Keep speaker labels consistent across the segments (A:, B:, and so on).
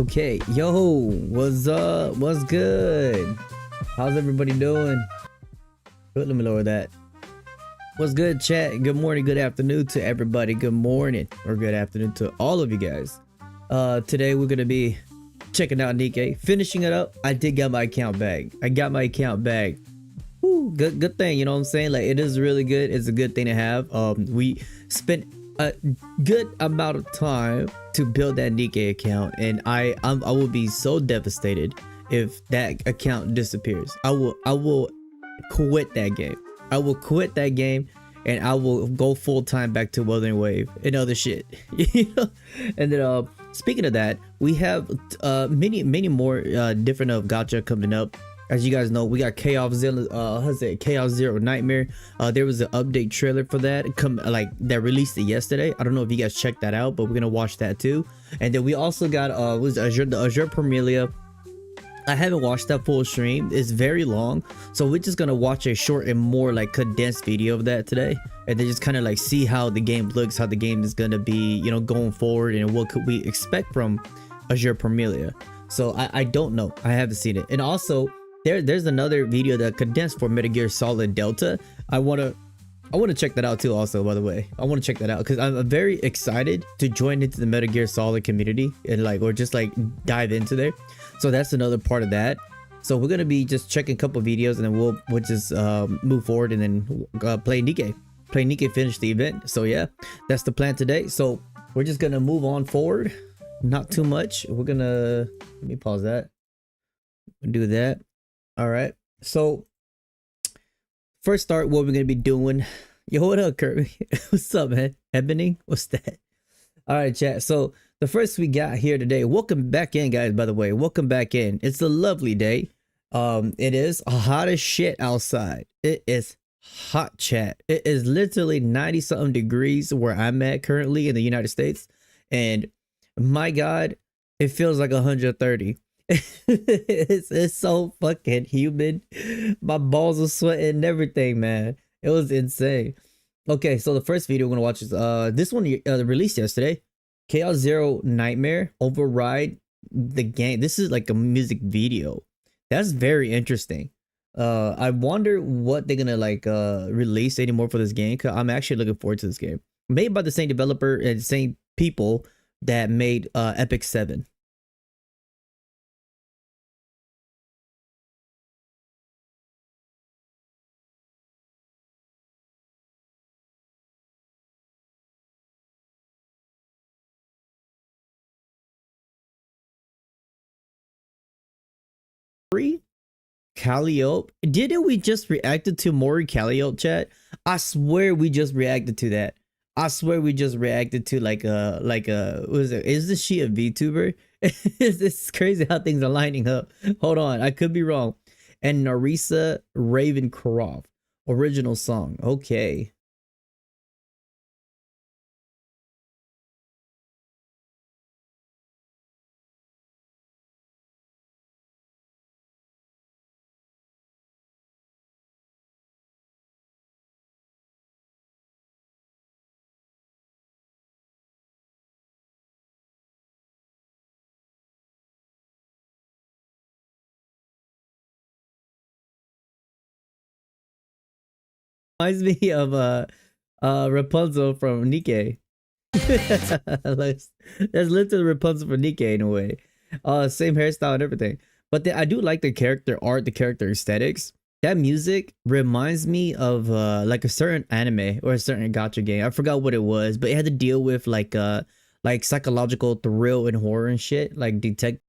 A: Okay, yo, what's up? What's good? How's everybody doing? Let me lower that. What's good, chat? Good morning, good afternoon to everybody. Good morning or good afternoon to all of you guys. Today we're gonna be checking out Nikke, finishing it up. I did get my account back. I got my account back. Woo, good thing, you know what I'm saying? Like, it is really good. It's a good thing to have. We spent a good amount of time to build that Nikke account, and I will be so devastated if that account disappears. I will quit that game. I will quit that game, and I will go full time back to Wuthering Wave and other shit. You know? And then speaking of that, we have many more different gacha coming up. As you guys know, we got Chaos Zero Nightmare. There was an update trailer for that that released it yesterday. I don't know if you guys checked that out, but we're gonna watch that too. And then we also got the Azur Promilia. I haven't watched that full stream. It's very long, so we're just gonna watch a short and more like condensed video of that today, and then just kind of like see how the game looks, how the game is gonna be, you know, going forward, and what could we expect from Azur Promilia. So I don't know. I haven't seen it. And also there's another video that condensed for Metal Gear Solid Delta. I want to check that out too also, by the way. I want to check that out because I'm very excited to join into the Metal Gear Solid community and or just dive into there. So that's another part of that. So we're gonna be just checking a couple videos, and then we'll just move forward and then play Nikke, finish the event. So yeah, that's the plan today. So we're just gonna move on forward, not too much. We're gonna, let me pause that, do that. All right, so first start what we're gonna be doing. Yo, what up, Kirby? What's up, man? Ebony, what's that? All right, chat. So the first we got here today, welcome back in, guys. By the way, welcome back in. It's a lovely day. It is hot as shit outside. It is hot, chat. It is literally 90 something degrees where I'm at currently in the United States, and my god, it feels like 130. It's so fucking humid. My balls are sweating and everything, man. It was insane. Okay, so the first video we're gonna watch is this one released yesterday. Chaos Zero Nightmare Override the Game. This is like a music video. That's very interesting. I wonder what they're gonna release anymore for this game, because I'm actually looking forward to this game. Made by the same developer and same people that made Epic 7. Calliope, didn't we just reacted to Mori Calliope, chat? I swear we just reacted to that. I swear we just reacted to what is it? Isn't she a VTuber? It's crazy how things are lining up. Hold on, I could be wrong. And Narisa Ravencroft original song. Okay. Reminds me of Rapunzel from Nikke. That's literally Rapunzel from Nikke in a way. Same hairstyle and everything. But I do like the character art, the character aesthetics. That music reminds me of like a certain anime or a certain gacha game. I forgot what it was, but it had to deal with like psychological thrill and horror and shit, like detect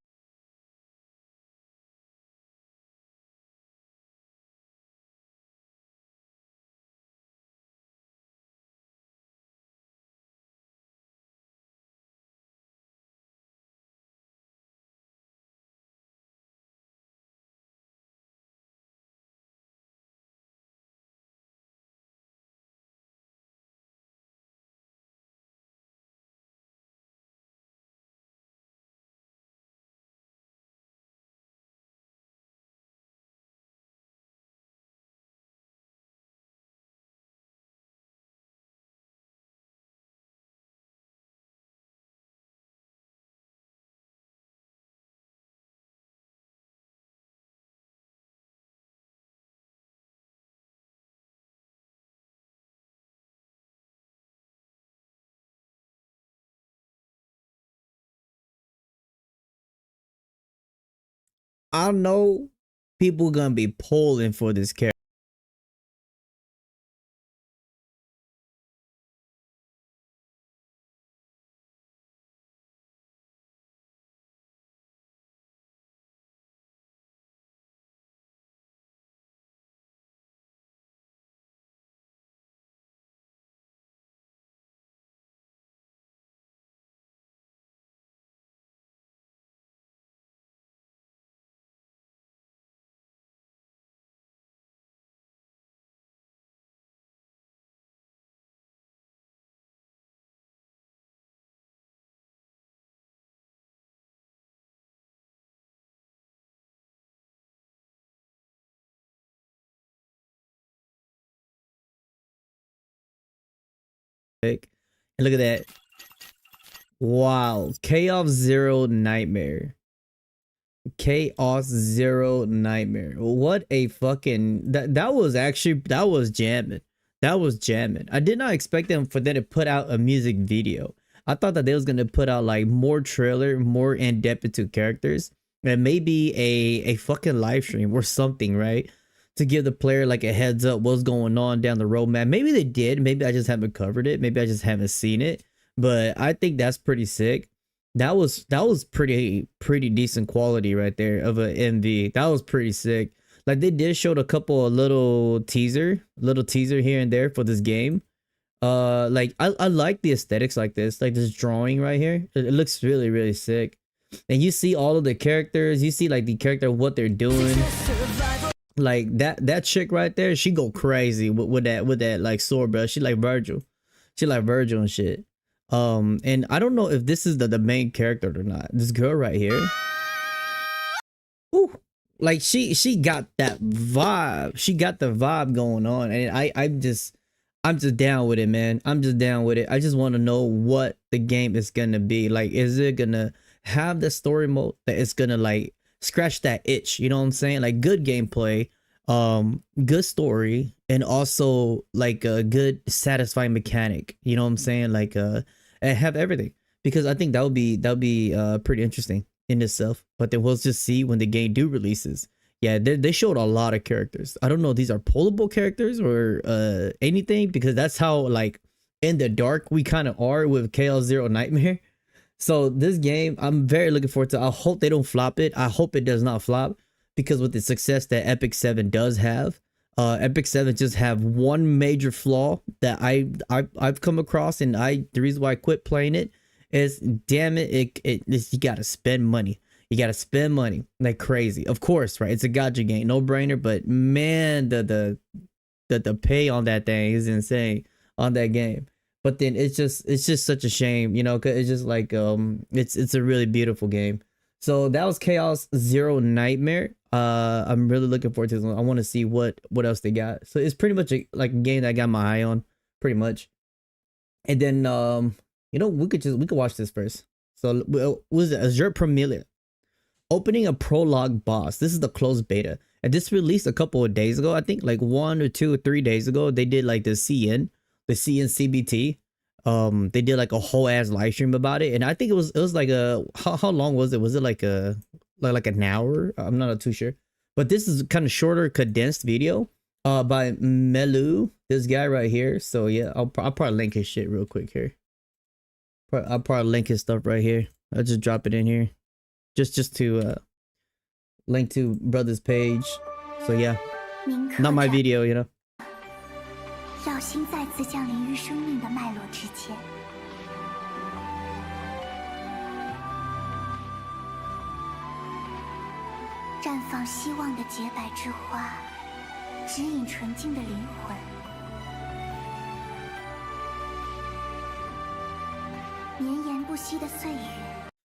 A: I know people gonna be pulling for this character. And look at that. Wow. Chaos Zero Nightmare. Chaos Zero Nightmare. What a fucking that was actually that was jamming. That was jamming. I did not expect them for them to put out a music video. I thought that they was gonna put out like more trailer, more in depth into characters, and maybe a fucking live stream or something, right? To give the player like a heads up what's going on down the road, man. Maybe they did. Maybe I just haven't covered it. Maybe I just haven't seen it. But I think that's pretty sick. That was pretty decent quality right there of an MV. That was pretty sick. Like they did show a couple of little teaser here and there for this game. Like I like the aesthetics like this drawing right here. It looks really sick. And you see all of the characters. You see like the character what they're doing. Like that chick right there, she go crazy with that like sword, bro. She like Virgil. She like Virgil and shit. And I don't know if this is the main character or not. This girl right here. Ooh, like she got that vibe. She got the vibe going on, and I'm just down with it, man. I'm just down with it. I just want to know what the game is gonna be. Like, is it gonna have the story mode that it's gonna like scratch that itch? You know what I'm saying? Like good gameplay, good story, and also like a good satisfying mechanic. You know what I'm saying? Like and have everything, because I think that would be pretty interesting in itself. But then we'll just see when the game do releases. Yeah, they showed a lot of characters. I don't know if these are pullable characters or anything, because that's how like in the dark we kind of are with Chaos Zero Nightmare. So this game, I'm very looking forward to. I hope they don't flop it. I hope it does not flop, because with the success that Epic 7 does have, Epic 7 just have one major flaw that I've come across, and the reason why I quit playing it is, damn it, you gotta spend money. You gotta spend money like crazy. Of course, right? It's a gacha game, no brainer. But man, the pay on that thing is insane on that game. But then it's just such a shame, you know, cause it's just like it's a really beautiful game. So that was Chaos Zero Nightmare. I'm really looking forward to this one. I want to see what else they got. So it's pretty much like a game that I got my eye on, pretty much. And then you know, we could watch this first. So what was it? Azur Promilia opening a prologue boss. This is the closed beta, and this released a couple of days ago. I think like 1 or 2 or 3 days ago. They did like the CN CBT. They did like a whole ass live stream about it, and I think it was like a how long was it? Was it like an hour? I'm not too sure, but this is kind of shorter, condensed video by Melu, this guy right here. So yeah, I'll probably link his shit real quick here. I'll probably link his stuff right here. I'll just drop it in here, just to link to brother's page. So yeah, not my video, you know.
B: 耀星再次降临于生命的脉络之间，绽放希望的洁白之花，指引纯净的灵魂。绵延不息的岁月。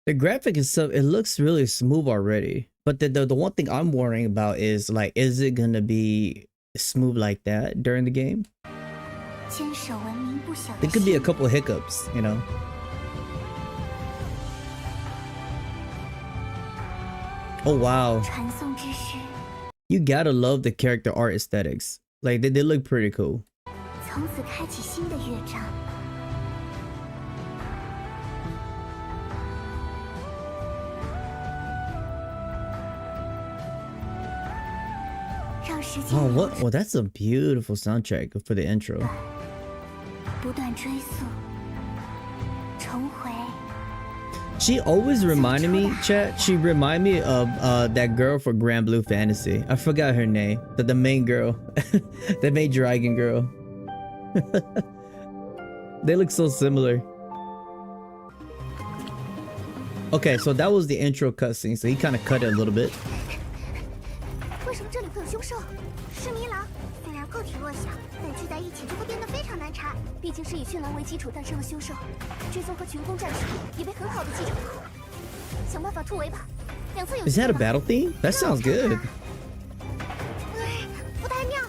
A: The graphic itself, it looks really smooth already. But the one thing I'm worrying about is like, is it gonna be smooth like that during the game? There could be a couple hiccups, you know. Oh wow. You gotta love the character art aesthetics. Like they look pretty cool.
B: 让时间
A: Oh,
B: 流
A: what?
B: 转
A: Well, that's a beautiful soundtrack for the intro.
B: 不断追溯，重回。
A: She always reminded me, chat. She reminded me of that girl for Grand Blue Fantasy. I forgot her name. The main girl, the main dragon girl. They look so similar. Okay, so that was the intro cutscene. So he kind of cut it a little bit.
B: 为什么这里会有凶兽？是迷狼，虽然个体弱小，但聚在一起就会变得非常难缠。毕竟是以驯狼为基础诞生的凶兽，追踪和群攻战术也被很好的继承。想办法突围吧。两侧有。
A: Is that a battle theme? That sounds good.
B: 不太妙，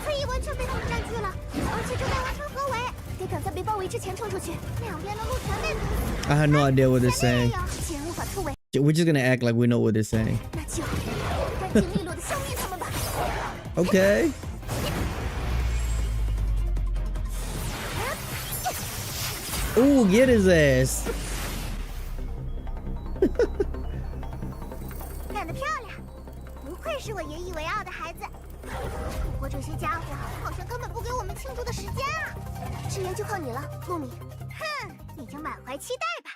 B: 侧翼完全被他们占据了，而且正在完成合围，得赶在被包围之前冲出去。两边的路全被堵死。
A: I had no idea what they're saying.
B: 既然无法突围，
A: We're just gonna act like we know what they're saying.
B: 那就干净利落的消灭他们吧。
A: Okay. Ooh, get his ass.
B: 干得漂亮，不愧是我引以为傲的孩子。不过这些家伙好像根本不给我们庆祝的时间啊！直言就靠你了，露米。哼，你就满怀期待吧。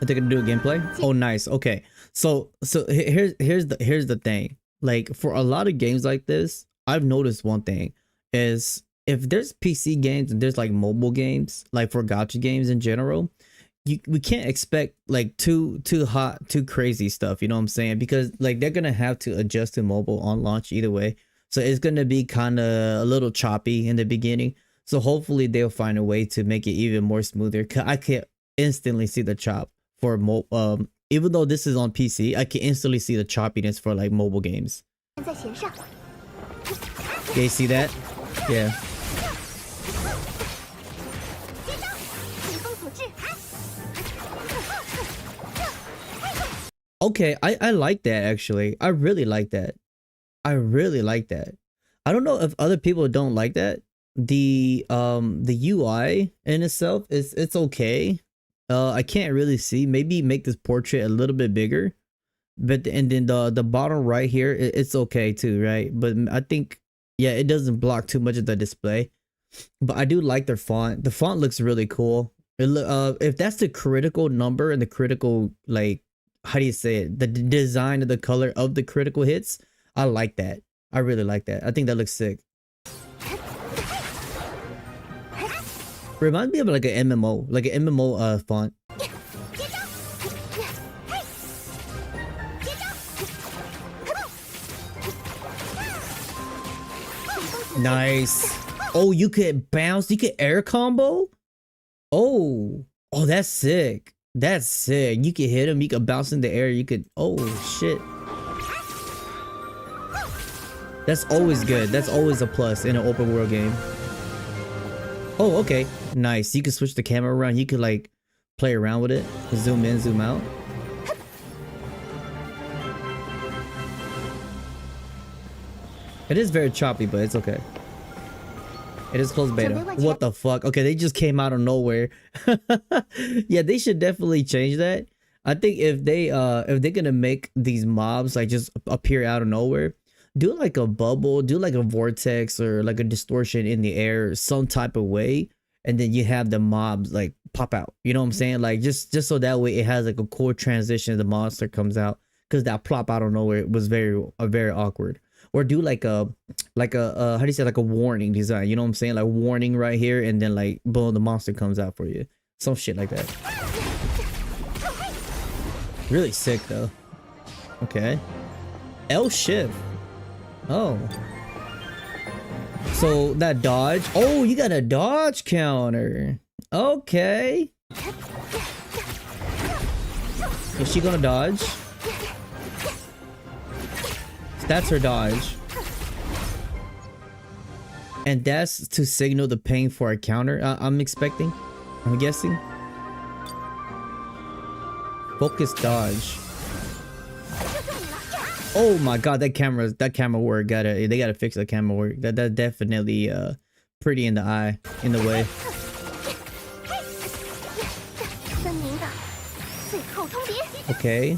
A: I think I can do a gameplay. Oh, nice. Okay. So here's the thing. Like for a lot of games like this, I've noticed one thing is if there's PC games and there's like mobile games, like for gacha games in general, we can't expect like too hot, too crazy stuff. You know what I'm saying? Because like they're gonna have to adjust to mobile on launch either way. So it's gonna be kind of a little choppy in the beginning. So hopefully they'll find a way to make it even more smoother. Cause I can instantly see the chop for even though this is on PC, I can instantly see the choppiness for like mobile games.
B: 在弦上，
A: Yeah, you see that? Yeah.
B: 接招，随风所至。
A: Okay, I like that actually. I really like that. I really like that. I don't know if other people don't like that. The UI in itself it's okay. I can't really see. Maybe make this portrait a little bit bigger. But and then the bottom right here, it's okay too, right? But I think yeah, it doesn't block too much of the display. But I do like their font. The font looks really cool. If that's the critical number and the critical, like, how do you say it? The design of the color of the critical hits, I like that. I really like that. I think that looks sick. Reminds me of like an MMO, like an MMO font. Nice. Oh, you could bounce. You could air combo. Oh, that's sick. That's sick. You could hit him. You could bounce in the air. You could. Oh shit. That's always good. That's always a plus in an open world game. Oh, okay. Nice. You can switch the camera around. You could like play around with it. Zoom in, zoom out. It is very choppy, but it's okay. It is closed beta. What the fuck? Okay, they just came out of nowhere. Yeah, they should definitely change that. I think if they're gonna make these mobs like just appear out of nowhere, do like a bubble, do like a vortex or like a distortion in the air some type of way, and then you have the mobs like pop out. You know what I'm saying? Like just so that way it has like a cool transition. The monster comes out, because that plop out of nowhere was very awkward. Or do like a how do you say, like a warning design, you know what I'm saying? Like warning right here, and then like boom, the monster comes out for you. Some shit like that. Really sick though. Okay. L shift. Oh. So that dodge. Oh, you got a dodge counter. Okay. Is she gonna dodge? That's her dodge. And that's to signal the ping for a counter, I'm expecting. I'm guessing. Focus dodge. Oh my god, that camera work they gotta fix the camera work. That's definitely pretty in the eye, in the way. Okay.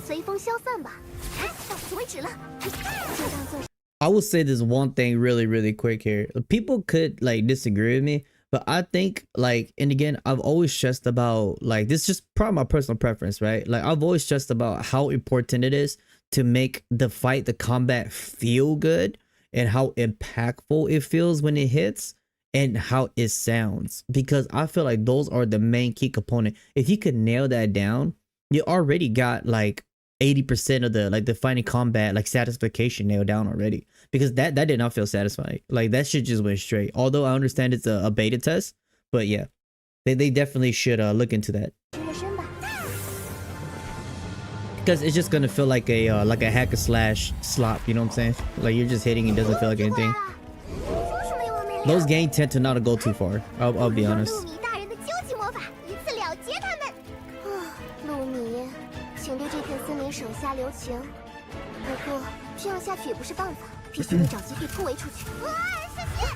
A: I will say this one thing really quick here. People could like disagree with me, but I think like, and again, I've always stressed about like, this is just probably my personal preference, right? Like I've always stressed about how important it is to make the fight, the combat feel good and how impactful it feels when it hits and how it sounds, because I feel like those are the main key component. If you could nail that down, you already got like 80% of the like the fighting combat like satisfaction nailed down already, because that did not feel satisfying. Like that shit just went straight. Although I understand it's a beta test, but yeah, they definitely should look into that, because it's just gonna feel like a hack and slash slop, you know what I'm saying? Like you're just hitting, it doesn't feel like anything. Those games tend to not go too far, I'll be honest.
B: 请对这片森林手下留情。不过这样下去也不是办法，必须得找机会突围出去。哇，谢谢！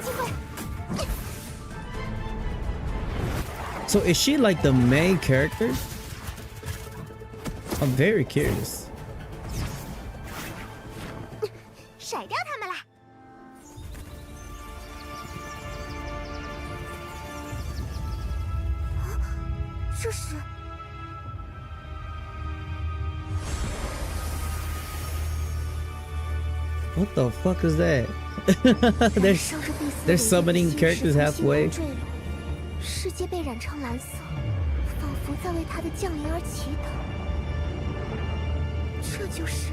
B: 机会。
A: So is she like the main character? I'm very curious.
B: 甩掉他们啦！ 这是
A: What the fuck is that? They're summoning characters halfway.
B: 世界被染成蓝色，仿佛在为他的降临而祈祷。这就是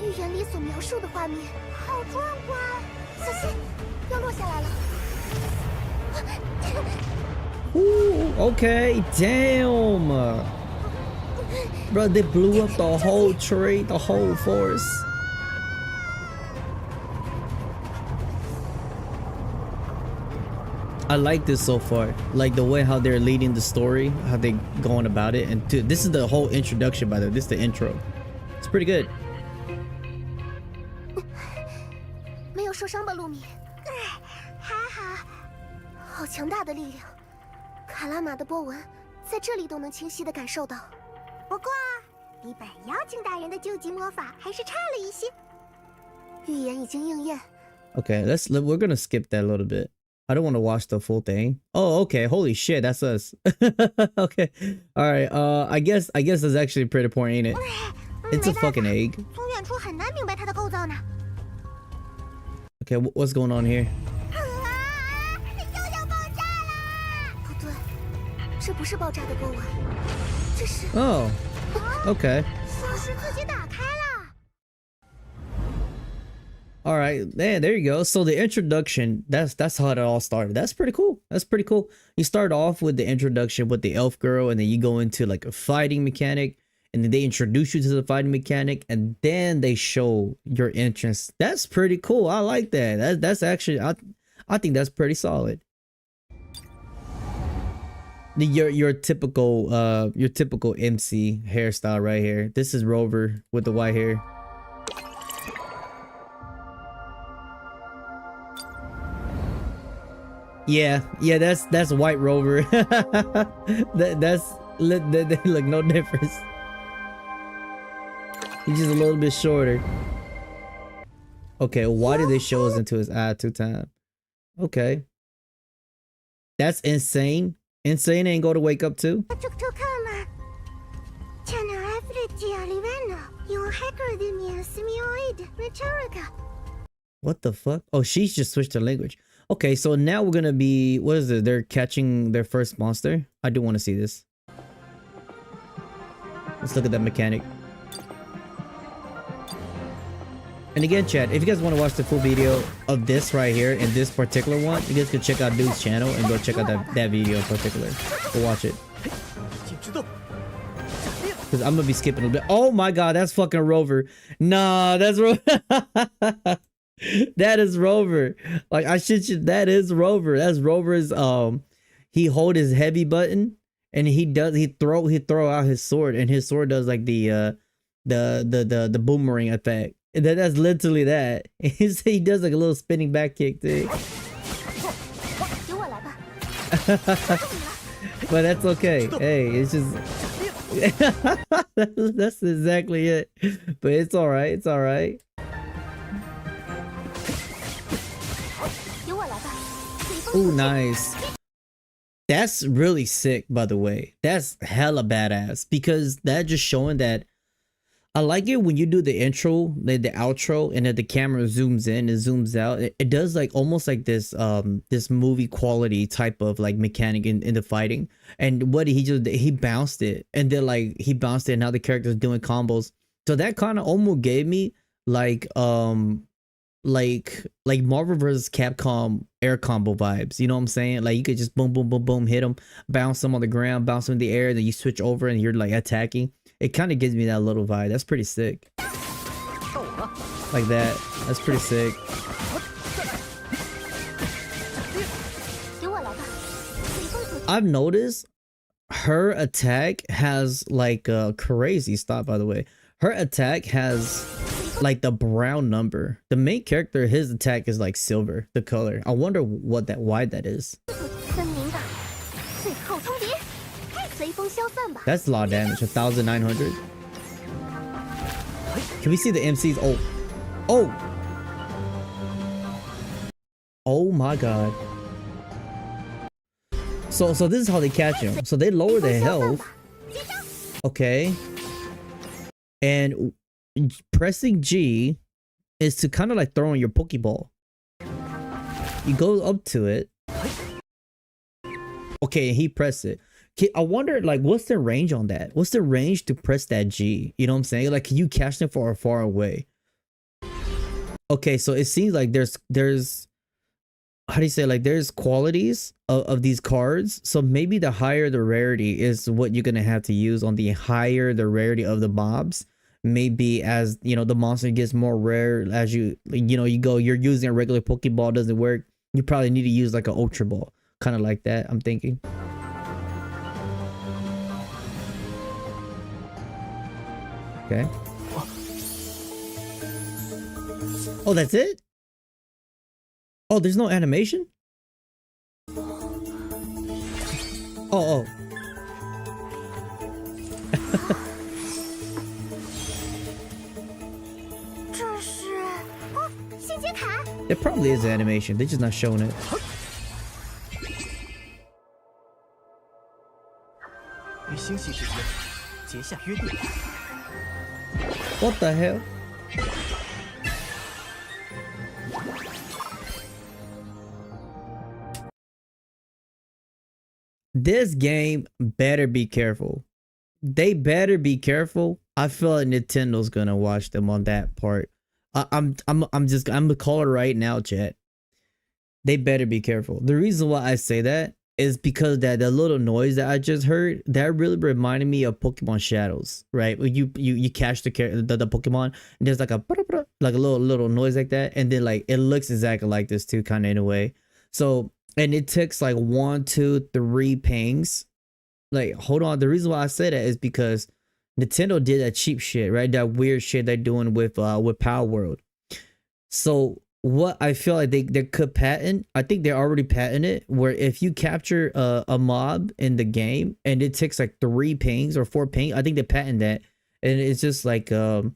B: 预言里所描述的画面，好壮观！小心，要落下来了。
A: Ooh, okay, damn. Bro, they blew up the whole tree, the whole forest. I like this so far. Like the way how they're leading the story, how they going about it. And dude, this is the whole introduction, by the way. This is the intro. It's pretty good.
B: 没有受伤吧，露米？还好。好强大的力量。 卡拉玛的波纹，在这里都能清晰地感受到。不过，比本妖精大人的究极魔法还是差了一些。预言已经应验。
A: Okay, we're gonna skip that a little bit. I don't want to watch the full thing. Oh, okay. Holy shit, that's us. Okay, all right. I guess that's actually pretty important, ain't it? It's a fucking egg.
B: 从远处很难明白它的构造呢。
A: Okay, what's going on here?
B: 这不是爆炸的波纹，这是
A: Oh, okay.
B: 像是自己打开了。
A: All right, there you go. So the introduction, that's how it all started. That's pretty cool. That's pretty cool. You start off with the introduction with the elf girl, and then you go into like a fighting mechanic, and then they introduce you to the fighting mechanic, and then they show your entrance. That's pretty cool. I like that. That's actually, I think that's pretty solid. Your typical MC hairstyle right here. This is Rover with the white hair. Yeah, that's white Rover. that's look, no difference. He's just a little bit shorter. Okay, why did they show us into his eye 2 times? Okay, that's insane. Insane ain't go to wake up too. What the fuck? Oh, she's just switched her language. Okay, so now we're gonna be, what is it? They're catching their first monster. I do want to see this. Let's look at that mechanic. And again, chat, if you guys want to watch the full video of this right here and this particular one, you guys can check out Dude's channel and go check out that video in particular. Go watch it. Because I'm going to be skipping a bit. Oh my god, that's fucking Rover. Nah, that's Rover. That is Rover. Like, I shit you, that is Rover. That's Rover's, he hold his heavy button and he throw out his sword, and his sword does like the boomerang effect. And that's literally that. He does like a little spinning back kick too. But that's okay. Hey, it's just That's exactly it. But it's all right. It's all right.
B: 由我来吧。随风
A: Ooh,
B: 吐气。
A: nice. That's really sick, by the way. That's hella badass because that just showing that I like it when you do the intro, the outro, and then the camera zooms in and zooms out. It does like almost like this movie quality type of like mechanic in the fighting. And what he bounced it, and then like he bounced it, and now the character's doing combos. So that kind of almost gave me like Marvel vs. Capcom air combo vibes. You know what I'm saying? Like you could just boom, boom, boom, boom, hit them, bounce them on the ground, bounce them in the air, then you switch over and you're like attacking. It kind of gives me that little vibe. That's pretty sick. Like that. That's pretty sick.
B: 由我来吧。随风吐气。
A: I've noticed her attack has like a crazy stop, by the way. Her attack has like the brown number. The main character, his attack is like silver, the color. I wonder why that is.
B: 分明的最后通牒，随风消散吧。
A: That's a lot of damage. 1,900. Can we see the MCs? Oh. Oh my god. So this is how they catch him. So they lower their health. Okay. And pressing G is to kind of like throw in your Pokeball. You go up to it. Okay, he pressed it. I wonder, like, what's the range on that? What's the range to press that G? You know what I'm saying? Like, can you catch them far away? Okay, so it seems like there's how do you say, like, there's qualities of these cards. So maybe the higher the rarity is what you're gonna have to use on the higher the rarity of the mobs. Maybe as you know, the monster gets more rare as you're using a regular Pokeball, doesn't work. You probably need to use like an Ultra Ball, kind of like that. I'm thinking. Okay. Oh, that's it? Oh, there's no animation? Oh.
B: 这是哦，信节卡。
A: There probably is animation. They're just not showing it.
C: 与星系之间结下约定。
A: What the hell? This game better be careful. They better be careful. I feel like Nintendo's gonna watch them on that part. I'm gonna call it right now, chat. They better be careful. The reason why I say that is because that the little noise that I just heard, that really reminded me of Pokemon Shadows, right? When you catch the Pokemon, and there's like a little noise like that, and then like it looks exactly like this too, kind of in a way. So, and it takes like 1, 2, 3 pings. Like, hold on. The reason why I say that is because Nintendo did that cheap shit, right? That weird shit they're doing with Power World. So what I feel like they could patent, I think they already patented it, where if you capture a mob in the game and it takes like 3 pings or 4 pings, I think they patent that, and it's just like or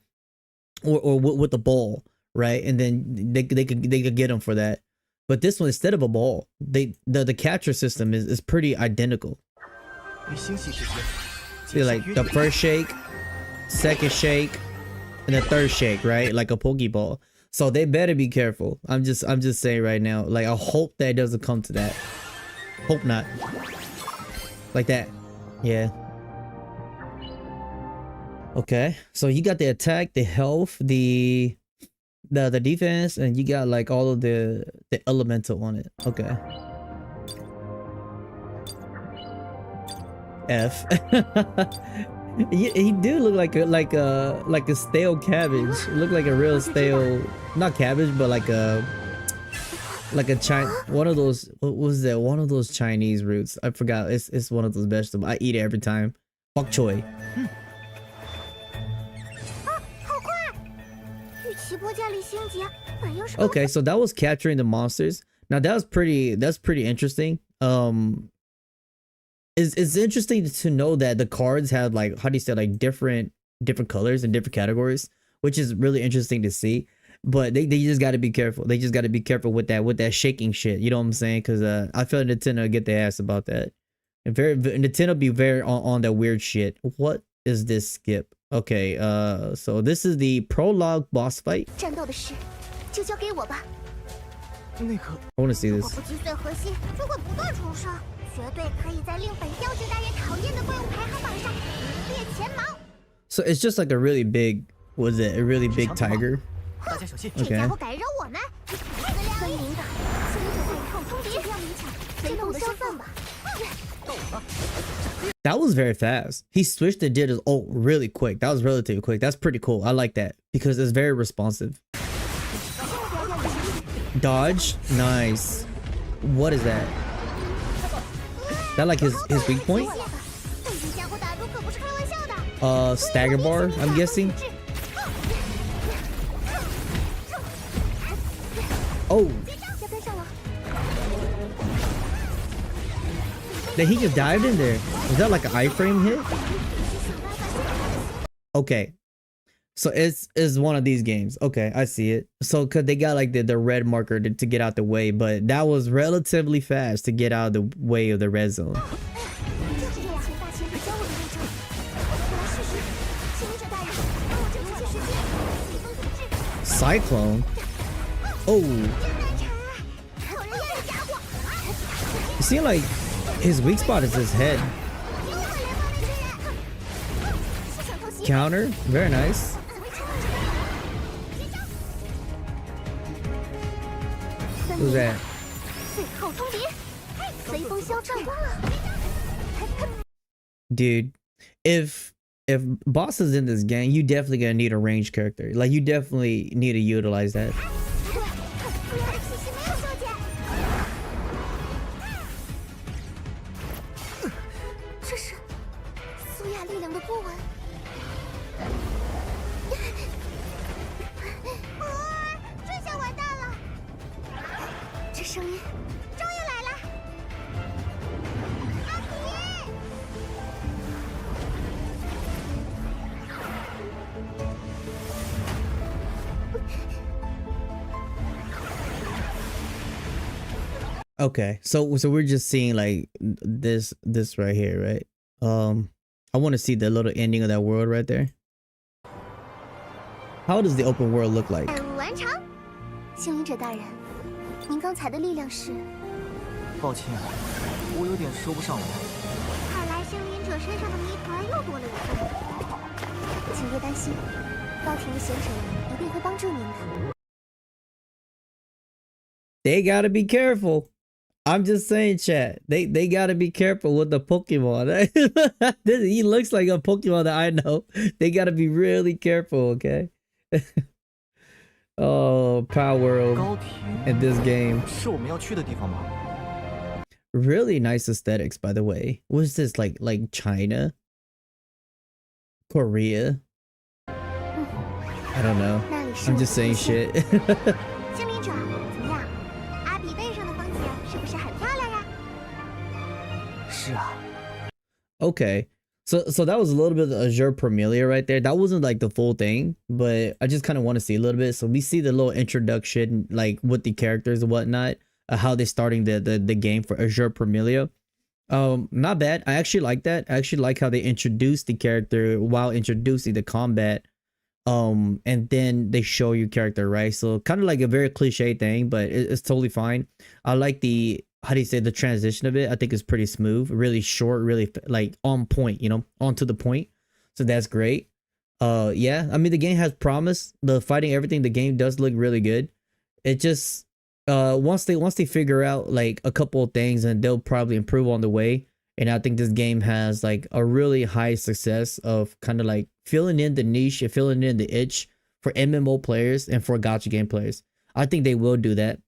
A: with the ball, right? And then they could get them for that. But this one, instead of a ball, the capture system is pretty identical.
C: 与星系之间
A: See, like the first shake, second shake, and the third shake, right? Like a Pokeball. So they better be careful. I'm just saying right now. Like, I hope that it doesn't come to that. Hope not. Like that. Yeah. Okay. So you got the attack, the health, the defense, and you got like all of the elemental on it. Okay. F. He do look like a stale cabbage. Look like a real stale, not cabbage, but like a one of those, what was that? One of those Chinese roots. I forgot. It's one of those vegetables. I eat it every time. Bok choy. Okay, so that was capturing the monsters. Now that's pretty interesting. it's interesting to know that the cards have like, how do you say, like different colors and different categories, which is really interesting to see. But they just got to be careful. They just got to be careful with that shaking shit. You know what I'm saying? Because I feel Nintendo get their ass about that. And Nintendo be very on that weird shit. What is this skip? Okay, so this is the prologue boss fight.
B: 战斗的事就交给我吧。
C: 那个
A: I want to see
B: 如
A: this.
B: 果不击碎核心，就会不断重生，绝对可以在令本教职大人讨厌的怪物排行榜上名列前茅。
A: So it's just like a really big, was it a really big tiger?
C: 大家小心。
B: 这家伙敢惹我们！分明的，心灵者在痛通敌，不要勉强，先动身份吧。
A: That was very fast. He switched and did his ult really quick. That was relatively quick. That's pretty cool. I like that because it's very responsive. Dodge, nice. What is that? That like his weak point? Stagger bar, I'm guessing. Oh. Then he just dived in there. Is that like an iframe hit? Okay. So it's one of these games. Okay, I see it. So cause they got like the red marker to get out the way, but that was relatively fast to get out of the way of the red zone. Cyclone? Oh. You see like his weak spot is his head. Counter, very nice. Who's that? Dude, if bosses in this game, you definitely gonna need a ranged character. Like you definitely need to utilize that. Okay, so we're just seeing like this right here, right? I want to see the little ending of that world right there. How does the open world look like?
B: 完成，星灵者大人，您刚才的力量是？
C: 抱歉，我有点说不上来。
B: 看来星灵者身上的谜团又多了一份。请别担心，高庭的贤者一定会帮助您的。
A: They gotta be careful. I'm just saying, chat. They gotta be careful with the Pokemon. He looks like a Pokemon that I know. They gotta be really careful, okay? Oh, Power World in this game.
C: 是我们要去的地方吗？
A: Really nice aesthetics, by the way. What's this like China? Korea? I don't know. I'm just saying shit.
B: 星灵者怎么样？阿比背上的风景是不是很漂亮呀？
C: 是啊。
A: Okay. So that was a little bit of Azur Promilia right there. That wasn't like the full thing, but I just kind of want to see a little bit. So we see the little introduction, like with the characters and whatnot, how they're starting the game for Azur Promilia. Not bad. I actually like that. I actually like how they introduce the character while introducing the combat. And then they show you character, right? So kind of like a very cliche thing, but it's totally fine. I like the, how do you say, the transition of it. I think it's pretty smooth, really short, really like on point, you know, on to the point. So that's great. Yeah, I mean, the game has promise. The fighting, everything, the game does look really good. It just once they figure out like a couple of things, and they'll probably improve on the way. And I think this game has like a really high success of kind of like filling in the niche and filling in the itch for MMO players and for gacha game players. I think they will do that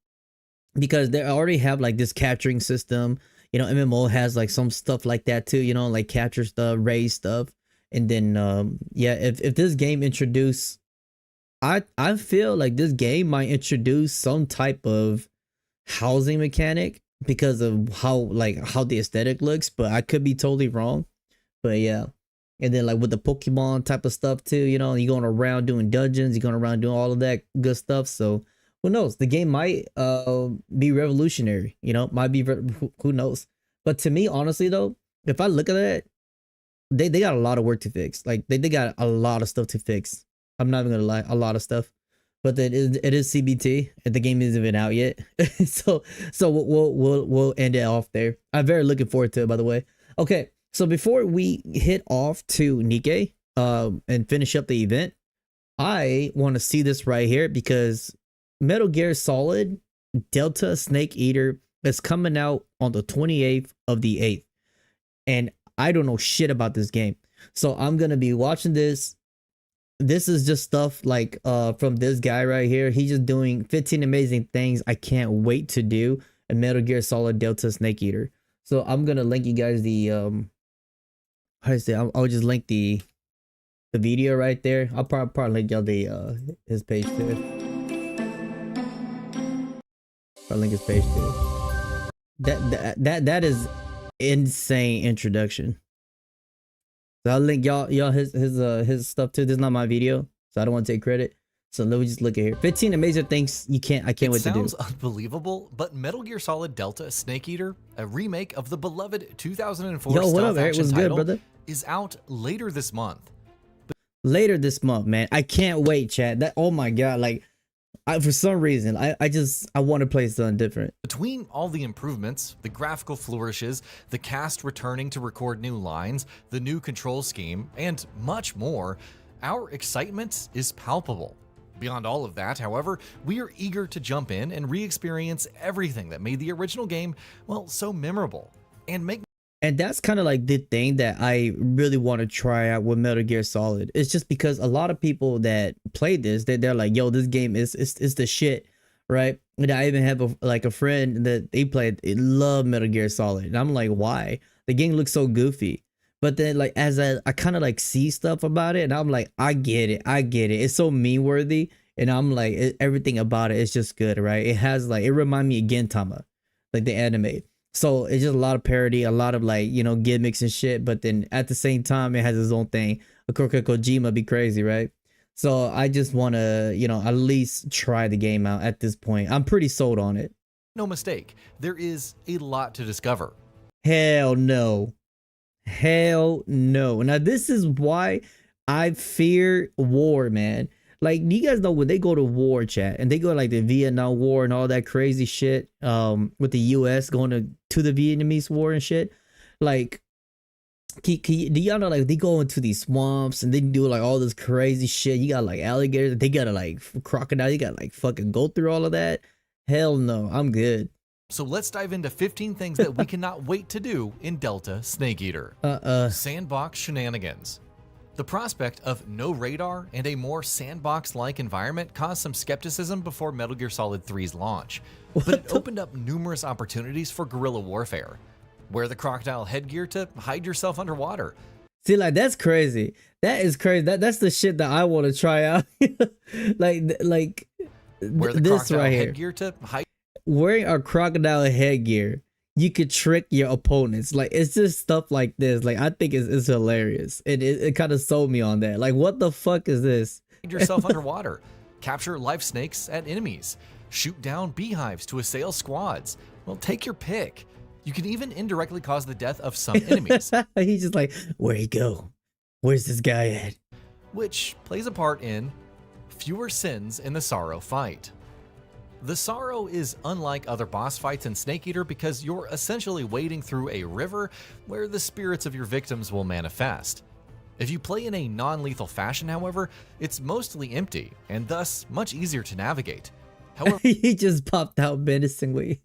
A: because they already have like this capturing system. You know, MMO has like some stuff like that too, you know, like capture stuff, raise stuff. And then yeah, if this game introduce, I feel like this game might introduce some type of housing mechanic because of how the aesthetic looks, but I could be totally wrong. But yeah. And then like with the Pokemon type of stuff too, you know, you're going around doing dungeons, you're going around doing all of that good stuff. So who knows? The game might be revolutionary, you know, might be who knows. But to me, honestly though, if I look at it, they got a lot of work to fix. Like they got a lot of stuff to fix. I'm not even gonna lie, a lot of stuff. But it is CBT and the game isn't even out yet. so we'll end it off there. I'm very looking forward to it, by the way. Okay, so before we hit off to Nikke and finish up the event, I want to see this right here because Metal Gear Solid Delta Snake Eater is coming out on the 28th of the 8th. And I don't know shit about this game. So I'm going to be watching this. This is just stuff like from this guy right here. He's just doing 15 amazing things I can't wait to do in Metal Gear Solid Delta Snake Eater. So I'm going to link you guys the how do I say? I'll just link the video right there. I'll probably link y'all the his page too. I'll link his page too. That is insane introduction. So I'll link y'all his stuff too. This is not my video, so I don't want to take credit. So let me just look at here. 15 amazing things I can't wait to do.
D: It sounds unbelievable, but Metal Gear Solid Delta Snake Eater, a remake of the beloved 2004 stealth action title, is out later this month.
A: Later this month, man. I can't wait, chat. That, oh my god, like for some reason I want to play something different.
D: Between all the improvements, the graphical flourishes, the cast returning to record new lines, the new control scheme, and much more, our excitement is palpable. Beyond all of that, however, we are eager to jump in and re-experience everything that made the original game, well, so memorable. And
A: that's kind of like the thing that I really want to try out with Metal Gear Solid. It's just because a lot of people that play this, they're like, yo, this game is the shit, right? And I even have a friend that they love Metal Gear Solid. And I'm like, why? The game looks so goofy. But then like as I kind of like see stuff about it and I'm like, I get it. It's so meme worthy. And I'm like, everything about it is just good, right? It has like, it reminds me of Gintama, like the anime. So it's just a lot of parody, a lot of like, you know, gimmicks and shit. But then at the same time, it has its own thing. Of course, Kojima be crazy, right? So I just want to, you know, at least try the game out at this point. I'm pretty sold on it.
D: No mistake, there is a lot to discover.
A: Hell no. Hell no. Now, this is why I fear war, man. Like, you guys know when they go to war, chat, and they go like the Vietnam War and all that crazy shit, with the US going to the Vietnamese War and shit. Like, do y'all know, like, they go into these swamps and they do like all this crazy shit. You got like alligators, they gotta like crocodile, you gotta like fucking go through all of that. Hell no, I'm good.
D: So let's dive into 15 things that we cannot wait to do in Delta Snake Eater. Sandbox shenanigans. The prospect of no radar and a more sandbox-like environment caused some skepticism before Metal Gear Solid 3's launch, but it opened up numerous opportunities for guerrilla warfare. Wear the crocodile headgear to hide yourself underwater.
A: See, like, that's crazy. That is crazy. That's the shit that I want to try out. like
D: Wear the
A: this
D: crocodile
A: right here.
D: headgear to hide.
A: Wearing a crocodile headgear, you could trick your opponents. Like, it's just stuff like this. Like, I think it's hilarious. It kind of sold me on that. Like, what the fuck is this?
D: Hide yourself underwater. Capture live snakes at enemies. Shoot down beehives to assail squads. Well, take your pick. You can even indirectly cause the death of some enemies.
A: He's just like, where'd he go? Where's this guy at?
D: Which plays a part in fewer sins in the Sorrow fight. The Sorrow is unlike other boss fights in Snake Eater because you're essentially wading through a river where the spirits of your victims will manifest. If you play in a non-lethal fashion, however, it's mostly empty and thus much easier to navigate. However,
A: he just popped out menacingly.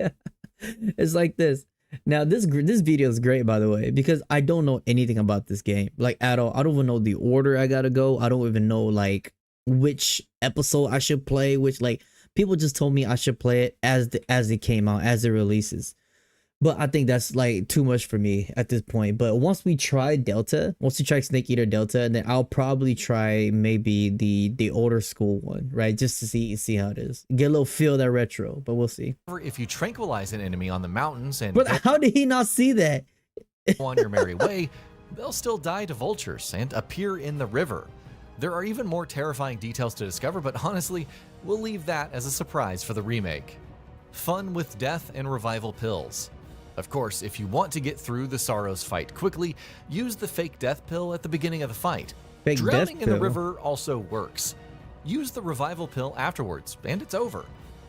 A: It's like this. Now, this video is great, by the way, because I don't know anything about this game, like, at all. I don't even know the order I gotta go. I don't even know like which episode I should play, which, like, people just told me I should play it as it came out, as it releases. But I think that's like too much for me at this point. But once we try Snake Eater Delta, and then I'll probably try maybe the older school one, right? Just to see how it is. Get a little feel of that retro, but we'll see.
D: If you tranquilize an enemy on the mountains and
A: but how did he not see that?
D: on your merry way, they'll still die to vultures and appear in the river. There are even more terrifying details to discover, but honestly, we'll leave that as a surprise for the remake. Fun with death and revival pills. Of course, if you want to get through the Sorrows fight quickly, use the fake death pill at the beginning of the fight.
A: Fake
D: Drowning
A: death
D: in the
A: pill?
D: river also works. Use the revival pill afterwards, and it's over.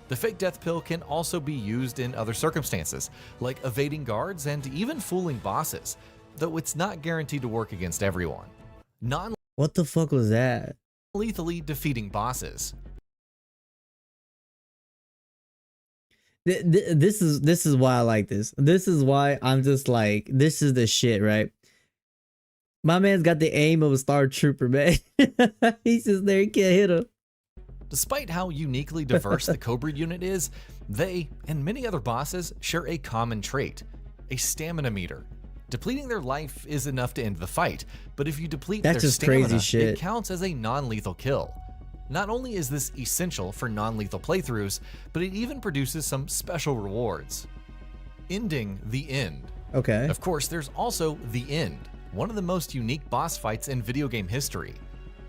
D: The fake death pill can also be used in other circumstances, like evading guards and even fooling bosses, though it's not guaranteed to work against everyone.
A: What the fuck was that?
D: Non-lethally defeating bosses.
A: This is why I like this. This is why I'm just like, this is the shit, right? My man's got the aim of a Star Trooper, man. He's just there, he can't hit him.
D: Despite how uniquely diverse the Cobra unit is, they and many other bosses share a common trait, a stamina meter. Depleting their life is enough to end the fight, but if you deplete their
A: just
D: stamina,
A: crazy shit.
D: it counts as a non-lethal kill. Not only is this essential for non-lethal playthroughs, but it even produces some special rewards. Ending the end.
A: Okay.
D: Of course, there's also the end, one of the most unique boss fights in video game history.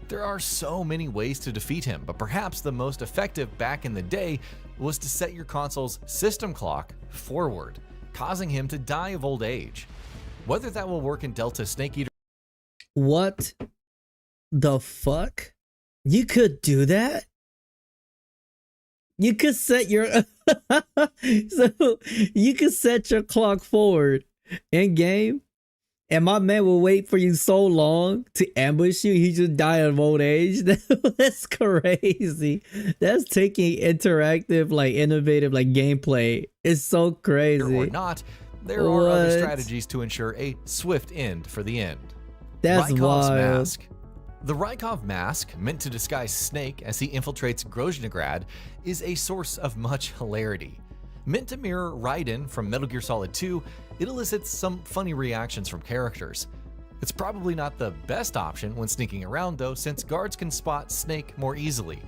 D: There are so many ways to defeat him, but perhaps the most effective back in the day was to set your console's system clock forward, causing him to die of old age. Whether that will work in Delta Snake Eater.
A: What the fuck? You could do that? You could set your so you could set your clock forward in game, and my man will wait for you so long to ambush you. He just died of old age. That's crazy. That's taking interactive, like innovative, like gameplay. It's so crazy.
D: Or not, there are other strategies to ensure a swift end for the end.
A: That's
D: Rykov's
A: wild.
D: mask. The Rykov mask, meant to disguise Snake as he infiltrates Groznygrad, is a source of much hilarity. Meant to mirror Raiden from Metal Gear Solid 2, it elicits some funny reactions from characters. It's probably not the best option when sneaking around though, since guards can spot Snake more easily.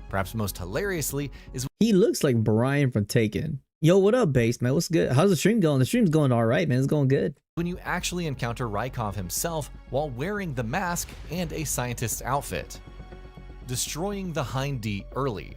D: Perhaps most hilariously is
A: he looks like Brian from Taken. Yo, what up, Base, man? What's good? How's the stream going? The stream's going all right, man. It's going good.
D: when you actually encounter Rykov himself while wearing the mask and a scientist's outfit. Destroying the Hind D early.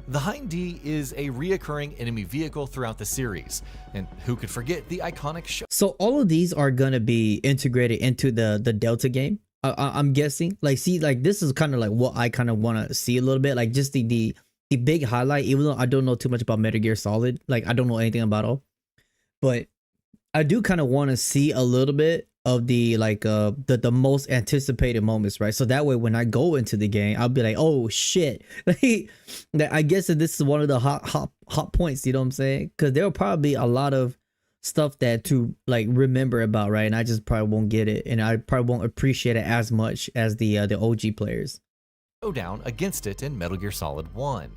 D: The Hind D is a reoccurring enemy vehicle throughout the series, and who could forget the iconic show.
A: So all of these are gonna be integrated into the Delta game. I'm guessing. Like, see, like this is kind of like what I kind of want to see a little bit. Like just the big highlight. Even though I don't know too much about Metal Gear Solid, like I don't know anything about it, but I do kind of want to see a little bit of the like the most anticipated moments, right? So that way when I go into the game, I'll be like, oh shit. Like, I guess that this is one of the hot points, you know what I'm saying? Because there will probably be a lot of stuff that to like remember about, right? And I just probably won't get it, and I probably won't appreciate it as much as the OG players.
D: Showdown against it in Metal Gear Solid 1.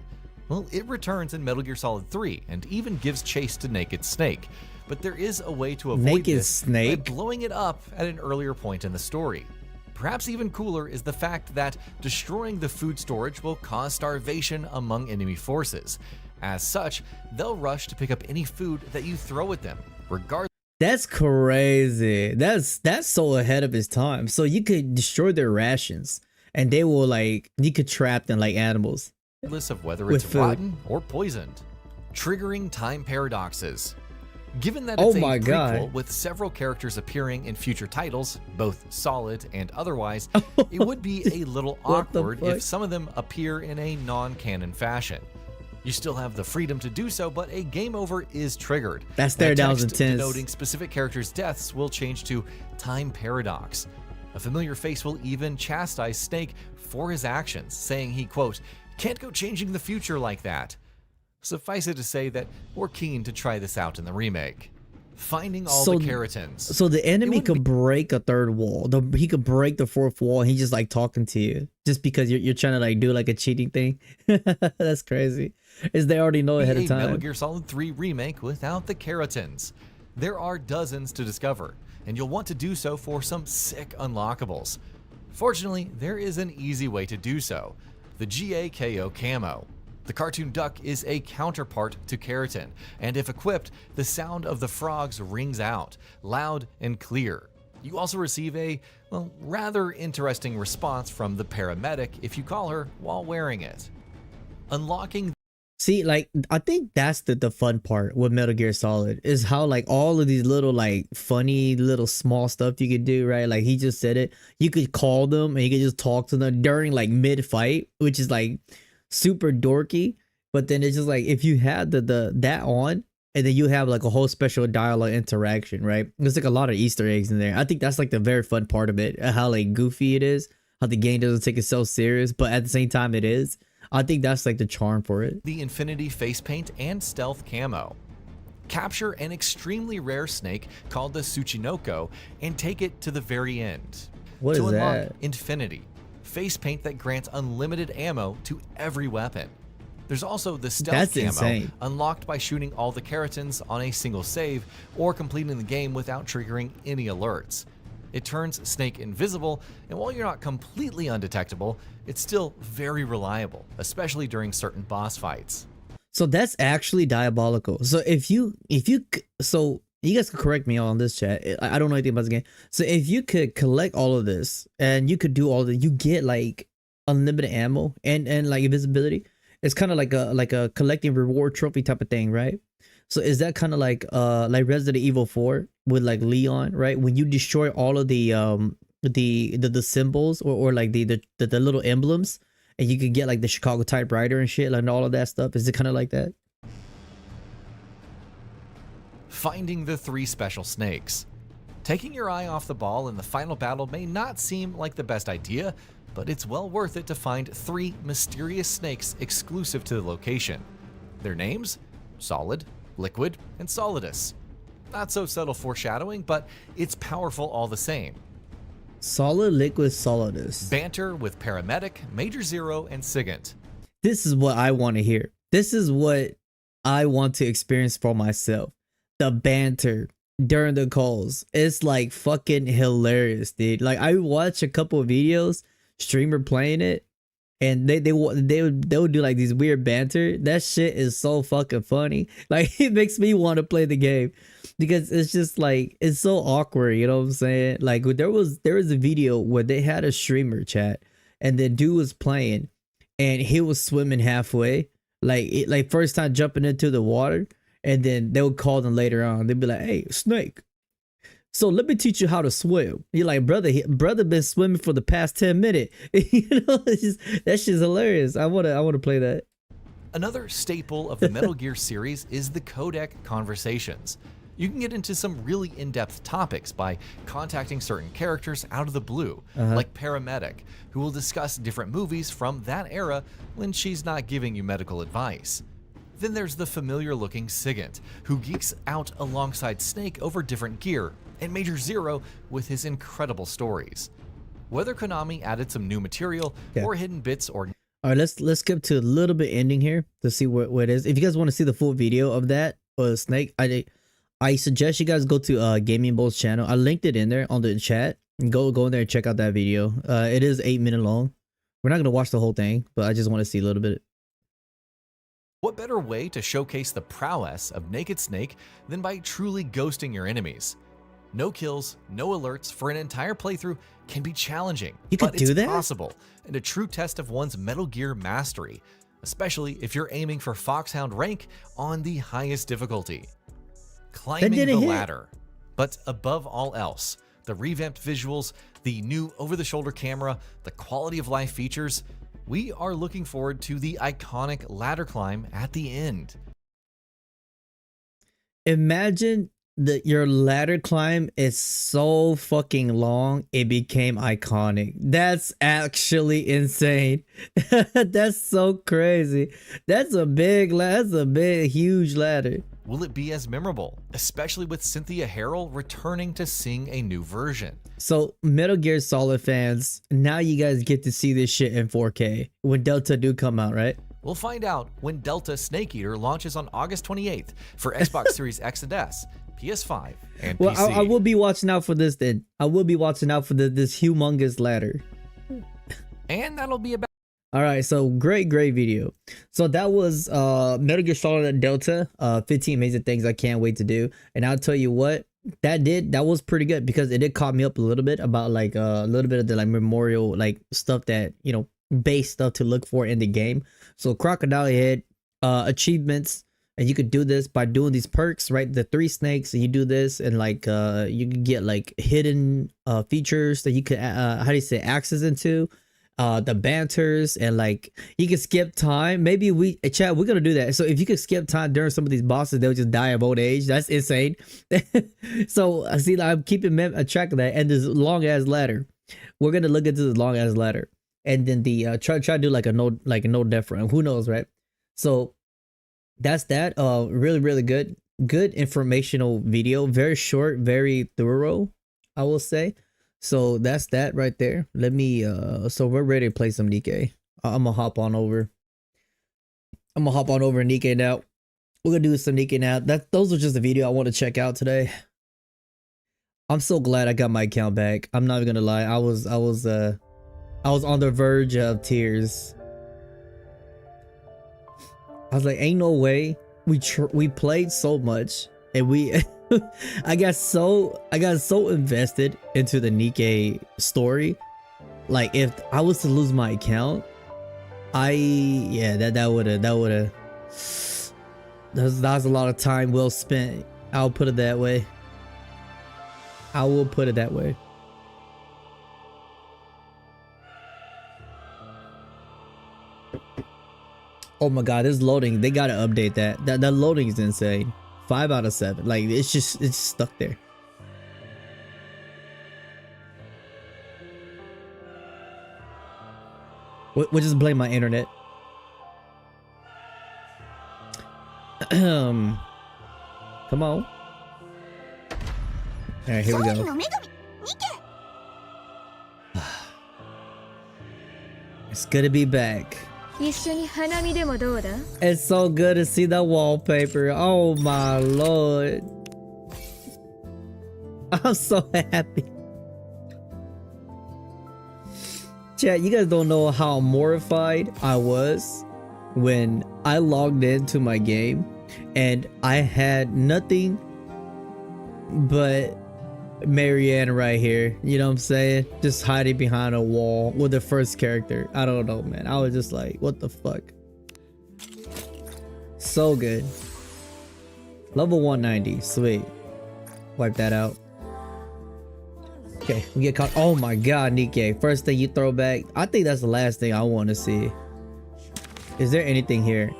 D: Well, it returns in Metal Gear Solid 3 and even gives chase to Naked Snake. But there is a way to avoid
A: Naked
D: this
A: Snake?
D: by blowing it up at an earlier point in the story. Perhaps even cooler is the fact that destroying the food storage will cause starvation among enemy forces. As such, they'll rush to pick up any food that you throw at them, regardless.
A: That's crazy. That's so ahead of his time. So you could destroy their rations, and they will like, you could trap them like animals.
D: Of whether
A: With
D: it's
A: food.
D: rotten or poisoned. Triggering time paradoxes. Given that
A: Oh
D: it's a
A: my
D: prequel
A: God.
D: with several characters appearing in future titles, both solid and otherwise, it would be a little
A: What the
D: awkward
A: fuck?
D: if some of them appear in a non-canon fashion. You still have the freedom to do so, but a game over is triggered.
A: That's
D: And
A: their
D: a
A: downs
D: text
A: intense.
D: denoting specific characters' deaths will change to time paradox. A familiar face will even chastise Snake for his actions, saying he, quote, can't go changing the future like that. Suffice it to say that we're keen to try this out in the remake. Finding all
A: So-
D: the keratins.
A: So the enemy
D: wouldn't
A: could break a third wall. He could break the fourth wall, and he's just like talking to you, just because you're trying to like do like a cheating thing. That's crazy. Is they already know ahead
D: a
A: of time?
D: Metal Gear Solid 3 remake without the keratins. There are dozens to discover, and you'll want to do so for some sick unlockables. Fortunately, there is an easy way to do so: the GAKO camo. The cartoon duck is a counterpart to keratin, and if equipped, the sound of the frogs rings out, loud and clear. You also receive a, well, rather interesting response from the paramedic if you call her while wearing it. Unlocking.
A: See, like, I think that's the fun part with Metal Gear Solid, is how like all of these little like funny little small stuff you could do, right? Like he just said it. You could call them and you could just talk to them during like mid-fight, which is like super dorky. But then it's just like if you had that on, and then you have like a whole special dialogue interaction, right? There's like a lot of Easter eggs in there. I think that's like the very fun part of it, how like goofy it is, how the game doesn't take itself serious, but at the same time it is. I think that's like the charm for it.
D: The Infinity face paint and stealth camo. Capture an extremely rare snake called the Tsuchinoko and take it to the very end.
A: What
D: to
A: is
D: unlock
A: that?
D: Infinity, face paint that grants unlimited ammo to every weapon. There's also the stealth
A: That's
D: camo,
A: insane.
D: unlocked by shooting all the keratins on a single save or completing the game without triggering any alerts. It turns Snake invisible, and while you're not completely undetectable, it's still very reliable, especially during certain boss fights.
A: So that's actually diabolical. So so you guys could correct me on this, chat. I don't know anything about this game. So if you could collect all of this and you could do all that, you get like unlimited ammo and like invisibility. It's kind of like a collecting reward trophy type of thing, right? So is that kind of like Resident Evil 4 with like Leon, right? When you destroy all of the symbols or like the little emblems, and you could get like the Chicago typewriter and shit, like all of that stuff. Is it kind of like that?
D: Finding the 3 special snakes. Taking your eye off the ball in the final battle may not seem like the best idea, but it's well worth it to find 3 mysterious snakes exclusive to the location. Their names? Solid, Liquid, and Solidus. Not so subtle foreshadowing, but it's powerful all the same.
A: Solid, Liquid, Solidus.
D: Banter with Paramedic, Major Zero, and Sigint.
A: This is what I want to hear. This is what I want to experience for myself. The banter during the calls. It's like fucking hilarious, dude. Like I watched a couple of videos, streamer playing it, and they would do like these weird banter. That shit is so fucking funny. Like it makes me want to play the game because it's just like it's so awkward. You know what I'm saying? Like there was a video where they had a streamer chat, and the dude was playing, and he was swimming halfway, like first time jumping into the water, and then they would call them later on. They'd be like, "Hey, Snake, so let me teach you how to swim." You're like, brother been swimming for the past 10 minutes. You know, that shit's hilarious. I wanna play that.
D: Another staple of the Metal Gear series is the codec conversations. You can get into some really in-depth topics by contacting certain characters out of the blue, like Paramedic, who will discuss different movies from that era when she's not giving you medical advice. Then there's the familiar-looking Sigint, who geeks out alongside Snake over different gear, and Major Zero with his incredible stories. Whether Konami added some new material or hidden bits or...
A: All right, let's skip to a little bit ending here to see what it is. If you guys want to see the full video of that Snake, I suggest you guys go to Gaming Bull's channel. I linked it in there on the chat. Go in there and check out that video. It is 8 minutes long. We're not gonna watch the whole thing, but I just want to see a little bit.
D: What better way to showcase the prowess of Naked Snake than by truly ghosting your enemies? No kills, no alerts for an entire playthrough can be challenging, but it's possible and a true test of one's Metal Gear mastery, especially if you're aiming for Foxhound rank on the highest difficulty. Climbing the ladder. But above all else, the revamped visuals, the new over-the-shoulder camera, the quality of life features, we are looking forward to the iconic ladder climb at the end.
A: Imagine that your ladder climb is so fucking long it became iconic. That's actually insane. That's so crazy. That's a huge ladder.
D: Will it be as memorable, especially with Cynthia Harrell returning to sing a new version?
A: So Metal Gear Solid fans, now you guys get to see this shit in 4K when Delta do come out, right?
D: We'll find out when Delta Snake Eater launches on August 28th for Xbox Series X and S, PS5, and
A: well,
D: PC.
A: I will be watching out for this then. I will be watching out for this humongous ladder.
D: And that'll be about.
A: All right, so great video. So that was Metal Gear Solid Delta, 15 amazing things I can't wait to do. And I'll tell you what, that was pretty good because it did caught me up a little bit about like a little bit of the like memorial like stuff that, you know, base stuff to look for in the game. So Crocodile Head, achievements, and you could do this by doing these perks, right? The 3 snakes, and you do this, and like you can get like hidden features that you could how do you say access into. The banters, and like you can skip time. Maybe Chad, we're gonna do that. So if you could skip time during some of these bosses, they'll just die of old age. That's insane. So I see, I'm keeping a track of that. And this long ass ladder, we're gonna look into the long ass ladder, and then the try to do like a no death run. Who knows, right? So that's that. Really good informational video. Very short, very thorough, I will say. So that's that right there. Let me so we're ready to play some Nikke. I'm gonna hop on over Nikke now. We're gonna do some Nikke now. Those are just the video I want to check out today. I'm so glad I got my account back. I'm not even gonna lie. I was on the verge of tears. I was like, ain't no way. We played so much, and we I got so invested into the Nikke story. Like if I was to lose my account, that was a lot of time well spent. I'll put it that way. I will put it that way. Oh my god, this loading, they gotta update that. That loading is insane. 5 out of 7. Like it's stuck there. We'll just blame my internet. Come on. All right, here we go. It's good to be back. It's so good to see the wallpaper. Oh my lord. I'm so happy. Chat, you guys don't know how mortified I was when I logged into my game and I had nothing but Marianne right here, you know what I'm saying? Just hiding behind a wall with the first character. I don't know, man. I was just like, what the fuck? So good. Level 190, sweet. Wipe that out. Okay, we get caught. Oh my god, Nikke. First thing you throw back. I think that's the last thing I want to see. Is there anything here?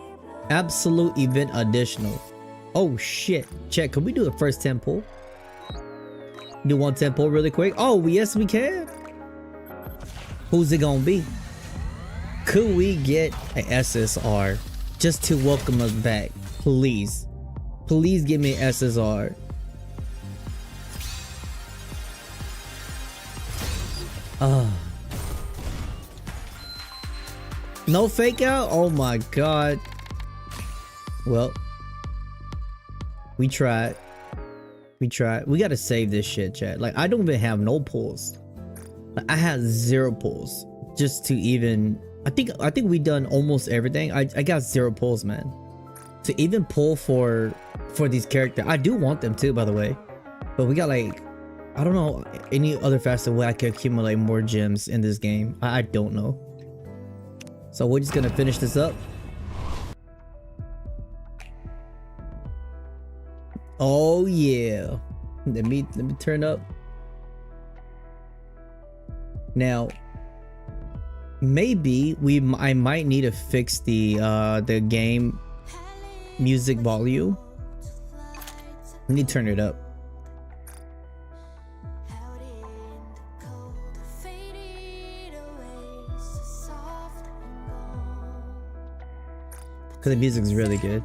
A: Absolute event additional. Oh shit. Check, can we do the first 10 pull? Do one tempo really quick. Oh yes, we can. Who's it gonna be? Could we get an SSR just to welcome us back? Please give me an SSR. No fake out. Oh my god. Well, we tried. We gotta save this shit, chat. Like I don't even have no pulls. Like, I had 0 pulls just to even. I think we done almost everything. I got 0 pulls, man. To even pull for these characters, I do want them too, by the way. But we got like, I don't know any other faster way I could accumulate more gems in this game. I don't know. So we're just gonna finish this up. Oh yeah, let me turn up. Now, maybe I might need to fix the game music volume. Let me turn it up. Cause the music is really good.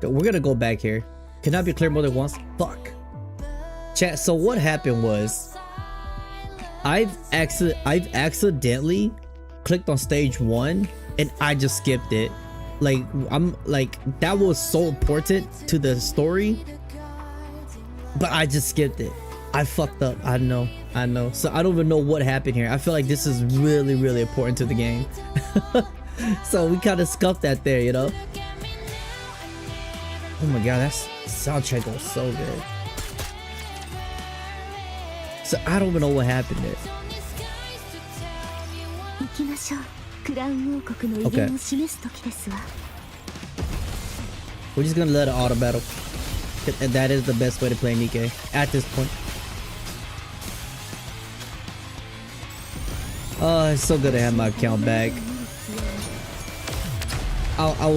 A: We're gonna go back here. Cannot be cleared more than once. Fuck. Chat. So what happened was, I've accidentally clicked on stage 1 and I just skipped it. Like, I'm like, that was so important to the story, but I just skipped it. I fucked up. I know. So I don't even know what happened here. I feel like this is really, really important to the game. So we kind of scuffed that there, you know? Oh my god, that soundtrack goes so good. So I don't even know what happened there. Okay. We're just gonna let it auto battle. That is the best way to play Nikke at this point. Oh, it's so good to have my account back. I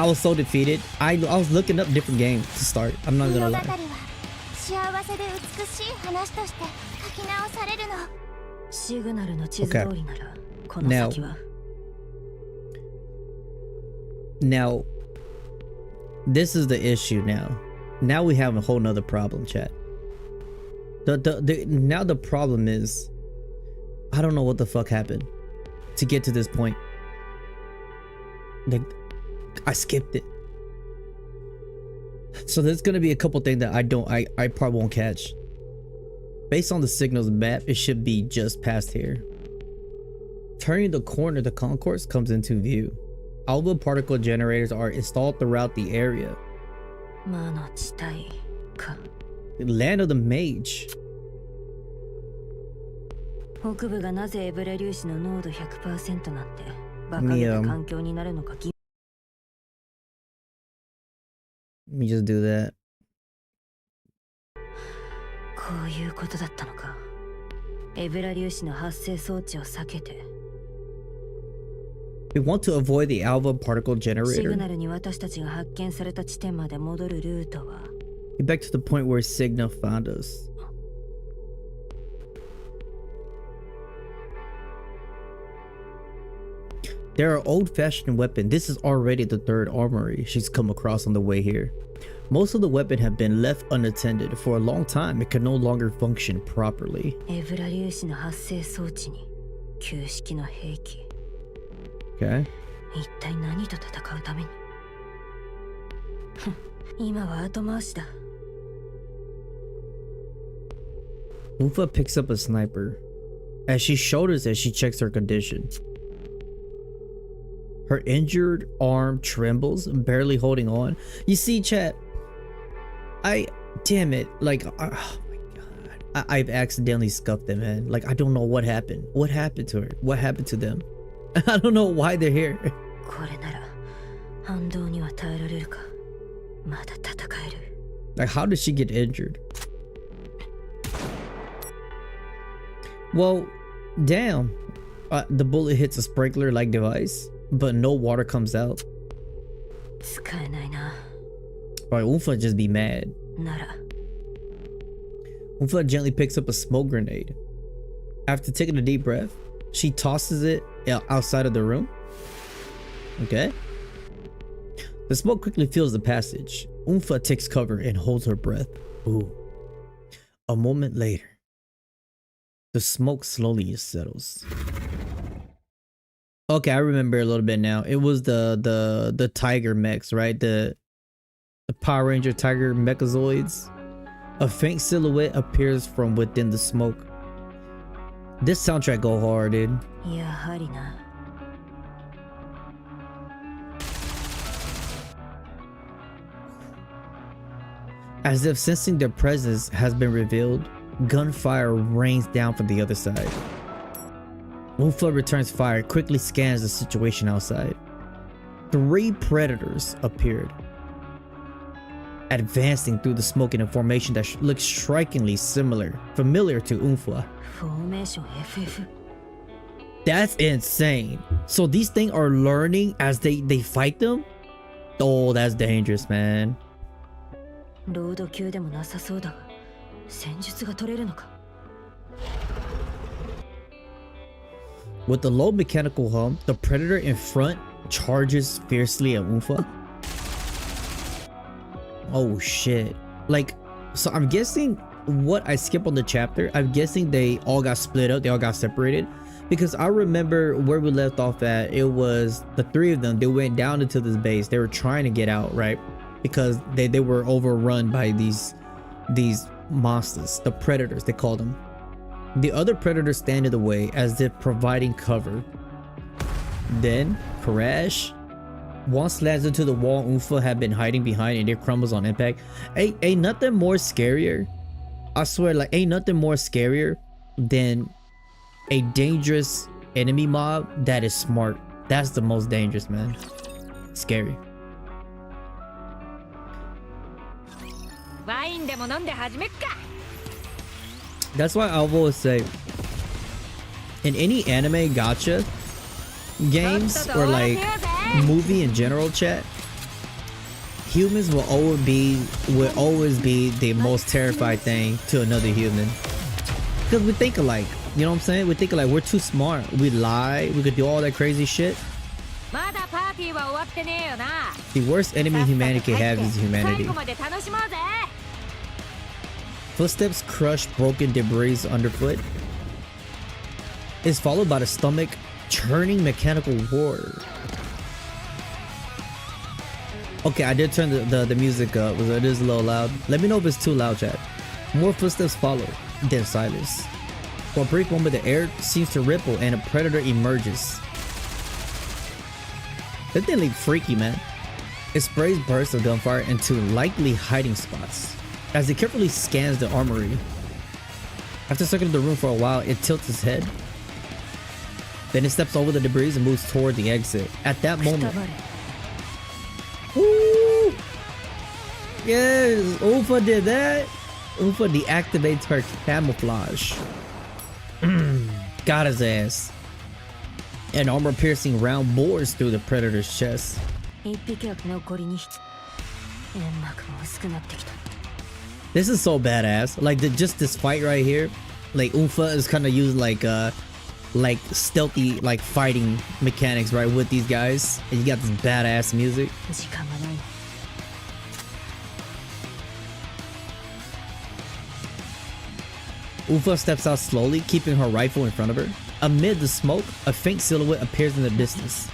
A: was so defeated. I was looking up different games to start. I'm not gonna lie. Okay. Now, this is the issue now. Now we have a whole nother problem, chat. Now the problem is, I don't know what the fuck happened to get to this point. Like, I skipped it. So there's gonna be a couple things that I probably won't catch. Based on the signals map, it should be just past here. Turning the corner, the concourse comes into view. Alpha particle generators are installed throughout the area. The land of the mage. Let me just do that. We want to avoid the alpha particle generator. Get back to the point where Signa found us. There are old-fashioned weapons. This is already the third armory she's come across on the way here. Most of the weapons have been left unattended for a long time. It can no longer function properly. Okay. Ufa picks up a sniper. As she shoulders it, she checks her condition. Her injured arm trembles, barely holding on. You see, chat, damn it, like, oh my god, I've accidentally scuffed them, man. Like, I don't know what happened. What happened to her? What happened to them? I don't know why they're here. Like, how did she get injured? Well, damn. The bullet hits a sprinkler-like device, but no water comes out. Right, Unfa just be mad. Unfa gently picks up a smoke grenade. After taking a deep breath, she tosses it outside of the room. Okay. The smoke quickly fills the passage. Unfa takes cover and holds her breath. Ooh. A moment later, the smoke slowly settles. Okay, I remember a little bit now. It was the tiger mechs, right? The Power Ranger tiger mechazoids. A faint silhouette appears from within the smoke. This soundtrack go hard, dude. As if sensing their presence has been revealed, gunfire rains down from the other side. Unfa returns fire, quickly scans the situation outside. 3 predators appeared, advancing through the smoke in a formation that looks strikingly familiar to Unfa. That's insane. So these things are learning as they fight them? Oh, that's dangerous, man. With the low mechanical hum, the predator in front charges fiercely at Unfa. Oh shit. Like, so I'm guessing what I skip on the chapter, I'm guessing they all got split up, they all got separated. Because I remember where we left off at, it was the three of them. They went down into this base. They were trying to get out, right? Because they were overrun by these monsters, the predators, they called them. The other predators stand in the way as if providing cover. Then, crash. One slams into the wall Unfa had been hiding behind and it crumbles on impact. Ain't nothing more scarier. I swear, like, ain't nothing more scarier than a dangerous enemy mob that is smart. That's the most dangerous, man. Scary. That's why I always say, in any anime gacha games or like movie in general, chat, humans will always be the most terrified thing to another human. Because we think alike. You know what I'm saying? We think like we're too smart. We lie. We could do all that crazy shit. The worst enemy humanity can have is humanity. Footsteps crush broken debris underfoot. Is followed by the stomach churning mechanical roar. Okay, I did turn the music up. It is a little loud. Let me know if it's too loud, chat. More footsteps follow. Then silence. For a brief moment, the air seems to ripple and a predator emerges. That thing look freaky, man. It sprays bursts of gunfire into likely hiding spots as it carefully scans the armory. After circling the room for a while, it tilts its head. Then it steps over the debris and moves toward the exit. At that moment... Woo! Yes! Ufa did that! Ufa deactivates her camouflage. Got his ass. An armor-piercing round bores through the predator's chest. This is so badass. Like just this fight right here. Like Unfa is kind of using like stealthy like fighting mechanics right with these guys. And you got this badass music. Ufa steps out slowly, keeping her rifle in front of her. Amid the smoke, a faint silhouette appears in the distance.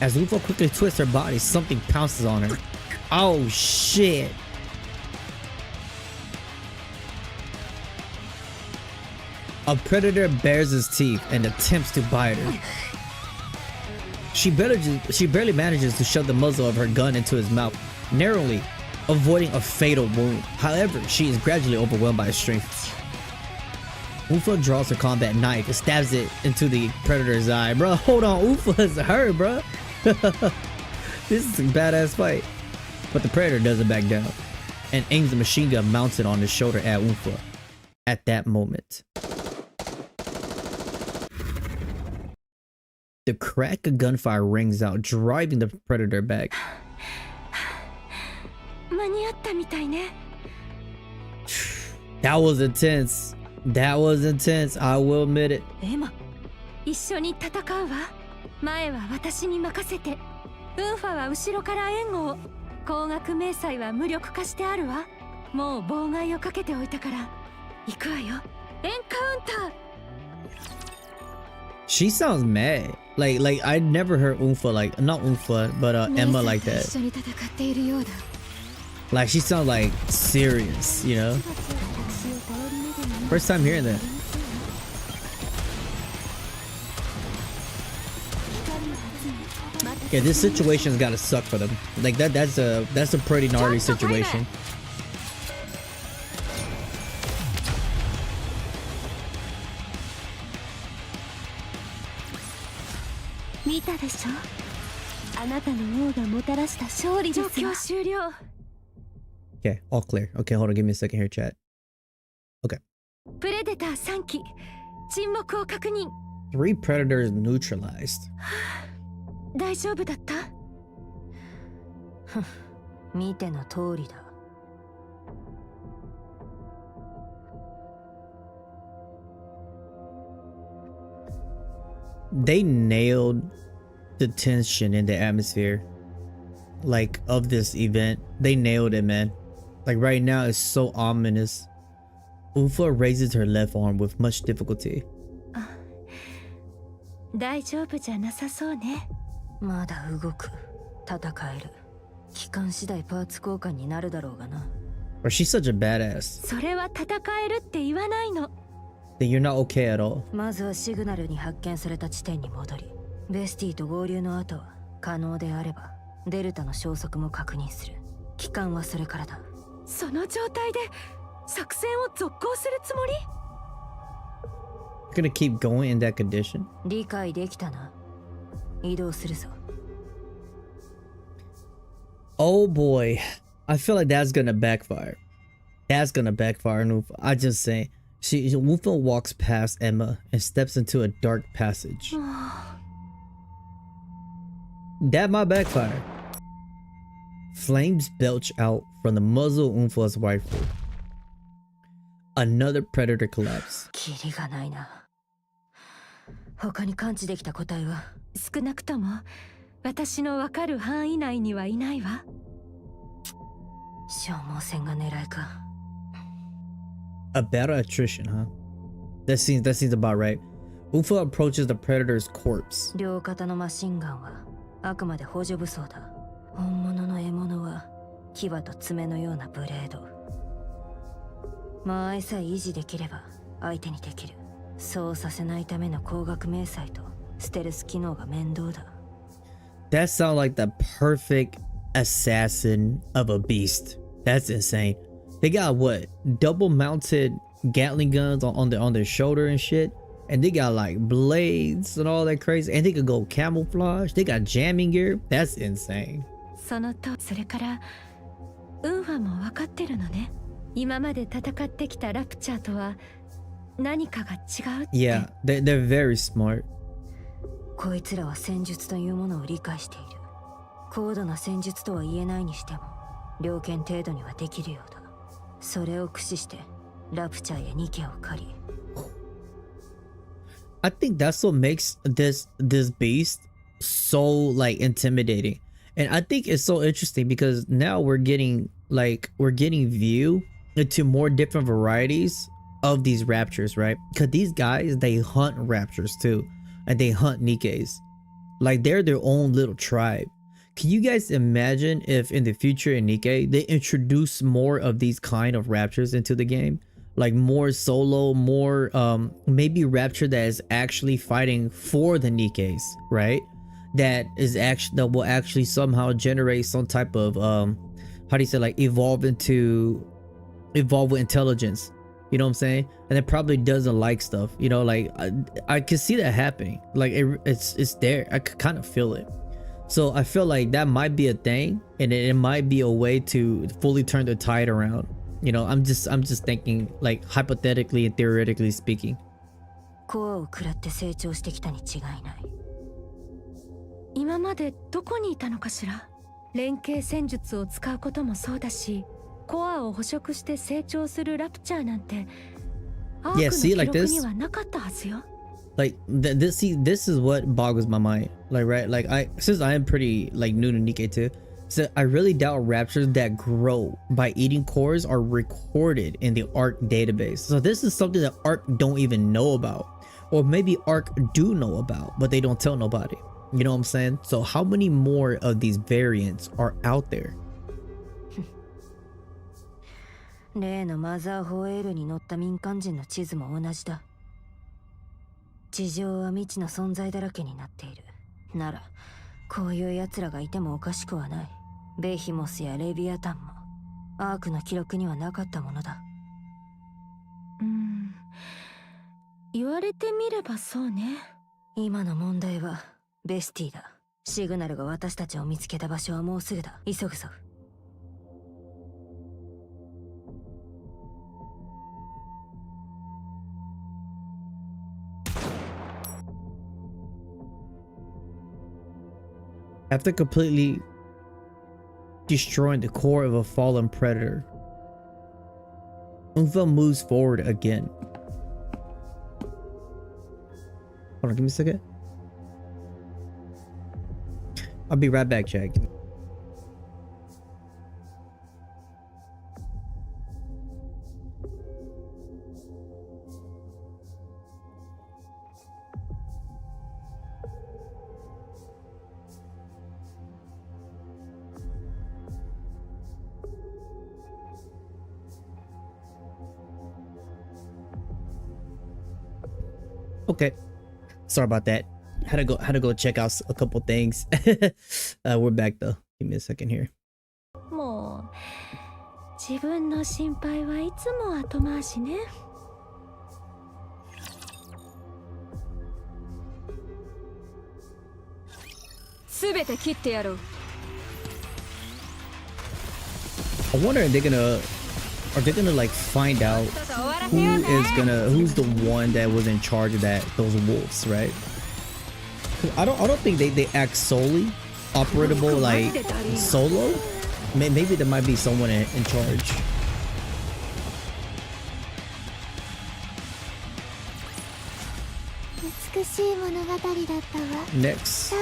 A: As Ufa quickly twists her body, something pounces on her. Oh shit! A predator bares his teeth and attempts to bite her. She barely manages to shove the muzzle of her gun into his mouth, narrowly avoiding a fatal wound. However, she is gradually overwhelmed by his strength. Ufa draws her combat knife and stabs it into the predator's eye. Bro, hold on, Ufa's her, bro. This is a badass fight. But the predator doesn't back down and aims a machine gun mounted on his shoulder at Ufa. At that moment, the crack of gunfire rings out, driving the predator back. That was intense. That was intense. I will admit it. She sounds mad. Like I never heard Unfa like not Unfa, but Emma like that. Like she sounds like serious, you know? First time hearing that. Yeah, this situation's gotta suck for them. Like that's a pretty gnarly situation. Okay, all clear. Okay, hold on, give me a second here, chat. Okay. 3 predators neutralized.
E: 大丈夫だった？見ての通りだ。
A: They nailed the tension in the atmosphere, like, of this event. They nailed it, man. Like, right now, it's so ominous. Ufa raises her left arm with much difficulty.
E: 大丈夫じゃなさそうね。まだ動く。戦える。期間次第パーツ交換になるだろうがな。
A: Or she's such a badass.
E: それは戦えるって言わないの。
A: Then you're not okay at all.
E: まずはシグナルに発見された地点に戻り、ベスティと合流の後は可能であればデルタの消息も確認する。期間はそれからだ。その状態で作戦を続行するつもり？
A: You're gonna keep going in that condition?
E: 理解できたな。移動するぞ。
A: Oh boy. I feel like that's gonna backfire. That's gonna backfire. I just say. Wufa walks past Emma and steps into a dark passage. That might backfire. Flames belch out from the muzzle of Umfa's rifle. Another predator collapse.
E: キリがないな。他に感知できた個体は少なくとも私の分かる範囲内にはいないわ。消耗戦が狙いか。
A: A battle attrition, huh? That seems about right. Ufa approaches the predator's corpse.
E: 両肩のマシンガンはあくまで補助武装だ。本物の獲物は牙と爪のようなブレード。間合いさえ維持できれば相手にできる。そうさせないための光学迷彩とステルス機能が面倒だ。
A: That sounds like the perfect assassin of a beast. That's insane. They got what? Double mounted Gatling guns on their shoulder and shit. And they got like blades and all that crazy. And they could go camouflage. They got jamming gear. That's insane.
E: それからウンファも分かってるのね。今まで戦ってきたラプチャーとは何かが違うって。
A: Yeah, they're very smart.
E: こいつらは戦術というものを理解している。高度な戦術とは言えないにしても猟犬程度にはできるようだ。それを駆使してラプチャーやニケを狩り。
A: I think that's what makes this beast so like intimidating. And I think it's so interesting because now we're getting view into more different varieties of these raptors, right? Because these guys, they hunt raptors too, and they hunt Nikkes. Like they're their own little tribe. Can you guys imagine if in the future in Nikke they introduce more of these kind of raptors into the game? Like more solo, more maybe raptor that is actually fighting for the Nikkes, right? That will actually somehow generate some type of how do you say, like evolve with intelligence, you know what I'm saying? And it probably doesn't like stuff, you know, like I can see that happening. Like it's there. I could kind of feel it. So I feel like that might be a thing, and it might be a way to fully turn the tide around. You know, I'm just thinking like hypothetically and theoretically speaking.
E: コアを食らって成長してきたに違いない。今までどこにいたのかしら。連携戦術を使うこともそうだし、コアを捕食して成長するラプチャーなんてアークの記録にはなかったはずよ。
A: Like this is what boggles my mind. Like right, like since I am pretty like new to Nikke too, so I really doubt raptors that grow by eating cores are recorded in the ARC database. So this is something that ARC don't even know about, or maybe ARC do know about, but they don't tell nobody. You know what I'm saying? So how many more of these variants are out there?
E: 例のマザーホエールに乗った民間人の地図も同じだ。地上は未知の存在だらけになっている。ならこういう奴らがいてもおかしくはない。ベヒモスやレビアタンもアークの記録にはなかったものだ。言われてみればそうね。今の問題はベスティだ。シグナルが私たちを見つけた場所はもうすぐだ。急ぐぞ。
A: After completely destroying the core of a fallen predator, Umfa moves forward again. Hold on, give me a second. I'll be right back, Jack. Okay. Sorry about that. Had to go check out a couple things. We're back though. Give me a second here.
E: もう自分の心配はいつも後回しね。すべて切ってやろう。
A: I wonder are they gonna like find out who's the one that was in charge of those wolves, right? I don't think they act solely operable like solo. Maybe there might be someone in charge. Next.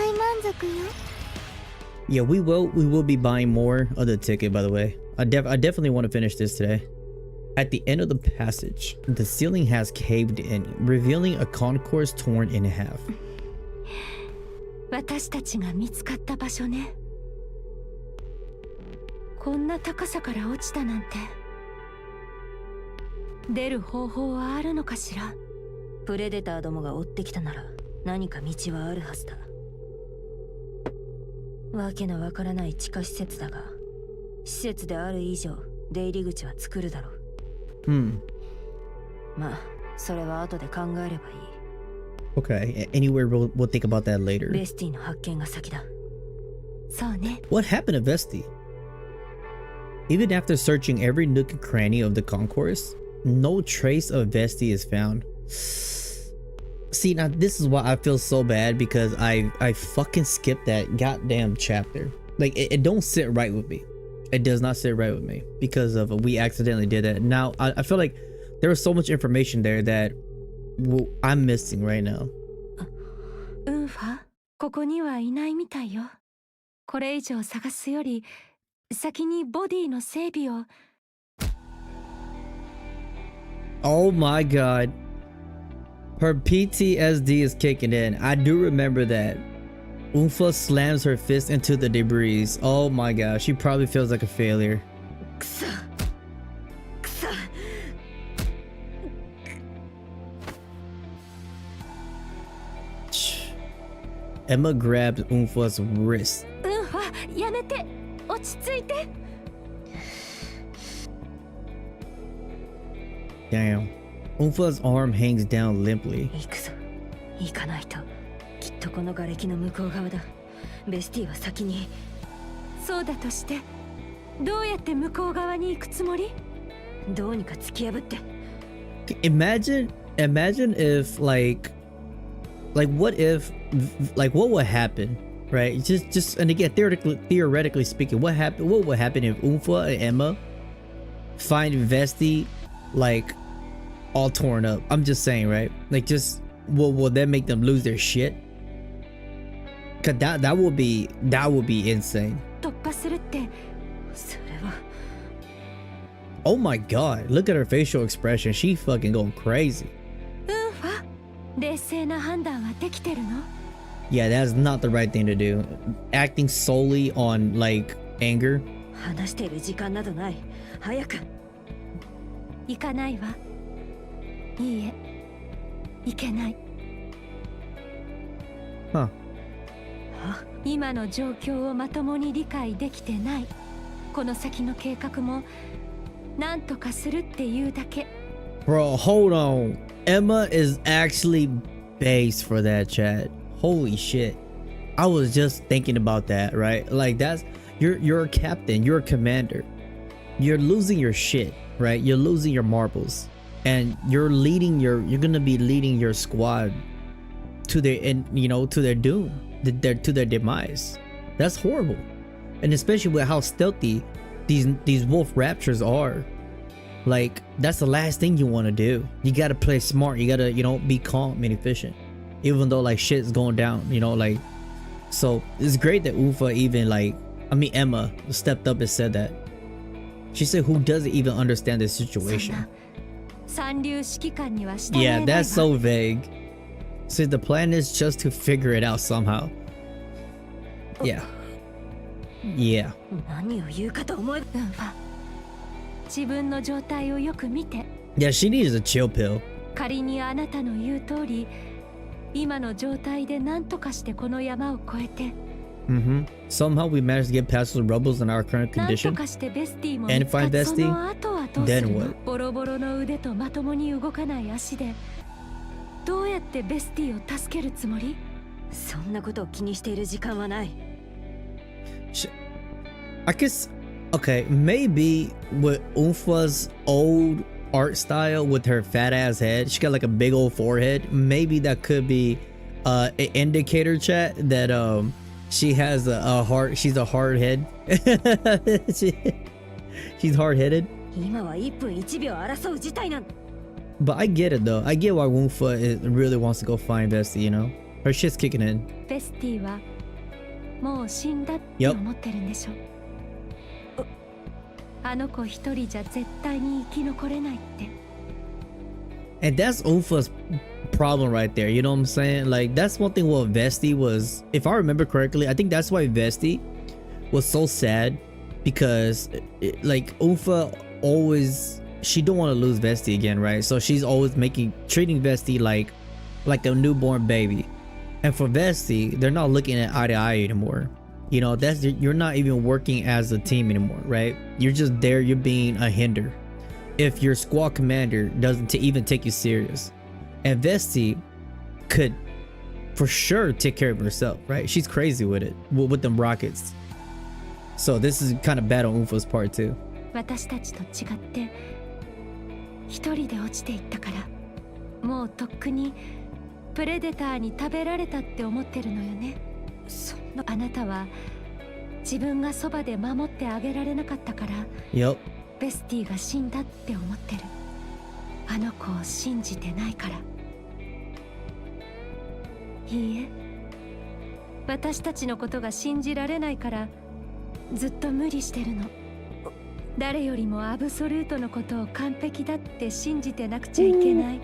A: Yeah, we will be buying more of the ticket, by the way. I definitely want to finish this today. At the end of the passage, the ceiling has caved in, revealing a concourse torn in half.
E: 私たちが見つかった場所ね。こんな高さから落ちたなんて。出る方法はあるのかしら。プレデターどもが追ってきたなら何か道はあるはずだ。わけのわからない地下施設だが、施設である以上出入り口は作るだろう。まあ、それは後で考えればいい。
A: Okay, anywhere we'll think about that later.
E: ベスティの発見が先だ。そうね。
A: What happened to Vesti? Even after searching every nook and cranny of the concourse, no trace of Vesti is found. See, now this is why I feel so bad, because I fucking skipped that goddamn chapter. Like it don't sit right with me. It does not sit right with me because of we accidentally did that. Now I feel like there was so much information there that I'm missing right now.
E: ウンファ、ここにはいないみたいよ。これ以上探すより先にボディの整備を。
A: Oh my god. Her PTSD is kicking in. I do remember that. Unfa slams her fist into the debris. Oh my god, she probably feels like a failure. Emma grabs Unfa's wrist.
E: Unfa, やめて。落ち着いて。
A: Damn. Unfa's arm hangs down limply.
E: 行くぞ。行かないと。きっとこの瓦礫の向こう側だ。ベスティは先に。そうだとして、どうやって向こう側に行くつもり？どうにか突き破って。
A: Imagine if like what if like what would happen, right? Just and again theoretically speaking, what would happen if Unfa and Emma find Vesti like all torn up? I'm just saying, right? Like just will that make them lose their shit? Cause that would be insane. Oh my god, look at her facial expression. She fucking going crazy. Yeah, that's not the right thing to do. Acting solely on like anger. Huh.
E: 今の状況をまともに理解できてない。この先の計画もなんとかするっていうだけ。
A: Bro, hold on. Emma is actually based for that, chat. Holy shit. I was just thinking about that, right? Like that's you're a captain, you're a commander. You're losing your shit, right? You're losing your marbles. And you're gonna be leading your squad to their to their doom, to their demise. That's horrible. And especially with how stealthy these wolf raptors are. Like that's the last thing you want to do. You gotta play smart. You gotta be calm and efficient, even though like shit's going down. Like so it's great that Ufa even Emma stepped up and said that. She said, "Who doesn't even understand this situation?" Yeah, that's so vague. So the plan is just to figure it out somehow. Yeah. Yeah. Yeah, she needs a chill pill.
E: 仮にあなたの言う通り今の状態で何とかしてこの山を越えて
A: Somehow we managed to get past the rebels in our current
E: 何と
A: condition
E: かしてベスティも
A: and
E: 見つかっ
A: find
E: てそ
A: Bestie.
E: の後はどうす
A: Then
E: るの
A: what?
E: ボロボロの腕とまともに動かない足でどうやってベスティを助けるつもりそんなことを気にしている時間はない
A: I guess, okay, maybe with Unfa's old art style with her fat ass head, she got like a big old forehead. Maybe that could be an indicator, chat, that she has a hard, she's a hard head. She's hard headed.
E: 今は1分1秒争う事態なん
A: But I get it though. I get why Unfa really wants to go find Bestie, you know? Her shit's kicking in.
E: ベスティはもう死んだって思ってるんでしょ、あの子一人じゃ絶対に生き残れないって
A: And that's Unfa's problem right there, you know what I'm saying? Like, that's one thing what Vesti was, if I remember correctly, I think that's why Vesti was so sad, because like Unfa always, she don't want to lose Vesti again, right? So she's always treating Vesti like a newborn baby. And for Vesti, they're not looking at eye to eye anymore. You know, you're not even working as a team anymore, right? You're just there, you're being a hinder if your squad commander doesn't even take you serious. And Vesti could for sure take care of herself, right? She's crazy with it, with them rockets. So this is kind of bad on Unfa's part too.
E: 私たちと違って一人で落ちていったからもうとっくにプレデターに食べられたって思ってるのよねそんなあなたは自分がそばで守ってあげられなかったから
A: Yep.
E: ベスティが死んだって思ってるあの子を信じてないからいいえ私たちのことが信じられないからずっと無理してるの誰よりもアブソルートのことを完璧だって信じてなくちゃいけない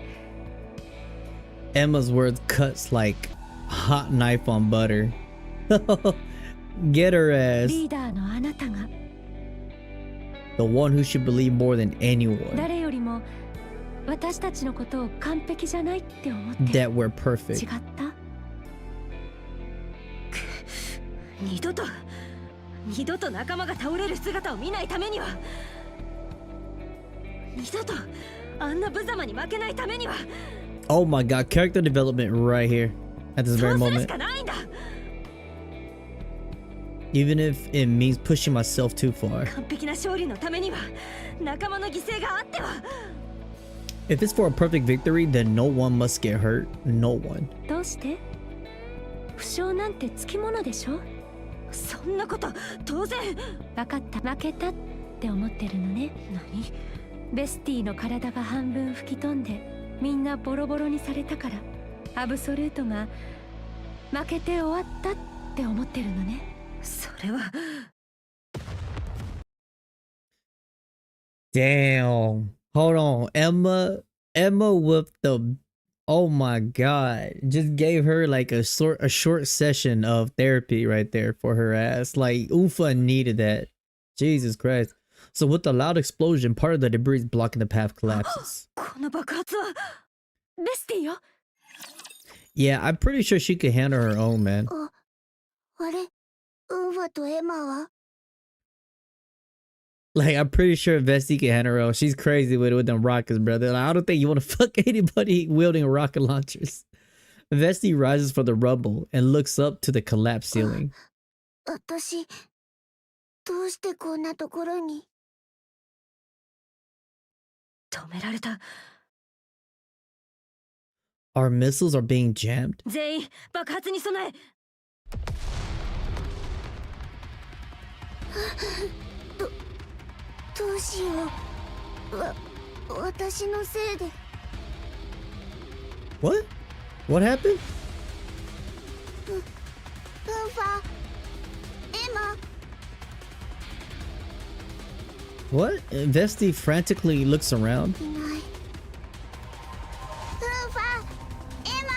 A: Emma's words cuts like hot knife on butter. Get her ass.
E: リーダーのあなたが
A: The one who should believe more than anyone
E: 誰よりも私たちのことを完璧じゃないって思って
A: that we're
E: 違
A: perfect.
E: った二度と仲間が倒れる姿を見ないためには二度とあんな無様に負けないためには
A: Oh my god, character development right here at this
E: そ
A: very
E: うするし
A: moment.
E: かないんだ
A: Even if it means pushing myself too far.
E: 完璧な勝利のためには仲間の犠牲があっては
A: If it's for a perfect victory, then no one must get hurt. No one.
E: どうして負傷なんてつきものでしょそんなこと当然分かった負けたって思ってるのね何ベスティの体が半分吹き飛んでみんなボロボロにされたからアブソルートが負けて終わったって思ってるのねそれは
A: Damn. Hold on. Emma with the, oh my god, just gave her like a short session of therapy right there for her ass. Like Unfa needed that. Jesus Christ. So with the loud explosion, part of the debris blocking the path collapses.
E: この爆発はベスティよ
A: Yeah, I'm pretty sure she could handle her own, man.
B: あれウンファとエマは
A: Like, I'm pretty sure Vesti can handle her own. She's crazy with them rockets, brother. Like, I don't think you want to fuck anybody wielding rocket launchers. Vesti rises from the rubble and looks up to the collapsed ceiling.
B: 私どうしてこんなところに
E: 止められた
A: Our missiles are being jammed.
E: 全員爆発に備え
B: どうしよう私のせいで
A: What? What happened?
B: ウンファエマ
A: What? Vesti frantically looks around.
B: いないウンファエマ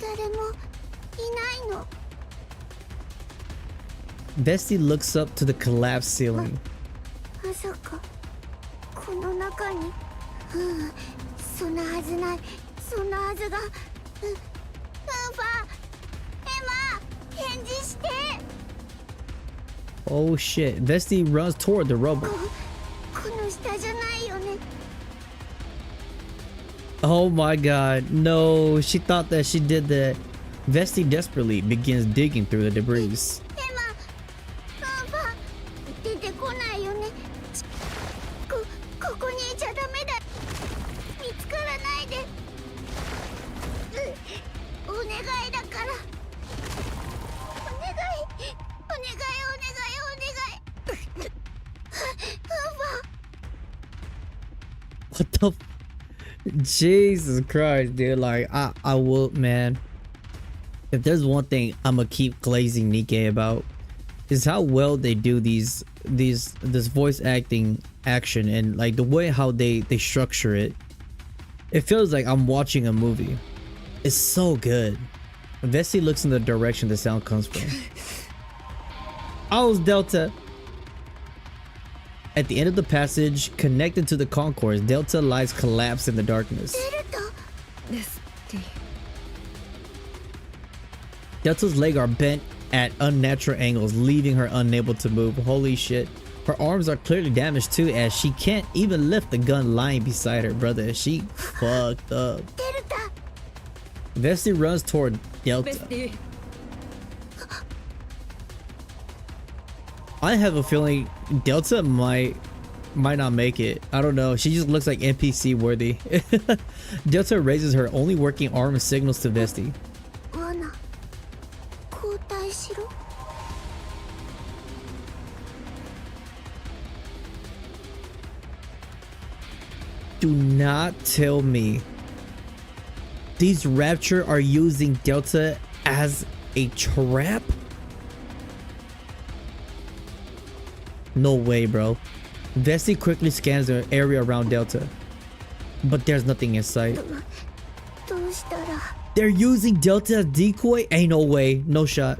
B: 誰もいないの
A: Vesti looks up to the collapsed ceiling.
B: まさかこの中にそんなはずないそんなはずが
A: Oh shit. Vesti runs toward the rubble. Oh my god. No, she thought that she did that. Vesti desperately begins digging through the debris. What the Jesus Christ, dude. Like I will, man. If there's one thing I'm gonna keep glazing Nikke about, is how well they do this voice acting action, and like the way how they structure it. It feels like I'm watching a movie. It's so good. Vesti looks in the direction the sound comes from. Oh, it's Delta. At the end of the passage, connected to the concourse, Delta lies collapsed in the darkness. Delta's legs are bent at unnatural angles, leaving her unable to move. Holy shit. Her arms are clearly damaged too, as she can't even lift the gun lying beside her. Brother, she fucked up. Vesti runs toward Delta. I have a feeling Delta might not make it. I don't know. She just looks like NPC worthy. Delta raises her only working arm and signals to Vesti. Do not tell me these Rapture are using Delta as a trap? No way, bro. Vesti quickly scans the area around Delta, but there's nothing in sight. They're using Delta as decoy? Ain't no way. No shot.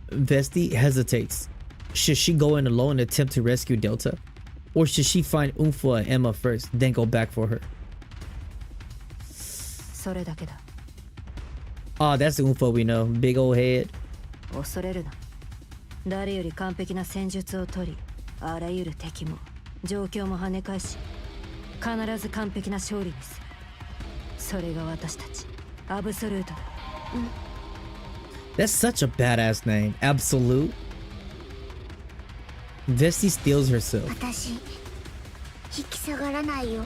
A: Vesti hesitates. Should she go in alone and attempt to rescue Delta? Or should she find Unfa and Emma first, then go back for her? Ah, that's the Unfa we know. Big old head.
E: 誰より完璧な戦術を取り、あらゆる敵も状況も跳ね返し、必ず完璧な勝利にする。それが私たちアブソルートだ。
A: That's such a badass name. Absolute. Vesti steals herself.
B: 私、引き下がらないよ。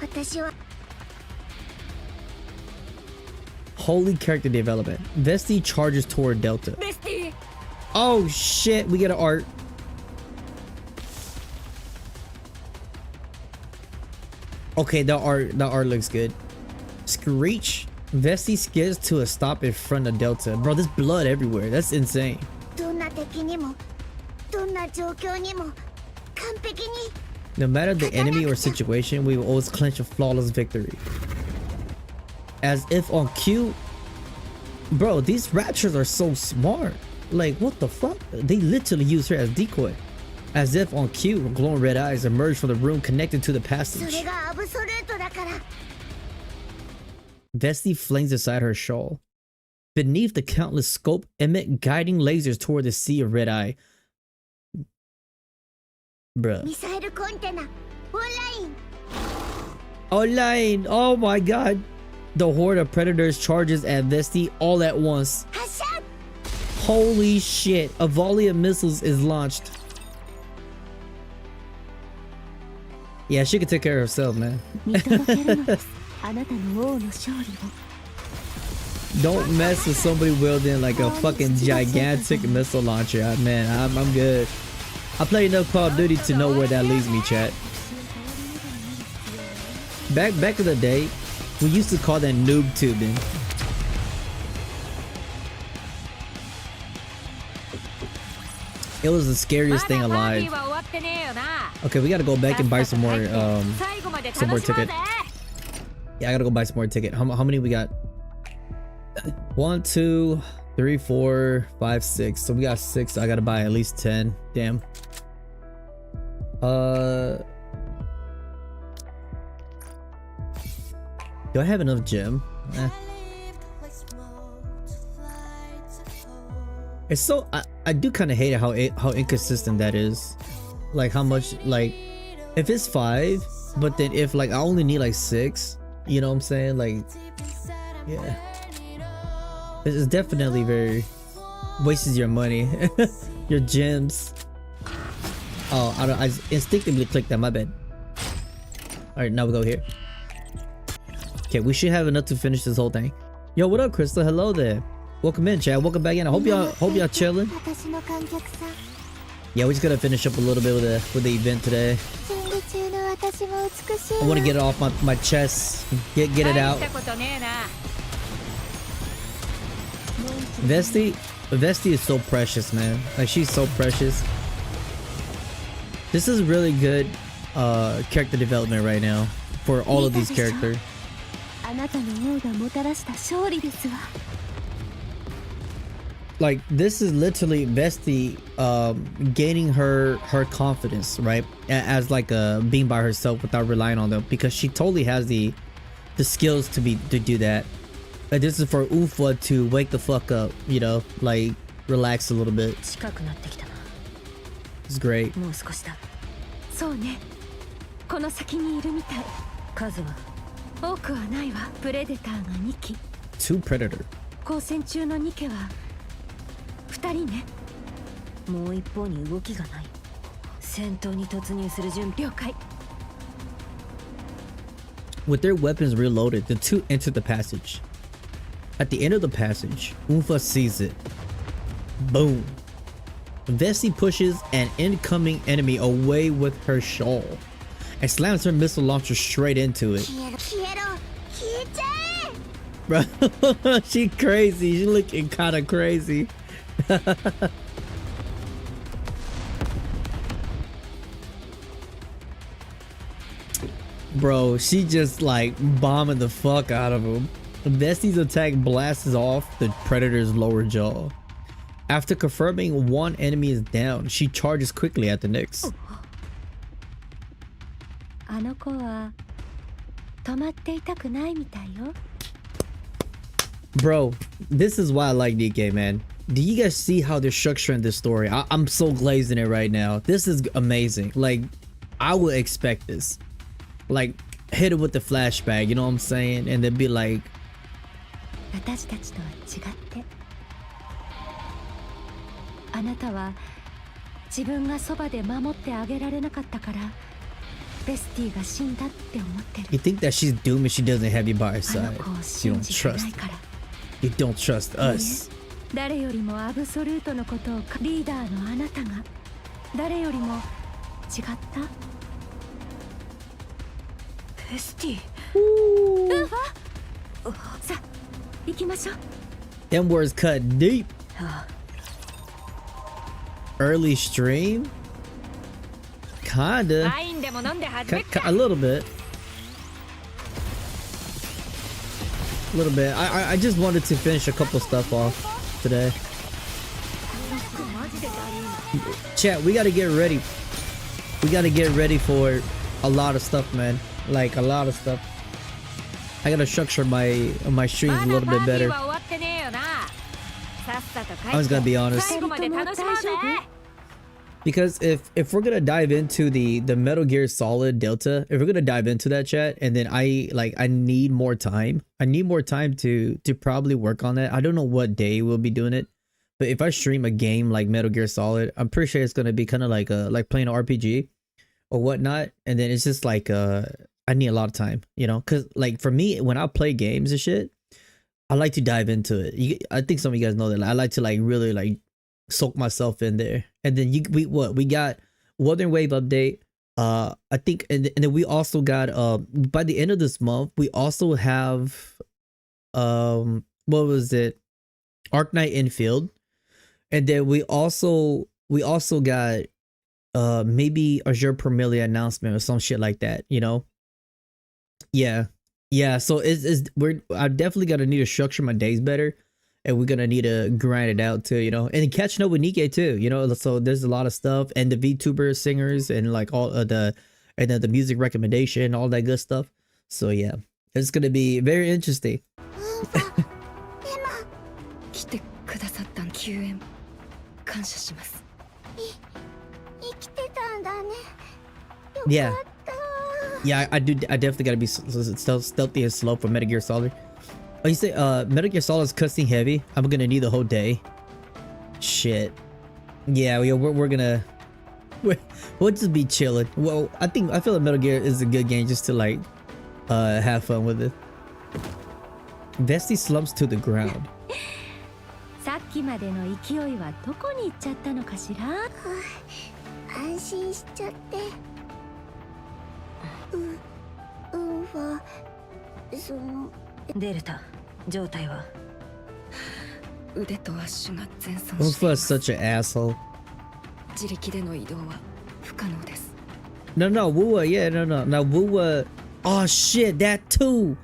B: 私は
A: Holy character development. Vesti charges toward Delta.
E: Vesti!
A: Oh shit, we get an art. Okay, the art looks good. Screech. Vesti skids to a stop in front of Delta. Bro, there's blood everywhere. That's insane.
B: どんな敵にも、どんな状況にも完璧に。
A: No matter the enemy or situation, we will always clinch a flawless victory. As if on cue. Bro, these Raptures are so smart. Like, what the fuck? They literally use her as decoy. As if on cue, glowing red eyes emerge from the room connected to the passage. Vesti flings aside her shawl. Beneath the countless scope emit guiding lasers toward the sea of red eye. Bruh. Online! Oh my god! The horde of predators charges at Vesti all at once. Holy shit, a volley of missiles is launched. Yeah, she can take care of herself, man. Don't mess with somebody wielding like a fucking gigantic missile launcher. Man, I'm good. I play enough Call of Duty to know where that leads me, chat. Back in the day, we used to call that noob tubing. It was the scariest thing alive. Okay, we gotta go back and buy some more ticket. Yeah, I gotta go buy some more ticket. How many we got? 1, 2, 3, 4, 5, 6. So we got 6. So I gotta buy at least 10. Damn. Do I have enough gem? It's so I do kind of hate how inconsistent that is. Like how much, like if it's 5, but then if like I only need like 6, you know what I'm saying? Like, yeah, it's definitely very wastes your money, your gems. Oh, I instinctively clicked that. My bad. All right, now we go here. Okay, we should have enough to finish this whole thing. Yo, what up, Crystal? Hello there. Welcome in, Chad. Welcome back in. I hope y'all chilling. Yeah, we're just gonna finish up a little bit with the event today. I want to get it off my chest. Get it out. Vesti is so precious, man. Like, she's so precious. This is really good character development right now for all of these characters. Like, this is literally Vesti gaining her confidence, right? As like being by herself without relying on them, because she totally has the skills to do that. Like, this is for Ufa to wake the fuck up, you know, like relax a little bit. It's great.
E: そうね。この先にいるみたい。数は多くはないわ。プレデターが2機。
A: 2 predator。
E: 交戦中のニケは2人ね。もう一方に動きがない。戦闘に突入する準備。了解。
A: With their weapons reloaded, the two enter the passage. At the end of the passage, Ufa sees it. Boom. Vesti pushes an incoming enemy away with her shawl and slams her missile launcher straight into it. Bro, she crazy. She looking kind of crazy. Bro, she just like bombing the fuck out of him. Vesti's attack blasts off the predator's lower jaw. After confirming one enemy is down, she charges quickly at the next. Bro, this is why I like Nikke, man. Do you guys see how they're structuring this story? I'm so glazed in it right now. This is amazing. Like, I would expect this. Like, hit it with the flashback, you know what I'm saying? And then be like,
E: 私たちとは違ってあなたは自分がそばで守ってあげられなかったからベスティが死んだって思ってる
A: You think that she's doomed if she doesn't have you by her side. You don't trust. You don't trust us.
E: 誰よりもアブソルートのことをリーダーのあなたが誰よりも違ったベスティウファさ行きましょう
A: Them words cut deep. Early stream? Kinda. A little bit. A little bit. I just wanted to finish a couple stuff off today. Chat, we gotta get ready. We gotta get ready for a lot of stuff, man. Like, a lot of stuff. I gotta structure my streams a little bit better. I was gonna be honest. Because if we're gonna dive into the Metal Gear Solid Delta, if we're gonna dive into that, chat, and then I need more time. I need more time to probably work on that. I don't know what day we'll be doing it, but if I stream a game like Metal Gear Solid, I'm pretty sure it's gonna be kind of like playing an RPG or whatnot. And then it's just like I need a lot of time, you know, because like for me, when I play games and shit, I like to dive into it. I think some of you guys know that. I like to like really like soak myself in there. And then we got Wuthering Wave update. I think, and then we also got by the end of this month, we also have what was it? Arc Knight Infield. And then we also got maybe Azur Promilia announcement or some shit like that, you know. Yeah, so I definitely gotta need to structure my days better, and we're gonna need to grind it out too, you know, and catching up with Nikke too, you know. So there's a lot of stuff, and the VTuber singers and like all of the music recommendation, all that good stuff. So yeah, it's gonna be very interesting.
E: 感謝します。
B: 生きてたんだね。
A: Yeah. Yeah, I definitely gotta be stealthy and slow for Metal Gear Solid. Oh, you say Metal Gear Solid is cutscene heavy. I'm gonna need the whole day. Shit. Yeah, we're gonna we'll just be chilling. Well, I feel like Metal Gear is a good game just to like have fun with it. Vesty slumps to the ground.
E: さっきまでの勢いはどこに行っちゃったのかしら。
B: 安心しちゃって。はその
E: デルタ状態は。腕と足が全損しています。
A: Ufa is such an asshole.
E: 自力での移動は不可能です。
A: No, Wua, yeah, no, Wua. Oh shit, that too.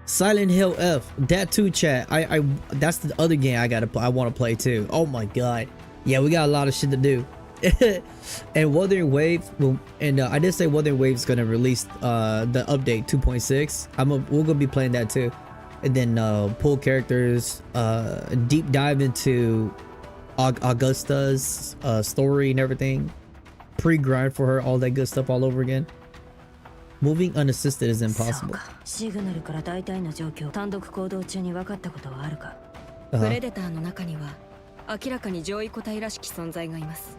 A: Silent Hill F, that too, chat. I that's the other game I want to play too. Oh my god, yeah, we got a lot of shit to do. And Wuthering Wave, and I did say Wuthering Wave is gonna release the update 2.6. We're gonna be playing that too, and then pull characters, deep dive into Augusta's story and everything, pre-grind for her, all that good stuff all over again. Moving unassisted is impossible.
E: シグナルから大体の状況、単独行動中に分かったことはあるか。プレデターの中には明らかに上位個体らしき存在がいます。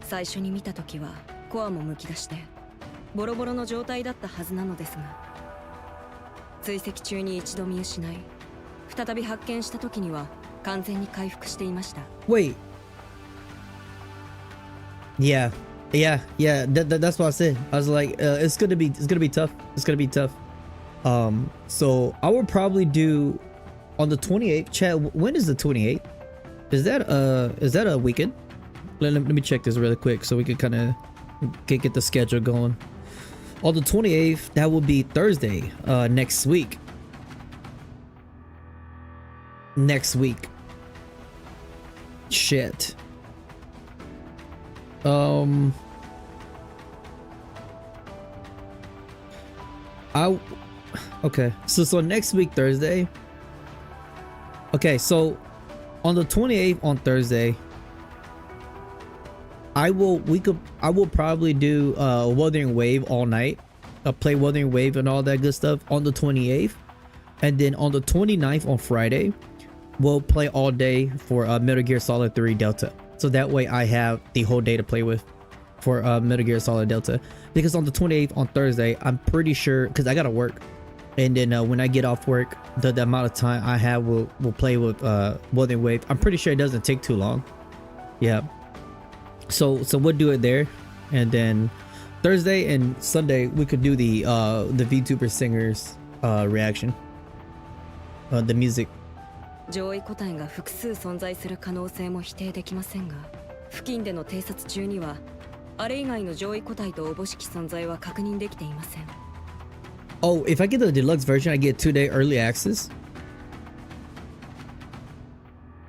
E: 最初に見た時はコアもむき出してボロボロの状態だったはずなのですが、追跡中に一度見失い、再び発見した時には完全に回復していました。
A: Wait. Yeah. That's what I said. I was like, it's gonna be tough. It's gonna be tough. So I will probably do on the 28th. Chat. When is the 28th? Is that a weekend? Let me check this really quick so we can kind of get the schedule going. On the 28th, that will be Thursday. Next week. Shit. Okay, so next week Thursday. Okay, so on the 28th on Thursday, I will probably do Wuthering Wave all night. Play Wuthering Wave and all that good stuff on the 28th, and then on the 29th on Friday, we'll play all day for Metal Gear Solid 3 Delta. So that way I have the whole day to play with for Metal Gear Solid Delta. Because on the 28th on Thursday, I'm pretty sure, because I gotta work, and then when I get off work, the amount of time I have will play with Wuthering Wave. I'm pretty sure it doesn't take too long. Yeah. So we'll do it there, and then Thursday and Sunday we could do the VTuber singers reaction. The music.
E: 上位個体が複数存在する可能性も否定できませんが、付近での偵察中にはあれ以外の上位個体とおぼしき存在は確認できていません。
A: Oh, if I get the deluxe version, I get 2-day early access.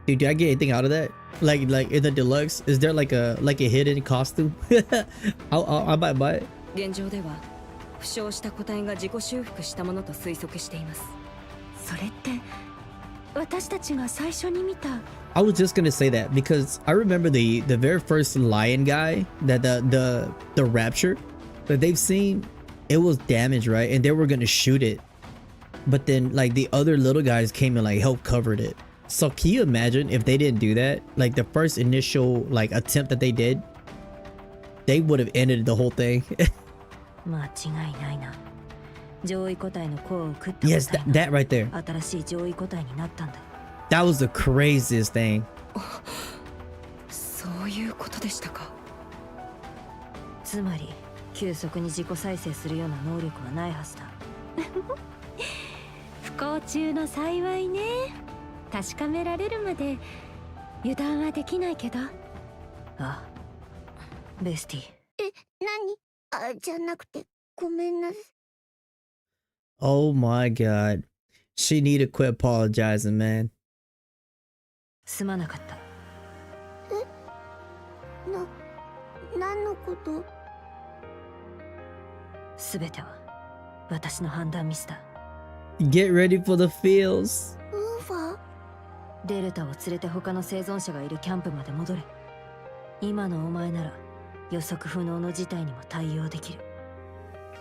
A: Dude, did I get anything out of that? Like in the deluxe, is there like a hidden costume? I might buy it.
E: 現状では負傷した個体が自己修復したものと推測しています。それって私たちが最初に見た。
A: I was just gonna say that because I remember the very first lion guy that the rapture that they've seen, it was damaged, right? And they were gonna shoot it, but then like the other little guys came and like helped covered it. So can you imagine if they didn't do that? Like the first initial like attempt that they did, they would have ended the whole thing. Yes, that right there. That was the craziest thing.
E: そういうことでしたか。つまり急速に自己再生するような能力はないはずだ。不幸中の幸いね。確かめられるまで油断はできないけど。あ、ベスティ。
B: 何？じゃなくてごめんなさい。
A: Oh my god. She need to quit apologizing, man.
E: すまなかった。
B: 何のこと？
E: すべては私の判断ミスだ。
A: Get ready for the feels.
B: ウーファー？
E: デルタを連れて他の生存者がいるキャンプまで戻れ。今のお前なら予測不能の事態にも対応できる。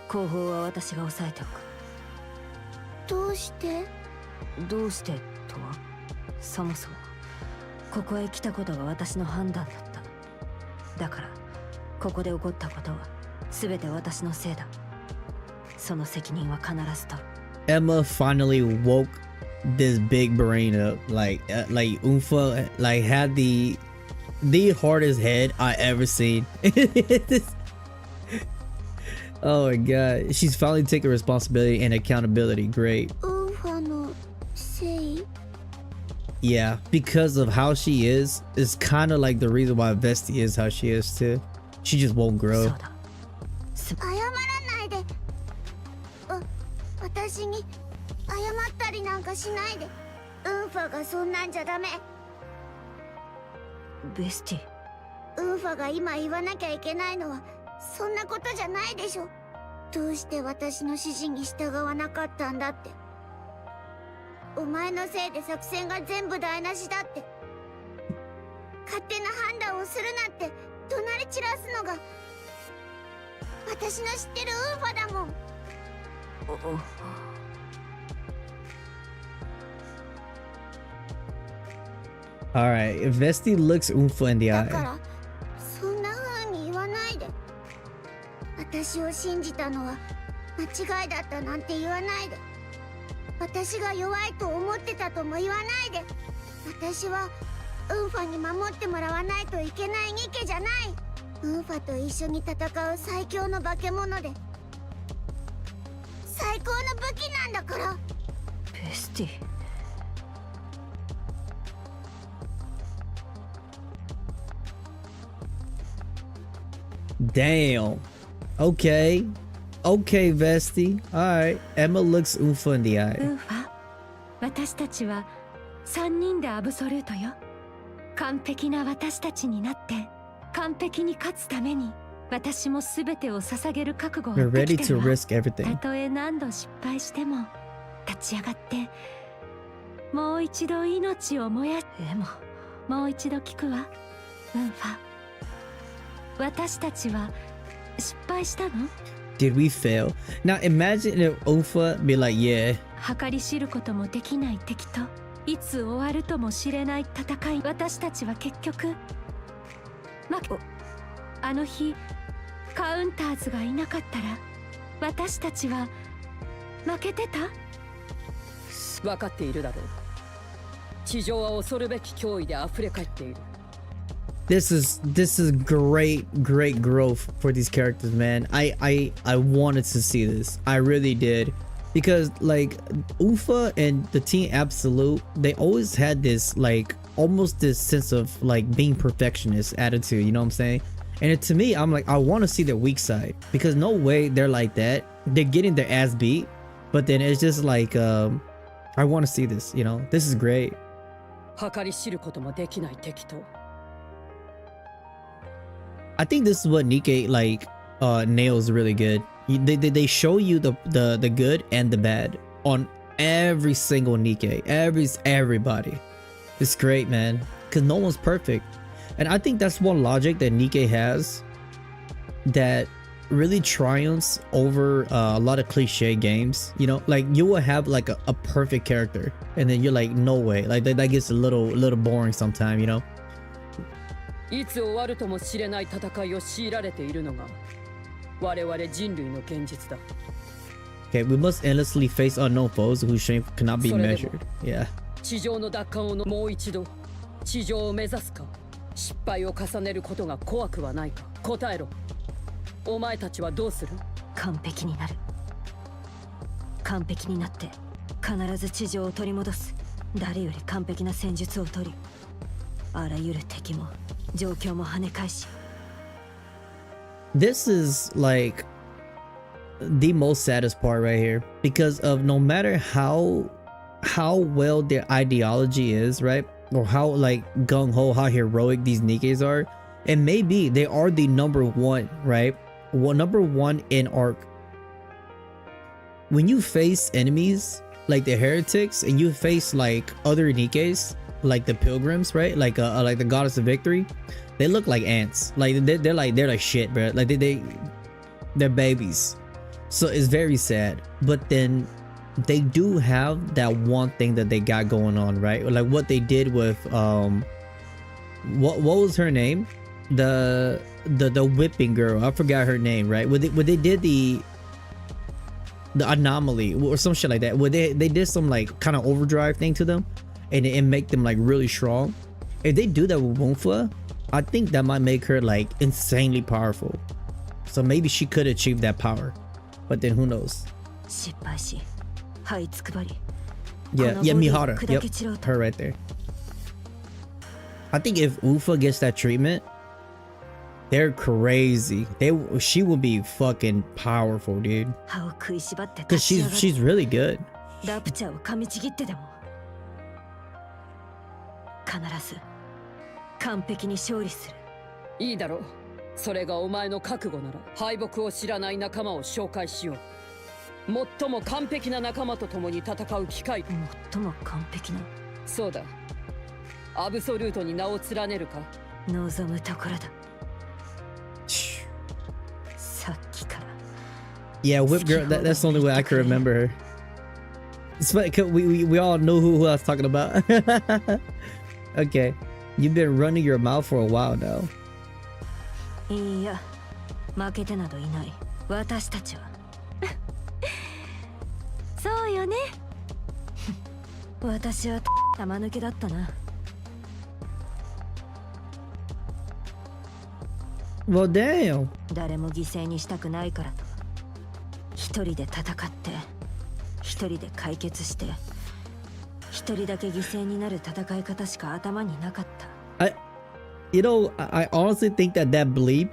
E: 後方は私が抑えておく。
B: どうして？
E: どうしてとは、そもそもここへ来たことが私の判断だった。だからここで起こったことは全て私のせいだ。その責任は必ず取る。
A: Emma finally woke this big brain up. Like Unfa like had the hardest head I ever seen. Oh my god, she's finally taking responsibility and accountability. Great.
B: ウンファのせい？
A: Yeah, because of how she is kind of like the reason why Vesti is how she is too. She just won't grow.
E: そうだ。
B: 謝らないで。私に謝ったりなんかしないで。ウンファがそんなんじゃダメ。
E: ベスティ。
B: ウンファが今言わなきゃいけないのはそんなことじゃないでしょ。どうして私の指示に従わなかったんだって。お前のせいで作戦が全部台無しだって。勝手な判断をするなって怒鳴り散らすのが私の知ってるウンファだもん。
A: All right, if Vesti looks Unfa in the
B: だか
A: eye.
B: らそんな風に言わないで。私を信じたのは間違いだったなんて言わないで。私が弱いと思ってたとも言わないで。私はウンファに守ってもらわないといけないニケじゃない。ウンファと一緒に戦う最強の化け物で最高の武器なんだから。
E: ベスティ。
A: Damn. Okay. Okay, Vesti. Alright. Emma looks Unfa in the
E: ウ
A: eye.
E: ンファ、私たちは3人でアブソルートよ。完璧な私たちになって完璧に勝つために私も全てを捧げる覚悟を
A: We're
E: で
A: ready
E: きて
A: to
E: るわ。
A: risk
E: た
A: everything.
E: とえ何度失敗しても立ち上がってもう一度命を燃やもう一度聞くわ。ウンファ、私たちは失敗したの？
A: Did we fail? Now imagine if Unfa be like, yeah.
E: 計り知ることもできない敵といつ終わるとも知れない戦い。私たちは結局あの日カウンターズがいなかったら私たちは負けてた？
F: 分かっているだろう。地上は恐るべき脅威で溢れ返っている。
A: This is great growth for these characters, man. I wanted to see this. I really did. Because like Ufa and the Team Absolute, they always had this like almost this sense of like being perfectionist attitude, you know what I'm saying? And to me, I'm like, I want to see their weak side, because no way they're like that. They're getting their ass beat, but then it's just like I want to see this, you know. This is great.
F: 計り知ることもできない敵と。
A: I think this is what Nikke like nails really good. They show you the good and the bad on every single Nikke, everybody. It's great, man, because no one's perfect. And I think that's one logic that Nikke has that really triumphs over a lot of cliche games. You know, like you will have like a perfect character and then you're like, no way, like that gets a little boring sometimes, you know.
F: いつ終わるとも知れない戦いを強いられているのが我々人類の現実だ。
A: Okay, we must endlessly face unknown foes whose strength cannot be measured. Yeah.
F: 地上の奪還をもう一度地上を目指すか、失敗を重ねることが怖くはないか、答えろ。お前たちはどうする？
E: 完璧になる。完璧になって必ず地上を取り戻す。誰より完璧な戦術を取り、あらゆる敵も状況も跳ね返し。
A: This is like the most saddest part right here, because of no matter how well their ideology is, right, or how like gung-ho, how heroic these Nikkes are, and maybe they are the number one, right, number one in arc. When you face enemies like the heretics and you face like other Nikkes, like the pilgrims, right? Like the goddess of victory. They look like ants. Like they're like shit, bro. Like they're babies. So it's very sad. But then they do have that one thing that they got going on, right? Like what they did with what was her name? The whipping girl. I forgot her name, right? When they did the anomaly or some shit like that, where they did some like kind of overdrive thing to them, and it make them like really strong. If they do that with Wunfa, I think that might make her like insanely powerful. So maybe she could achieve that power, but then who knows? Yeah, Mihara. Yep, her right there. I think if Ufa gets that treatment, they're crazy. She will be fucking powerful, dude. Cause she's really good.
F: いいだろう。それがお前の覚悟なら敗北を知らない仲間を紹介しよう。最も完璧な仲間と共に戦う機会。最も完璧な。そうだ。アブソルートに名を連ねるか。望むところだ。さっきから。
A: Yeah, Whip Girl. That's the only way I can remember her. It's funny, we all know who I was talking about. Okay, you've been running your mouth for a while now.
E: いや、負けてなどいない。私たちは。そうよね。私は玉抜きだったな。
A: Well, damn.
E: 誰も犠牲にしたくないからと。一人で戦って、一人で解決して、一人だけ犠牲になる戦い方しか頭になかった。
A: You know, I honestly think that bleep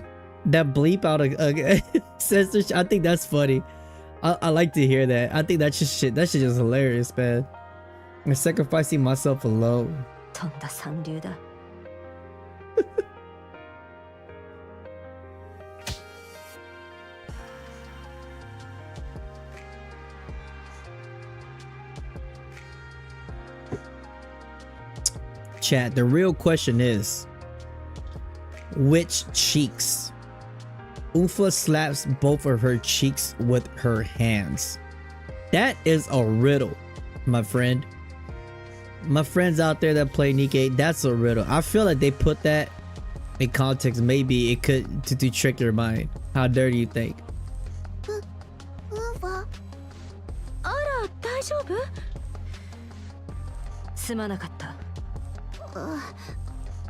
A: out of censorship, I think that's funny. I like to hear that. I think that's just shit. That shit is hilarious, man. I'm sacrificing myself alone.
E: とんだ三流だ。
A: Chat, the real question is, which cheeks? Ufa slaps both of her cheeks with her hands. That is a riddle, my friend. My friends out there that play Nikke, that's a riddle. I feel like they put that in context. Maybe it could to trick your mind. How dare you think?
B: Ufa.
E: あら、大丈夫？すまなかった。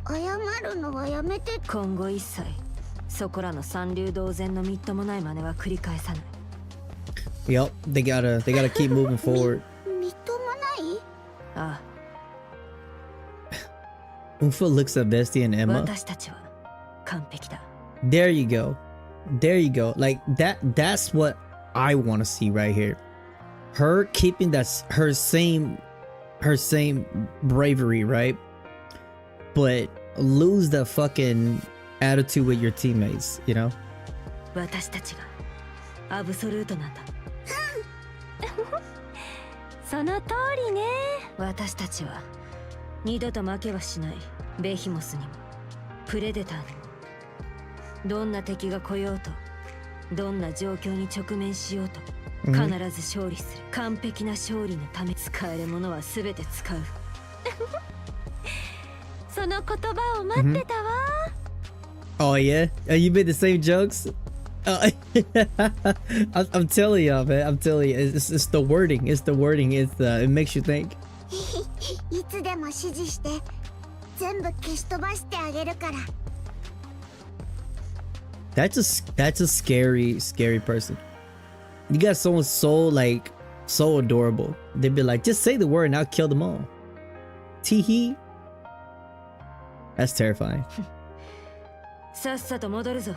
B: 謝るのはやめて。
E: 今後一切そこらの三流同然のみっともない真似は繰り返さない。
A: Yup, they gotta keep moving forward.
B: みっともない？
E: ああ。
A: Ufa looks at Bestie and Emma.
E: 私たちは完璧だ。
A: There you go. There you go. Like that's what I want to see right here. Her keeping that her same bravery, right? But lose the fucking attitude with your teammates, you know?
E: 私たちがアブソルートなんだ。その通りね。私たちは二度と負けはしない。ベヒモスにもプレデターにも。どんな敵が来ようと、どんな状況に直面しようと、必ず勝利する。完璧な勝利のため使えるものは全て使う。その言葉を待ってたわ。
A: Oh yeah? You made the same jokes? I'm telling y'all, man. I'm telling you, it's the wording. It's the wording. It makes you think.
B: いつでも指示して全部消し飛ばしてあげるから。
A: That's a scary person. You got someone so adorable. They'd be like, just say the word and I'll kill them all. Teehee. That's terrifying.
E: さっさと戻るぞ。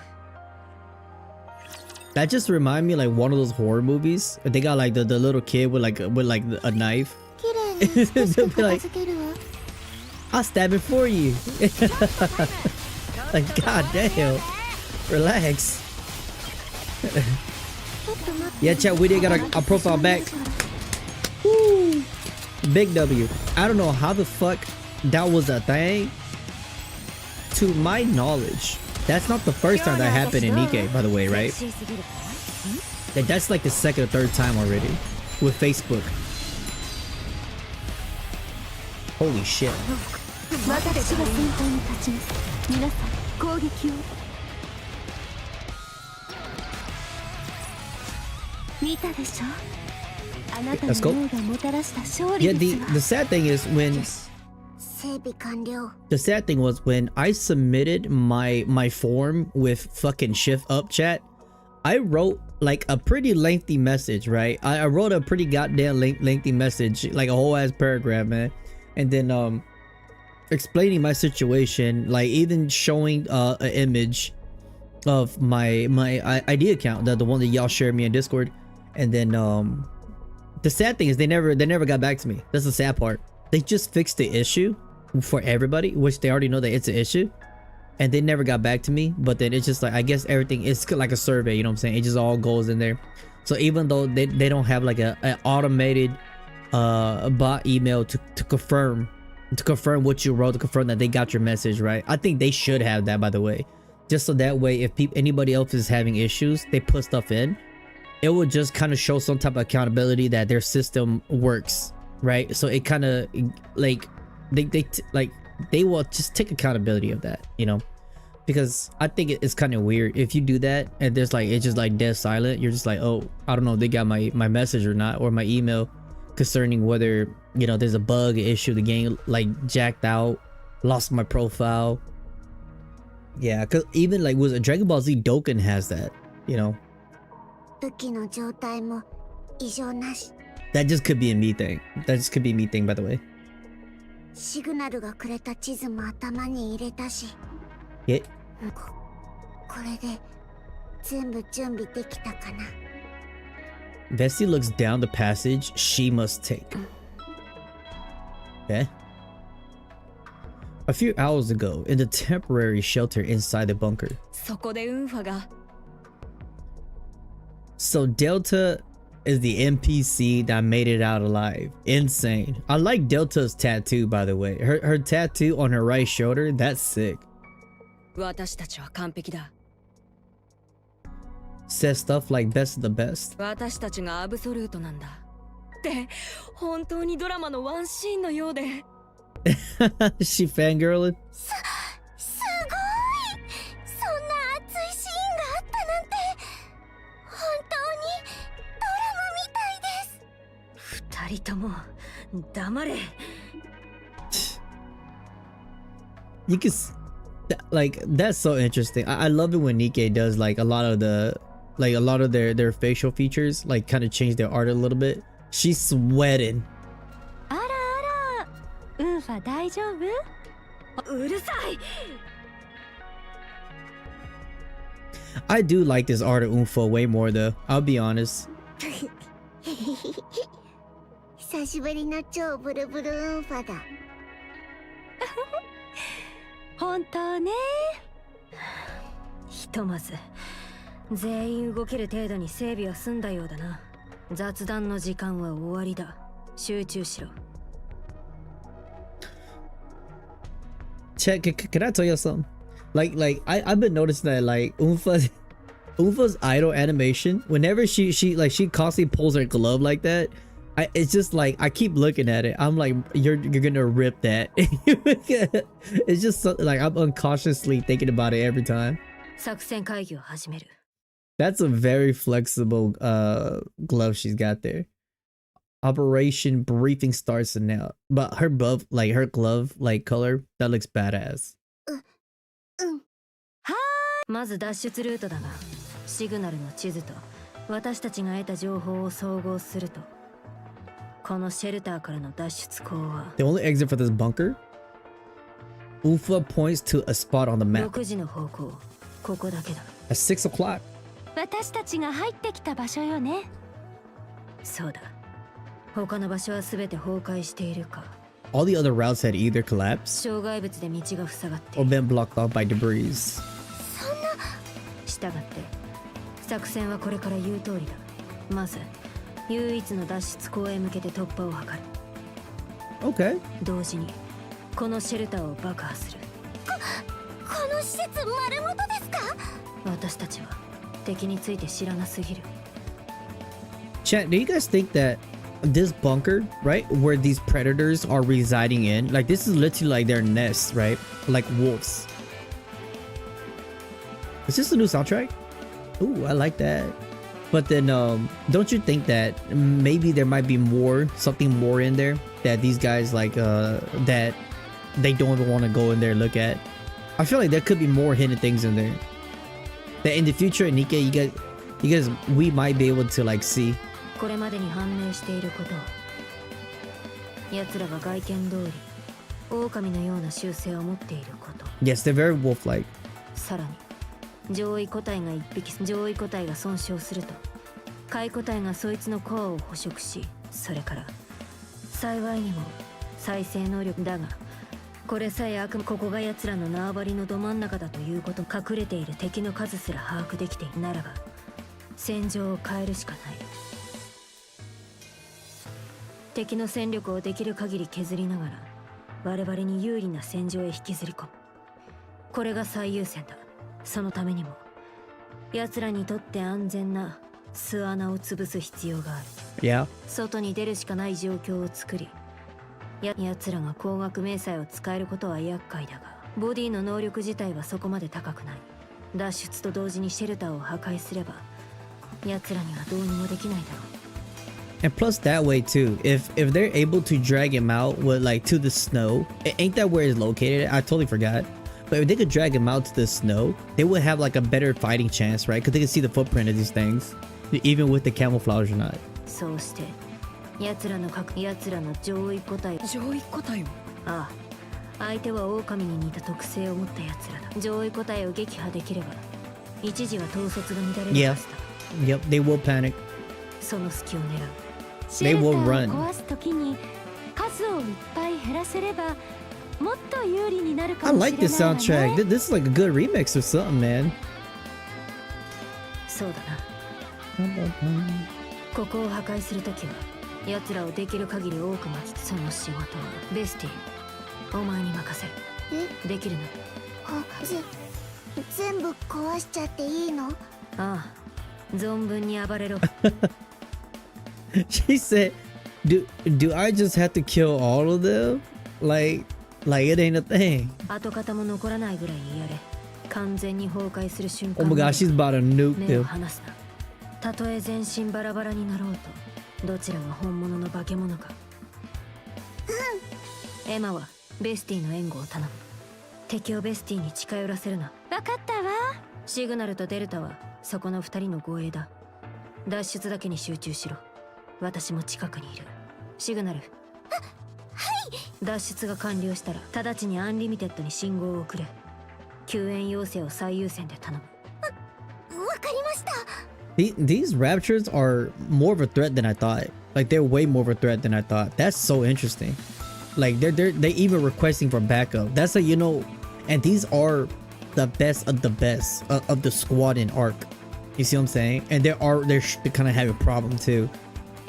A: That just remind me like one of those horror movies. They got like the little kid with like a knife. They'll be like, I'll stab it for you. Like, god damn. Relax. Yeah, chat, we did got a profile back. Woo. Big W. I don't know how the fuck that was a thing. To my knowledge, that's not the first time that happened in Nikke, by the way, right? That's like the second or third time already with Facebook. Holy shit.
B: 私が先頭に立ちます。皆さん、攻撃を。見たでしょ？あなたの脳がもたらした勝利ですわ。
A: Yeah, the sad thing is when the sad thing was when I submitted my form with fucking shift up chat, I wrote like a pretty lengthy message, right? I wrote a pretty goddamn lengthy message, like a whole ass paragraph, man. And then explaining my situation, like even showing an image of my ID account, the one that y'all shared me in Discord. And then the sad thing is they never got back to me. That's the sad part. They just fixed the issue for everybody, which they already know that it's an issue, and they never got back to me. But then it's just like, I guess everything is like a survey, you know what I'm saying? It just all goes in there. So even though they don't have like an automated bot email to confirm what you wrote, to confirm that they got your message, right? I think they should have that, by the way, just so that way if anybody else is having issues, they put stuff in, it would just kind of show some type of accountability that their system works, right? So it kind of like they will just take accountability of that, you know, because I think it's kind of weird if you do that and there's like, it's just like dead silent. You're just like, oh, I don't know if they got my message or not, or my email concerning whether, you know, there's a bug issue, the game like jacked out, lost my profile. Yeah, because even like was a Dragon Ball Z Dokkan has that, you know. That just could be a me thing. That just could be a me thing, by the way. Yeah. Bessie looks down the passage she must take. Okay. A few hours ago, in the temporary shelter inside the bunker. So Delta is the NPC that made it out alive. Insane. I like Delta's tattoo, by the way. Her tattoo on her right shoulder, that's sick. Says stuff like best of the best. She fangirling? You can like, that's so interesting. I love it when Nikke does like a lot of their facial features, like kind of change their art a little bit. She's sweating. I do like this art of Unfa way more though, I'll be honest. Check, can I tell you something? Like I've been noticing that like Unfa's idol animation, whenever she constantly pulls her glove like that, it's just like I keep looking at it. I'm like, you're gonna rip that. It's just so, like I'm unconsciously thinking about it every time. That's a very flexible glove she's got there. Operation briefing starts now, but her glove like color, that looks badass.
E: まず脱出ルートだが、シグナルの地図と私たちが得た情報を総合すると、このシェルターからの脱出口は
A: The only exit for this bunker? Ufa points to a spot on the map.
E: 6時の方向、ここだけだ。
A: At 6 o'clock.
B: 私たちが入ってきた場所よね。
E: そうだ。他の場所はすべて崩壊しているか。
A: All the other routes had either collapsed
E: 障害物で道が塞がって
A: or been blocked off by debris.
E: 従って作戦はこれから言う通りだ。まず唯一の脱出口へ向けて突破を図る。
A: Okay.
E: 同時にこのシェルターを爆破する。
B: この施設丸ごとですか？
E: 私たちは敵について知らなすぎる。
A: Chat, do you guys think that this bunker, right, where these predators are residing in, like this is literally like their nest, right? Like wolves. Is this the new soundtrack? Ooh, I like that. But then don't you think that maybe there might be something more in there that these guys like that they don't even want to go in there and look at? I feel like there could be more hidden things in there that in the future, Nikke, you guys we might be able to like see.
E: これまでに判明していることは、奴らが外見通り狼のような習性を持っていること。
A: Yes, they're very wolf-like.
E: さらに上位個体が上位個体が損傷すると下位個体がそいつのコアを捕食し、それから幸いにも再生能力だが、これさえここが奴らの縄張りのど真ん中だということ、隠れている敵の数すら把握できているならば戦場を変えるしかない。敵の戦力をできる限り削りながら我々に有利な戦場へ引きずり込む。これが最優先だ。そのためにも奴らにとって安全な巣穴を潰す必要がある。
A: Yeah.
E: 外に出るしかない状況を作り、奴らが高額明細を使えることは厄介だが、ボディの能力自体はそこまで高くない。脱出と同時にシェルターを破壊すれば奴らにはどうにもできないだろう。
A: And plus that way too, if they're able to drag him out with like to the snow, ain't that where it's located? I totally forgot. But if they could drag him out to the snow, they would have like a better fighting chance, right? Because they can see the footprint of these things, even with the camouflage or not.
E: そうして奴らの上位個体を。
F: 上位個体を。
E: ああ、相手は狼に似た特性を持った奴らだ。上位個体を撃破できれば一時は統率が乱れるはずだ。
A: Yep, they will panic.
E: その隙を狙う。
A: They will run.
B: 壊す時に数をいっぱい減らせればもっと有利になるか
A: I
B: もしれ
A: like
B: ない
A: this
B: わね。
A: soundtrack. This is like a good remix or something, man.
E: そうだな。ここを破壊するときは奴らをできる限り多く巻き、その仕事はベスティお前に任せる。できるの？
B: 全部壊しちゃっていいの？
E: ああ、存分に暴れろ。
A: She said, "Do I just have to kill all of them? Like it ain't a thing."
E: 跡形も残らないぐらいやれ。完全に崩壊する瞬
A: Oh
E: 間。
A: my gosh, she's about to nuke
E: 目を
A: them.
E: 離すな。たとえ全身バラバラになろうと、どちらが本物の化け物か。エマはベスティの援護を頼む。敵をベスティに近寄らせるな。
B: わかったわ。
E: シグナルとデルタはそこの2人の護衛だ。脱出だけに集中しろ。私も近くにいる。シグナル。はい。脱出が完了したら直ちにアンリミテッドに信号を送れ。救援要請を最優先で頼む。
B: わかりました。
A: These raptors are more of a threat than I thought. Like they're way more of a threat than I thought. That's so interesting. Like they even requesting for backup. That's like, you know, and these are the best of the best of the squad in Arc. You see what I'm saying? And they're kind of having a problem too.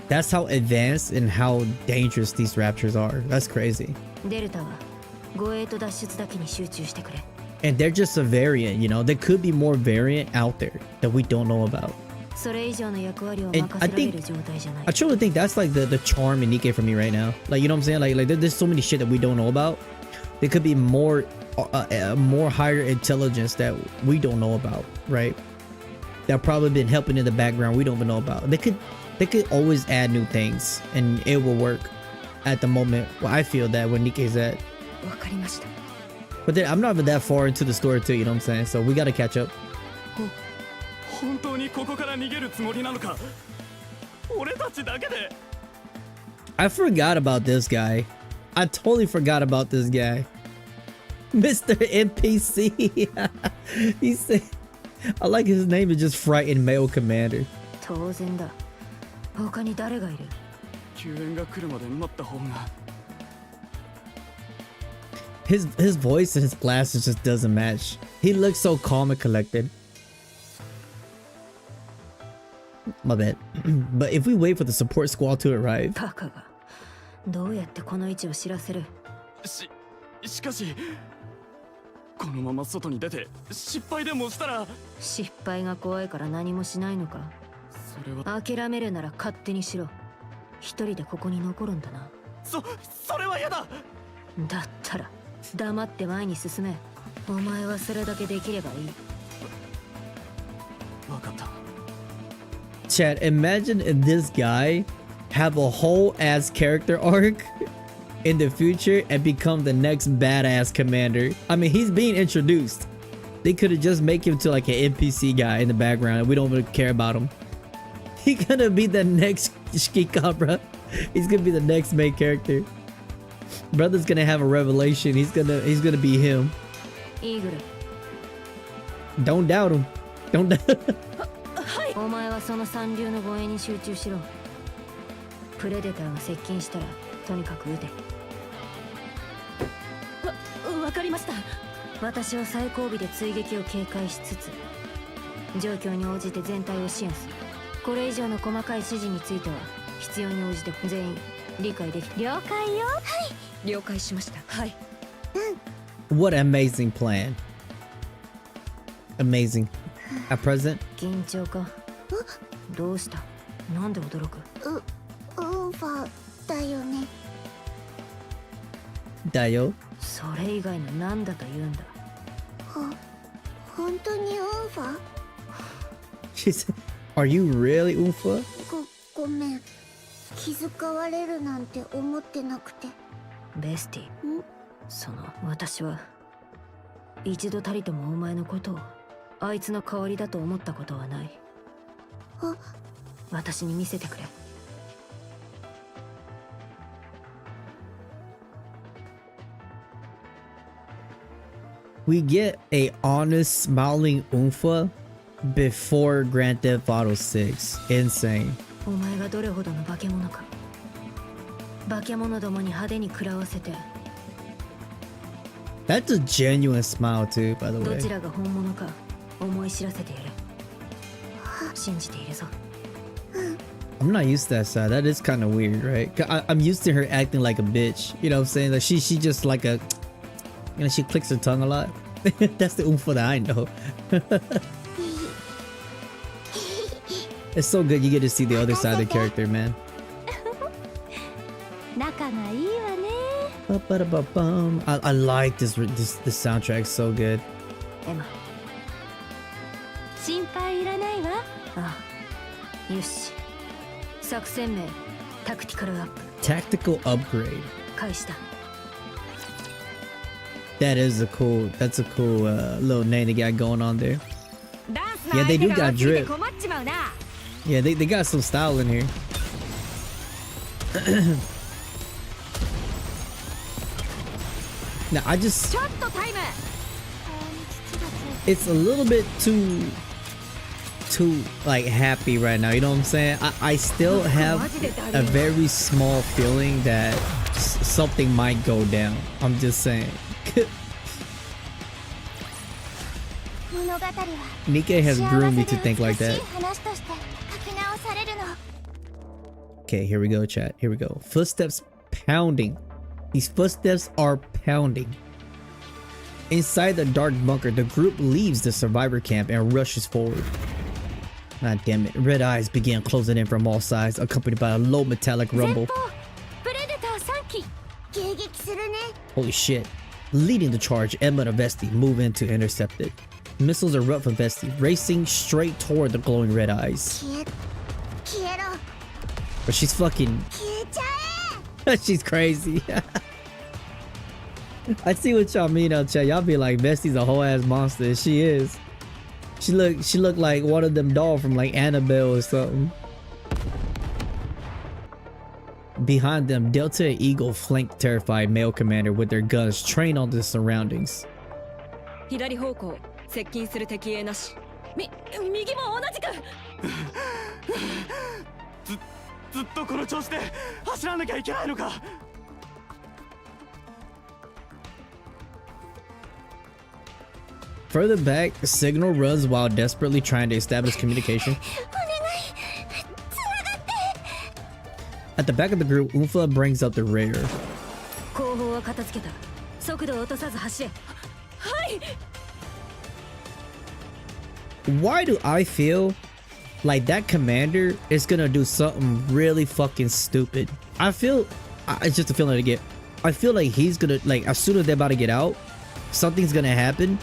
A: That's how advanced and how dangerous these raptors are. That's crazy.
E: デルタは護衛と脱出だけに集中してくれ。
A: And they're just a variant, you know. There could be more variant out there that we don't know about.
E: それ以上の役割を任せられる状態じゃない。
A: I truly think that's like the charm in Nikke for me right now. Like, you know what I'm saying? Like there's so many shit that we don't know about. There could be more higher intelligence that we don't know about, right? That probably been helping in the background we don't even know about. They could always add new things and it will work at the moment. Well, I feel that when Nikke's at.
E: わかりました。
A: But then I'm not even that far into the story too, you know what I'm saying? So we gotta catch up.
C: 本当にここから逃げるつもりなのか？俺たちだけで。
A: I forgot about this guy. I totally forgot about this guy. Mr. NPC. He said, I like his name is just Frightened Male Commander.
E: 当然だ。他に誰がいる？
C: 救援が来るまで待った方が。
A: His voice and his glasses just doesn't match. He looks so calm and collected. My bad. But if we wait for the support squad to arrive.
E: バカがどうやってこの位置を知らせる？
C: しかしこのまま外に出て失敗でもしたら。
E: 失敗が怖いから何もしないのか。
C: それは
E: 諦めるなら勝手にしろ。一人でここに残るんだな。
C: それは嫌だ。
E: だったら黙って前に進め。お前はそれだけできればいい。
C: 分かった。
A: Chat, imagine if this guy have a whole ass character arc in the future and become the next badass commander. I mean, he's being introduced. They could have just make him to like an NPC guy in the background. We don't really care about him. He gonna be the next Shikika, bro. He's gonna be the next main character. Brother's gonna have a revelation. He's gonna be him.
E: Eagle.
A: Don't doubt him. Don't doubt.
E: お前はその三流の護衛に集中しろ。プレデターが接近したらとにかく撃て。わかりました。私は最後尾で追撃を警戒しつつ状況に応じて全体を支援する。これ以上の細かい指示については必要に応じて全員理解でき。了解よ。はい、了解しました。はい。
A: What an amazing plan. Amazing. At present?
E: 緊張か。どうした？なんで驚く？
B: ウンファだよね。
A: だよ。
E: それ以外のなんだと言うんだ。
B: 本当にウンファ？
A: She said, "Are you really Unfa?"
B: ごめん。気遣われるなんて思ってなくて。
E: ベスティ。その私は一度たりともお前のことをあいつの代わりだと思ったことはない。私に見せてくれ。
A: We get a honest, smiling Unfa before Grand Theft Auto 6. Insane.
E: お前がどれほどの化け物か。化け物どもに派手に食らわせて。
A: That's a genuine smile too, by the
E: ど
A: way.
E: ちらが本物か思い知らせてやる。信じているぞ。
A: I'm not used to that side. That is kind of weird, right? I'm used to her acting like a bitch. You know what I'm saying? Like she just like a, you know, she clicks her tongue a lot. That's the Unfa that I know. It's so good you get to see the other side of the character, man.
B: 仲がいいわね。
A: I like this soundtrack. So good.
E: エマ。
B: 心配いらないわ。
E: ああ、よし。作戦名タクティカルアップ。
A: Tactical upgrade.
E: 開始だ。
A: That's a cool little name they got going on there. Yeah, they do got drip. Yeah, they got some style in here. Now I just, it's a little bit too like happy right now, you know what I'm saying? I still have a very small feeling that something might go down. I'm just saying. Nikke has groomed me to think like that. Okay, here we go, chat. Here we go. Footsteps pounding. These footsteps are pounding. Inside the dark bunker, the group leaves the survivor camp and rushes forward. God damn it. Red eyes begin closing in from all sides, accompanied by a low metallic rumble. Holy shit. Leading the charge, Emma and Vesti move in to intercept it. Missiles erupt from Vesti, racing straight toward the glowing red eyes. But she's fucking... she's crazy. I see what y'all mean out chat. Y'all be like, Vesti's a whole ass monster. She is. She looked like one of them dolls from like Annabelle or something. Behind them, Delta and Eagle flank terrified male commander with their guns trained on the surroundings.
F: 左方向接近する敵影なし。右も同じく。
C: ずっとこの調子で走らなきゃいけないのか。
A: Further back, Signal runs while desperately trying to establish communication. At the back of the group, Unfa brings up the rear.
E: 速度を落とさず走れ。
F: はい。
A: Why do I feel like that commander is gonna do something really fucking stupid? It's just a feeling I get. I feel like he's gonna, like, as soon as they're about to get out, something's gonna happen.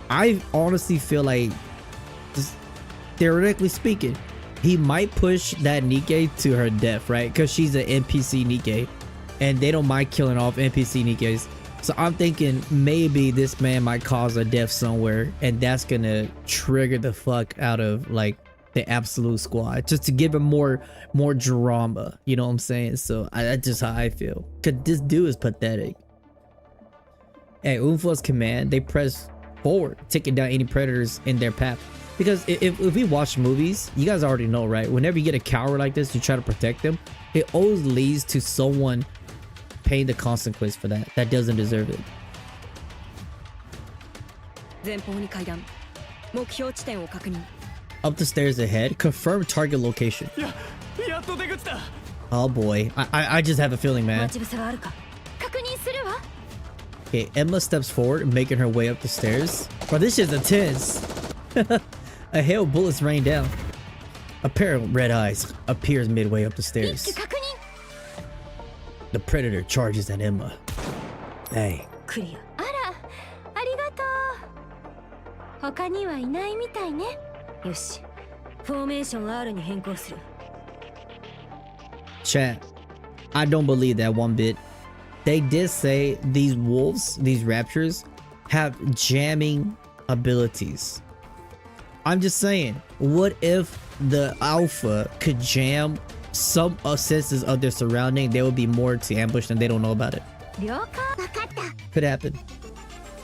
A: I honestly feel like, just theoretically speaking, he might push that Nikke to her death, right? Because she's an NPC Nikke, and they don't mind killing off NPC Nikkes. So I'm thinking maybe this man might cause a death somewhere, and that's gonna trigger the fuck out of like the absolute squad, just to give him more drama. You know what I'm saying? So that's just how I feel. Cause this dude is pathetic. Hey, Unfa's command, they press forward, taking down any predators in their path. Because if we watch movies, you guys already know, right? Whenever you get a coward like this, you try to protect them, it always leads to someone paying the consequence for that doesn't deserve it. Up the stairs ahead, confirm target location. Oh boy, I just have a feeling, man. Okay, Emma steps forward, making her way up the stairs. Bro, this shit's intense. A hail of bullets rain down. A pair of red eyes appears midway up the stairs. The predator charges at Emma. Hey. Chat, I don't believe that one bit. They did say these wolves, these raptors, have jamming abilities. I'm just saying, what if the alpha could jam some senses of their surrounding? There would be more to ambush and they don't know about it. Could happen.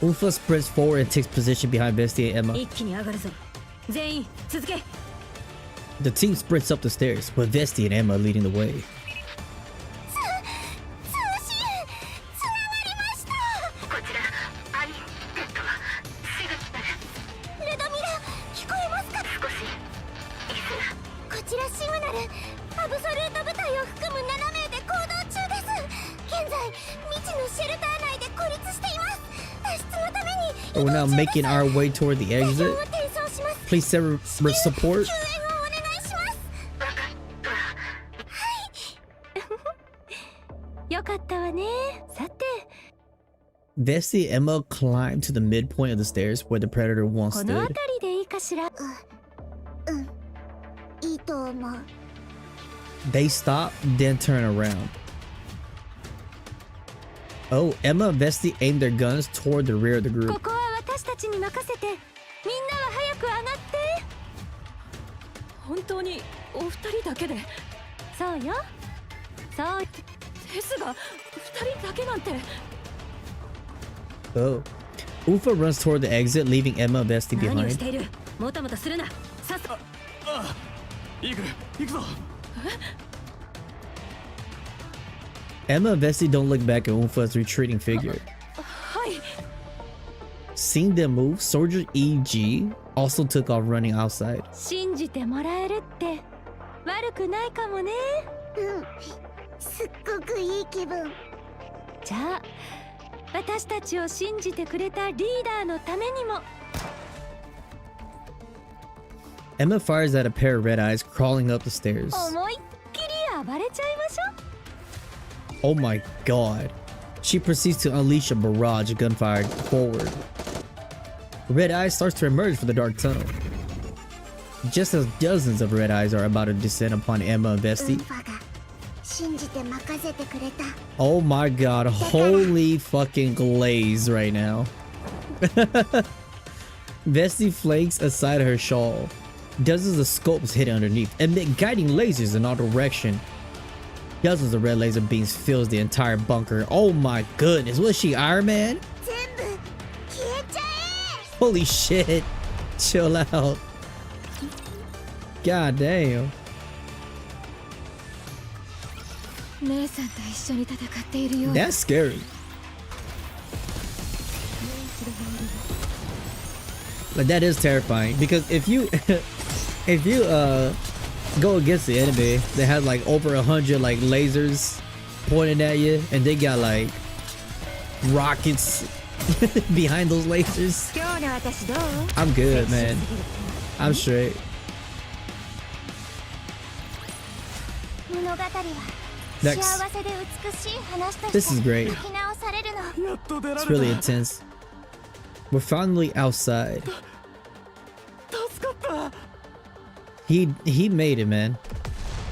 A: Ufa sprints forward and takes position behind Vesti and Emma. The team sprints up the stairs, with Vesti and Emma leading the way. We're now making our way toward the exit. Please send support. Vesti and Emma climb to the midpoint of the stairs where the predator once stood. They stop, then turn around. Oh, Emma and Vesti aim their guns toward the rear of the group. Oh. Ufa runs toward the exit, leaving Emma and Vesti behind. Emma and Vesti don't look back at Unfa's retreating figure. Seeing them move, Soldier EG also took off running outside. Emma fires at a pair of red eyes crawling up the stairs. Oh my god. She proceeds to unleash a barrage of gunfire forward. Red Eye starts to emerge from the dark tunnel. Just as dozens of red eyes are about to descend upon Emma and Vesti. Oh my god, holy fucking glaze right now. Vesti flanks aside her shawl. Dozens of scopes hit underneath, emit guiding lasers in all directions. Dozens of red laser beams fills the entire bunker. Oh my goodness, was she Iron Man? Holy shit. Chill out. God damn. That's scary. But that is terrifying, because if you go against the enemy that has like over 100 like lasers pointing at you, and they got like rockets behind those lasers. I'm good, man. I'm straight. Next. This is great. It's really intense. We're finally outside. He made it, man.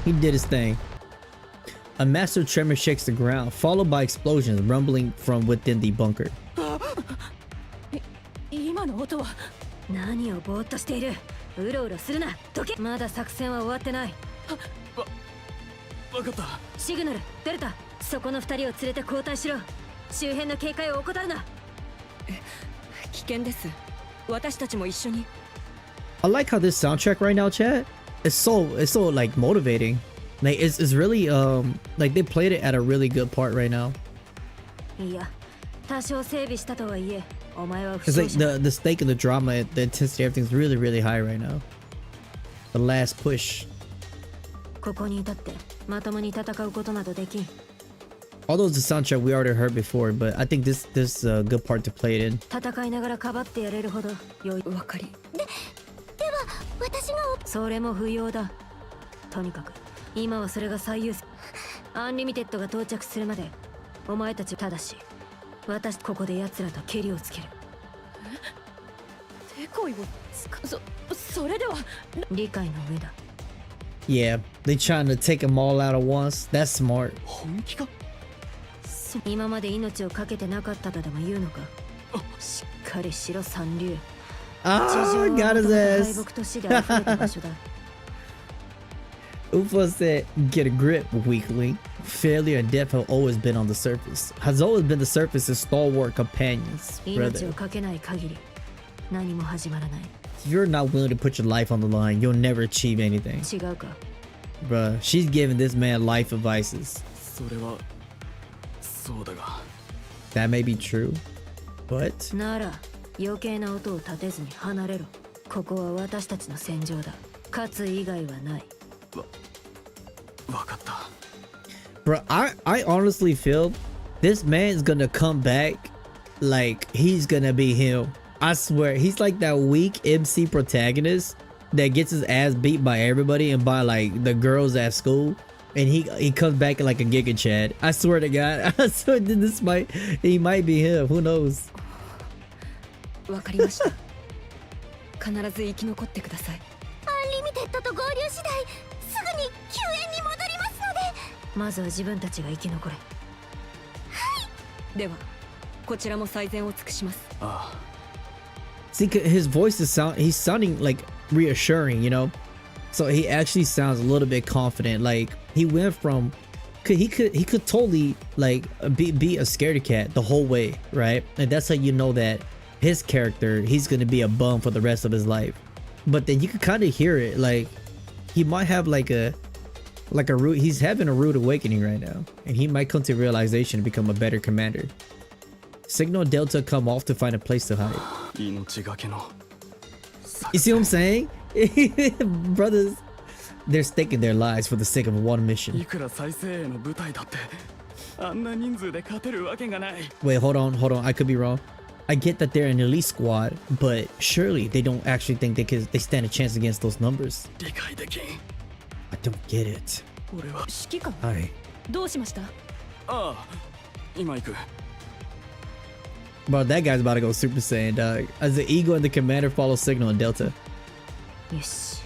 A: He did his thing. A massive tremor shakes the ground, followed by explosions rumbling from within the bunker.
E: 何をぼーっとしている。うろうろするな。どけ。まだ作戦は終わってない。
C: わかった。
E: シグナル、デルタ、そこの2人を連れて交代しろ。周辺の警戒を怠るな。危険です。私たちも一緒に。
A: I like how this soundtrack right now, chat. It's so like motivating. Like it's really like they played it at a really good part right now.
E: いや、多少整備したとはいえ。
A: It's like the stake of the drama, the intensity, everything's really, really high right now. The last push.
E: Although
A: the soundtrack we already heard before, but I think this is a good part to play it in. Yeah, they trying to take them all out at once. That's smart. Ah, got his ass. Ufa said, get a grip, weakling. Failure and death have always been on the surface. Has always been the surface's stalwart companions, brother. If you're not willing to put your life on the line, you'll never achieve anything. Bruh, she's giving this man life advices. That may be true, but...
E: ここは私たちの戦場だ。勝つ以外はない。
C: わかった。
A: Bro, I honestly feel this man's gonna come back like he's gonna be him. I swear, he's like that weak MC protagonist that gets his ass beat by everybody and by like the girls at school, and he comes back like a Giga Chad. I swear to God, I swear he might be him. Who knows?
E: わかりました。必ず生き残ってください。
B: アンリミテッドと合流次第、すぐに救援に戻りますので。
E: まずは自分たちが生き残れ。
B: はい。
E: では、こちらも最善を尽くします。
C: ああ。
A: See, his voice is he's sounding like reassuring, you know? So he actually sounds a little bit confident. Like he went from he could totally like be a scaredy cat the whole way, right? And that's how you know that his character, he's gonna be a bum for the rest of his life. But then you can kind of hear it, like he might have like a rude, he's having a rude awakening right now, and he might come to realization and become a better commander. Signal Delta come off to find a place to hide. You see what I'm saying? Brothers, they're staking their lives for the sake of one mission. Wait, hold on, I could be wrong. I get that they're an elite squad, but surely they don't actually think they stand a chance against those numbers. I don't get it. Hi. Bro, that guy's about to go Super Saiyan, dog. As the Eagle and the Commander follow Signal and Delta.
E: Yes.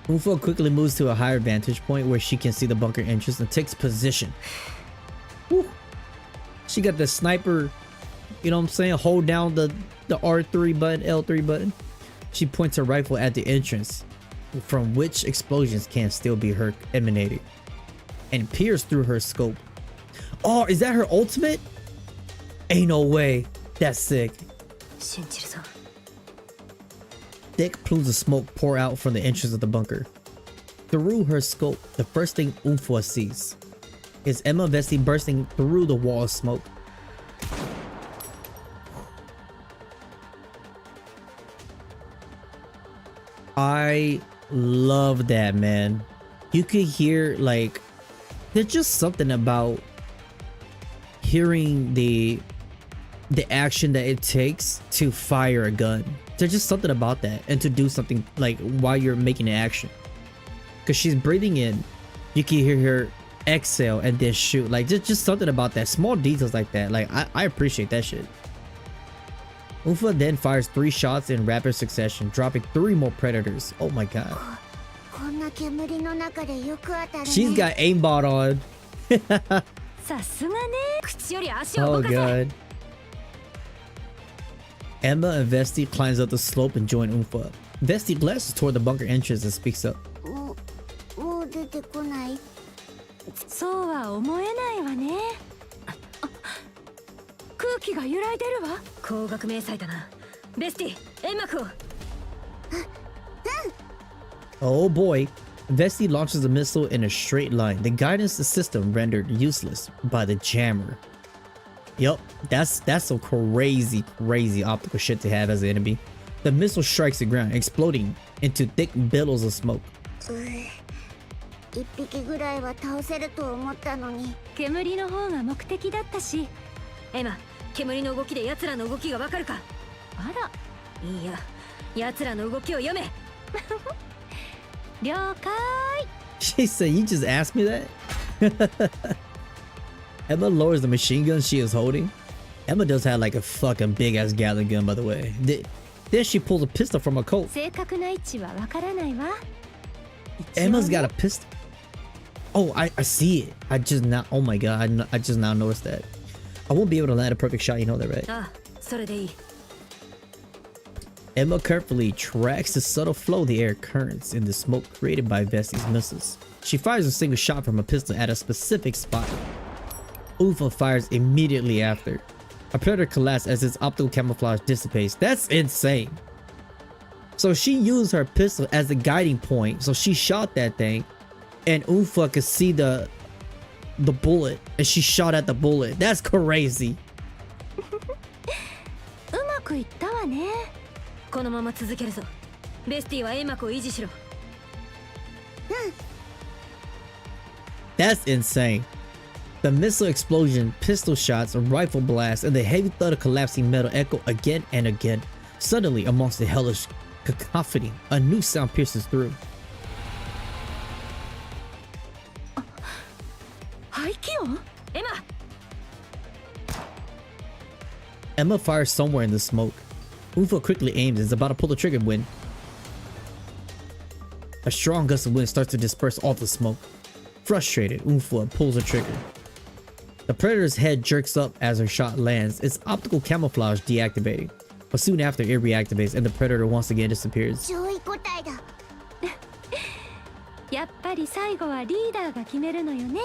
A: Ufo quickly moves to a higher vantage point where she can see the bunker entrance and takes position. Woo. She got the sniper, you know what I'm saying? Hold down the R3 button, L3 button. She points her rifle at the entrance, from which explosions can still be heard emanating, and peers through her scope. Oh, is that her ultimate? Ain't no way. That's sick. Thick plumes of smoke pour out from the entrance of the bunker. Through her scope, the first thing Umfua sees is Emma Vesey bursting through the wall of smoke. I love that, man. You could hear like there's just something about hearing the action that it takes to fire a gun. There's just something about that, and to do something like while you're making an action, because she's breathing in, you can hear her exhale and then shoot. Like just something about that, small details like that. Like I appreciate that shit. Ufa then fires 3 shots in rapid succession, dropping 3 more predators. Oh my god. She's got aimbot on. Oh god. Emma and Vesti climbs up the slope and join Ufa. Vesti glances toward the bunker entrance and speaks up.
E: そうは思えないわね。空気が揺らいでるわ。高額迷彩だな。ベスティ、煙幕を。
A: Oh boy. Vesti launches a missile in a straight line. The guidance system rendered useless by the jammer. Yup, that's some crazy optical shit to have as an enemy. The missile strikes the ground, exploding into thick billows of smoke.
B: 1匹ぐらいは倒せると思ったのに。
E: 煙の方が目的だったし。エマ、煙の動きで奴らの動きがわかるか。あら、いいや、奴らの動きを読め。了解。
A: She said, "You just asked me that." Emma lowers the machine gun she is holding. Emma does have like a fucking big ass Gatling gun, by the way. Then she pulls a pistol from her coat.
E: 正確な位置はわからないわ。
A: Emma's got a pistol. Oh, I see it. I just now. Oh my god! I just now noticed that. I won't be able to land a perfect shot. You know that, right?
E: あ、それでいい。
A: Emma carefully tracks the subtle flow of the air currents in the smoke created by Vesti's missiles. She fires a single shot from a pistol at a specific spot. Ufa fires immediately after. A predator collapses as its optical camouflage dissipates. That's insane. So she used her pistol as a guiding point. So she shot that thing, and Ufa could see the bullet, and she shot at the bullet. That's crazy.
E: うまくいったわね。このまま続けるぞ。ベスティは煙幕を維持しろ。
A: That's insane. The missile explosion, pistol shots, rifle blasts, and the heavy thud of collapsing metal echo again and again. Suddenly, amongst the hellish cacophony, a new sound pierces through.
E: 排気音？エマ！
A: Emma fires somewhere in the smoke. Ufa quickly aims and is about to pull the trigger when a strong gust of wind starts to disperse all the smoke. Frustrated, Ufa pulls the trigger. The predator's head jerks up as her shot lands, its optical camouflage deactivating. But soon after, it reactivates and the predator once again disappears.
B: 上位個体だ。
E: やっぱり最後はリーダーが決めるのよね。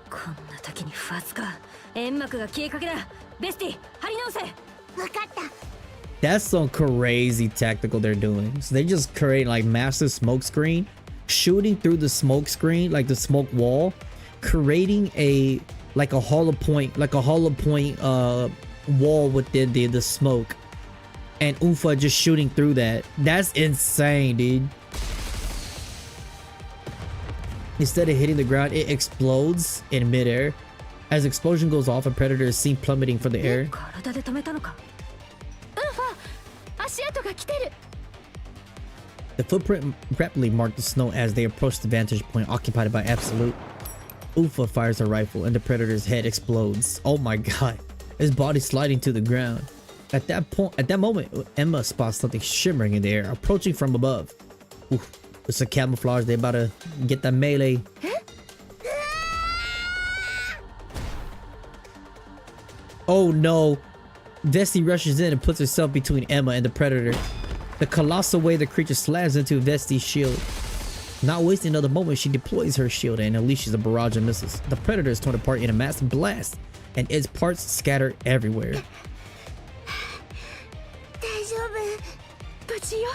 E: こんな時に不発か。煙幕が消えかけだ。ベスティ、張り直せ。
B: わかった。
A: That's some crazy tactical they're doing. So they just create like massive smoke screen, shooting through the smoke screen, like the smoke wall, creating a hollow point wall within the smoke, and Ufa just shooting through that. That's insane, dude. Instead of hitting the ground, it explodes in midair. As the explosion goes off, a predator is seen plummeting from the air.
E: 体で止めたのか。足跡が来てる。
A: The footprint rapidly marked the snow as they approached the vantage point occupied by Absolute. Ufa fires a rifle and the predator's head explodes. Oh my god. His body sliding to the ground. At that moment, Emma spots something shimmering in the air, approaching from above. Oof, it's a camouflage. They about to get that melee. Oh no. Vesti rushes in and puts herself between Emma and the predator. The colossal way the creature slams into Vesti's shield. Not wasting another moment, she deploys her shield and unleashes a barrage of missiles. The predator is torn apart in a massive blast, and its parts scatter everywhere.
B: 大丈夫。
E: 無事よ。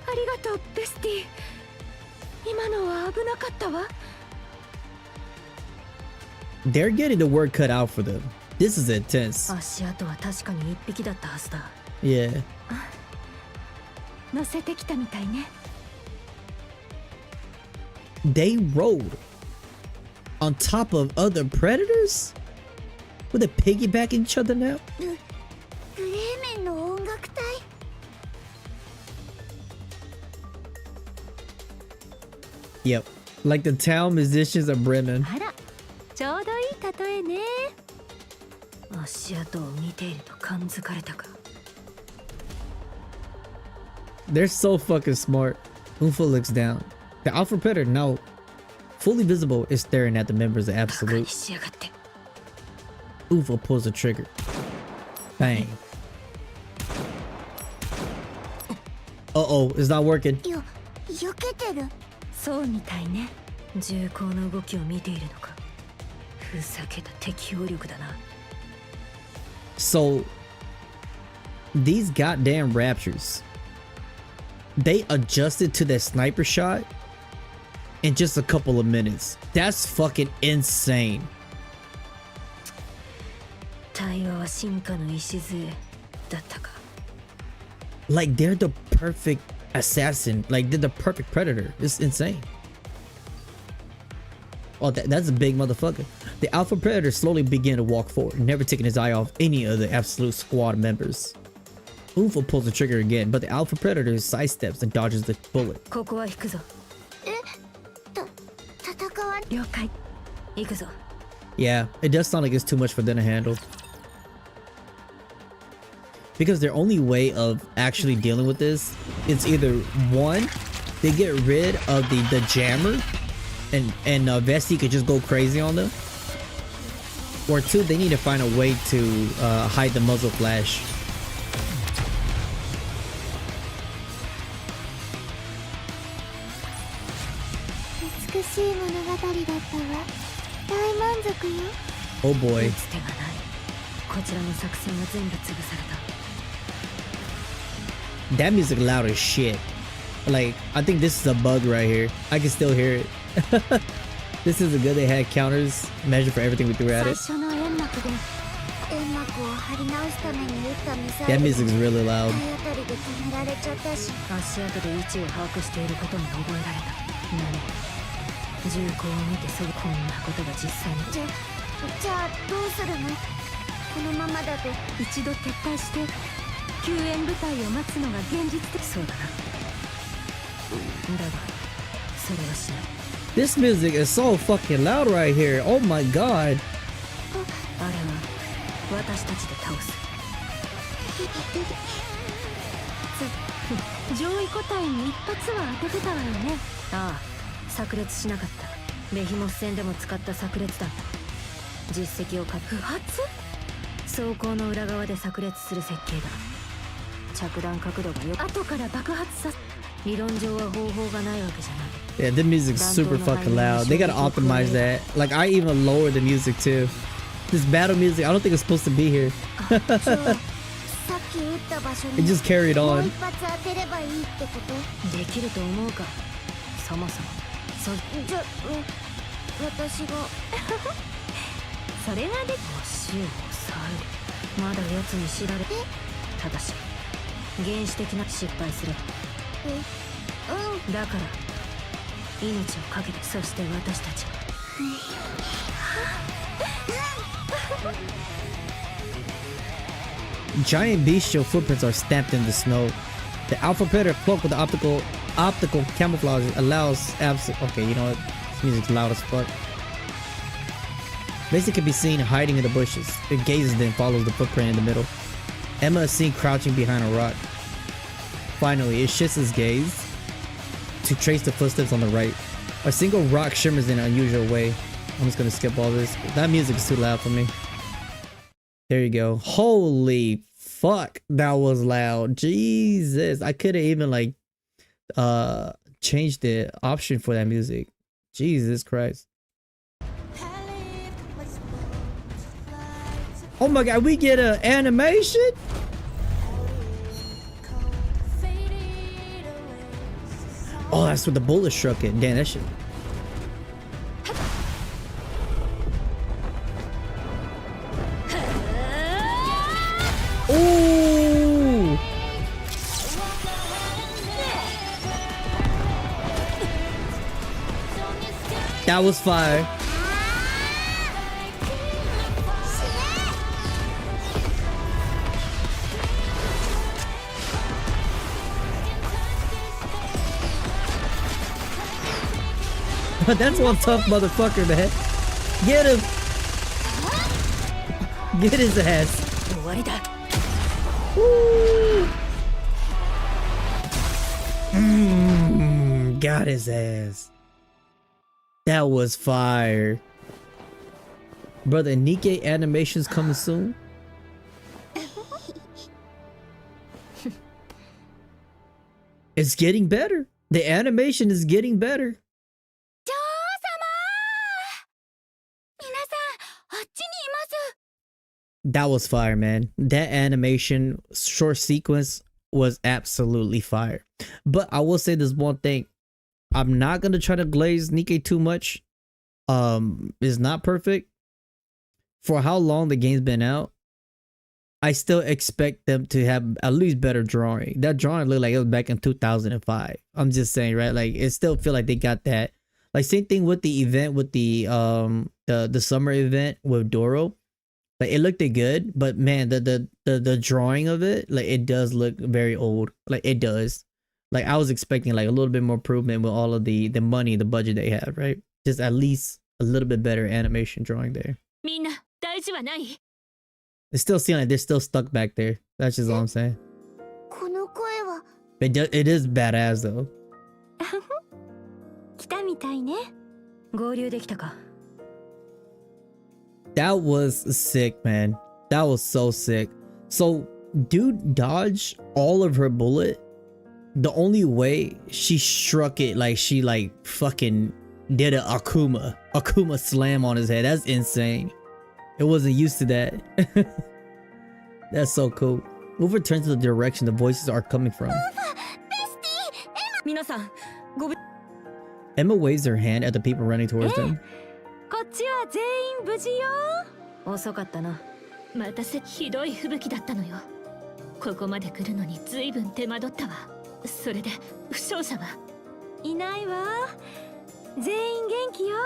E: ありがとう、ベスティ。今のは危なかったわ。
A: They're getting the word cut out for them. This is intense.
E: 足跡は確かに1匹だったはずだ。
A: Yeah.
E: 乗せてきたみたいね。
A: They rode on top of other predators? Will they piggyback each other now?
B: ブレーメンの音楽隊
A: Yep. Like the town musicians of Bremen.
E: あら、ちょうどいい例えね。足跡を見ていると感づかれたか。
A: They're so fucking smart. Unfa looks down. The Alpha Predator, now fully visible, is staring at the members of
E: バカに
A: Absolute.
E: しやがって。
A: Unfa pulls the trigger. Bang. Uh-oh, it's not working.
B: よ、避けてる
E: そうみたいね。重厚な動きを見ているのか。ふざけた適応力だな。
A: So, these goddamn Raptures, they adjusted to that sniper shot in just a couple of minutes. That's fucking insane.
E: 対話は進化の礎だったか。
A: Like, they're the perfect assassin. Like, they're the perfect predator. It's insane. Oh, that's a big motherfucker. The Alpha Predator slowly began to walk forward, never taking his eye off any of the Absolute Squad members. Unfa pulls the trigger again, but the Alpha Predator sidesteps and dodges the bullet.
E: ここは引くぞ。
B: 戦わ
E: 了解。行くぞ。
A: Yeah, it does sound like it's too much for them to handle. Because their only way of actually dealing with this is either one, they get rid of the jammer and Vesti could just go crazy on them, or two, they need to find a way to hide the muzzle flash. Oh boy.
E: 打つ手がない。こちらの作戦は全部潰された。
A: That music loud as shit. Like, I think this is a bug right here. I can still hear it. This isn't good. They had counters measured for everything we threw at it.
B: 最初の煙幕で煙幕を張り直すために撃ったミサイ
A: That
B: ル
A: music is really loud.
B: 体当たりで止められちゃったし
E: 足跡で位置を把握していることに覚えられた。何？銃口を見てすぐこんなことが実際に。
B: じゃあどうするのこのままだと
E: 一度撤退して救援部隊を待つのが現実的そうだな。だがそれはしない。
A: This music is so fucking loud right here. Oh my god.
E: あれは私たちで倒す。上位個体に一発は当ててたわよね。ああ、炸裂しなかった。ベヒモス戦でも使った炸裂弾だ。実績を不発？装甲の裏側で炸裂する設計だ。着弾角度がよ後から爆発さ。理論上は方法がないわけじゃない。
A: Yeah, the music's super fucking loud. They gotta optimize that. Like, I even lowered the music too. This battle music, I don't think it's supposed to be here.
B: さっき撃った場所
A: It
B: に
A: just carried
B: もう
A: on.
B: 一発当てればいいってこと
E: できると思うか。そもそもそ
B: じゃ私が
E: それがで足を抑える。まだ奴に知られただし原始的な失敗すればだから命をかけてそして私たちは
A: Giant bestial footprints are stamped in the snow. The Alpha Predator cloaked with the optical camouflage allows okay, you know what? This music's loud as fuck. Basically can be seen hiding in the bushes. It gazes then follows the footprint in the middle. Emma is seen crouching behind a rock. Finally, it shifts its gaze to trace the footsteps on the right. A single rock shimmers in an unusual way. I'm just gonna skip all this. That music is too loud for me. There you go. Holy fuck, that was loud. Jesus, I couldn't even like change the option for that music. Jesus Christ. Oh my god, we get an animation? Oh, that's what the bullet struck it. Damn, that shit. Ooh! That was fire. That's one tough motherfucker, man. Get him. Get his ass. Got his ass. That was fire. Brother, Nikke animations coming soon. It's getting better. The animation is getting better. That was fire, man. That animation short sequence was absolutely fire. But I will say this one thing. I'm not gonna try to glaze Nikke too much. It's not perfect. For how long the game's been out, I still expect them to have at least better drawing. That drawing looked like it was back in 2005. I'm just saying, right? Like it still feel like they got that. Like same thing with the event with the summer event with Doro. Like it looked good, but man, the drawing of it, like it does look very old. Like it does. Like I was expecting like a little bit more improvement with all of the money, the budget they have, right? Just at least a little bit better animation drawing there. It's still seeing like they're still stuck back there. That's just all I'm saying. It is badass though. That was sick, man. That was so sick. So dude dodged all of her bullet. The only way she struck it, like she like fucking did a Akuma slam on his head. That's insane. It wasn't used to that. That's so cool. We'll return to the direction the voices are coming from. Emma waves her hand at the people running towards them.
E: 遅かったな。
G: またひどい吹雪だったのよ。ここまで来るのに随分手間取ったわ。それで負傷者はいないわ。全員元気よ。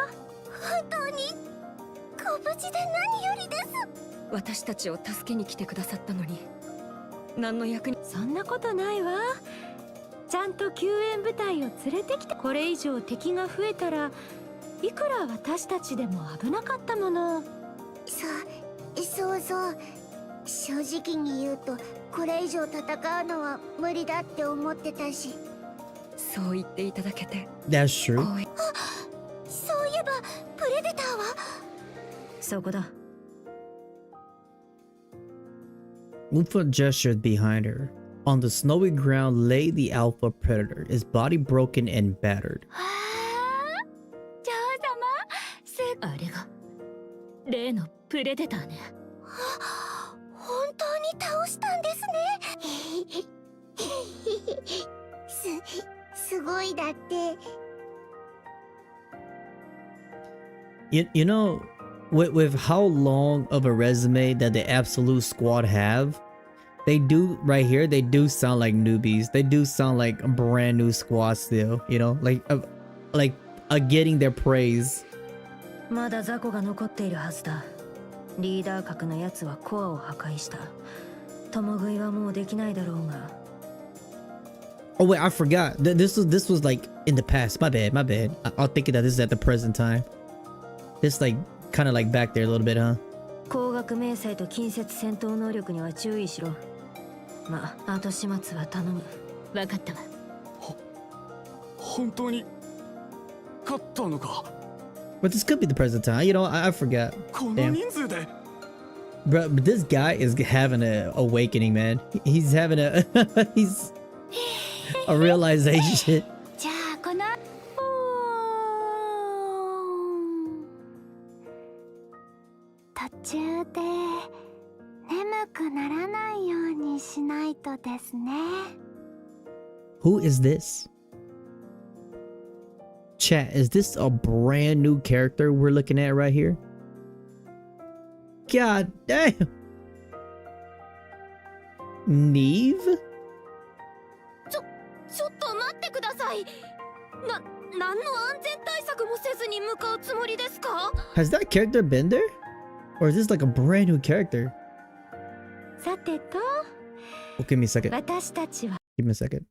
B: 本当にご無事で何よりです。
F: 私たちを助けに来てくださったのに何の役に。
G: そんなことないわ。ちゃんと救援部隊を連れてきて。これ以上敵が増えたらいくら私たちでも危なかったもの。
B: そう正直に言うとこれ以上戦うのは無理だって思ってたし。
F: そう言っていただけて。
A: That's true.
B: そういえばプレデターは。
E: そこだ。
A: Mufa gestured behind her. On the snowy ground lay the alpha predator, his body broken and battered.
G: あれが例のプレデターね。
B: 本当に倒したんですね。すごいだって。
A: You know, with how long of a resume that the Absolute Squad have, they do right here. They do sound like newbies. They do sound like a brand new squad still. You know, like getting their praise.
E: まだ雑魚が残っているはずだ。リーダー格のやつはコアを破壊した。共食いはもうできないだろうが。
A: Oh wait, I forgot. This was like in the past. My bad. I'll think that this is at the present time. This like kind of like back there a little bit, huh?
E: 光学迷彩と近接戦闘能力には注意しろ。まあ、後始末は頼む。
G: わかったわ。
C: 本当に勝ったのか。
A: But this could be the present time. You know, I forgot. Damn. Bro, but this guy is having an awakening, man. He's having a he's a realization.
B: じゃあこの途中で眠くならないようにしないとですね。
A: Who is this? Chat, is this a brand new character we're looking at right here? God damn. Neve?
G: ちょっと待ってください。何の安全対策もせずに向かうつもりですか？
A: Has that character been there? Or is this like a brand new character?
G: さてと。
A: Oh, give me a second.
G: 私たちは。
A: Give me a second.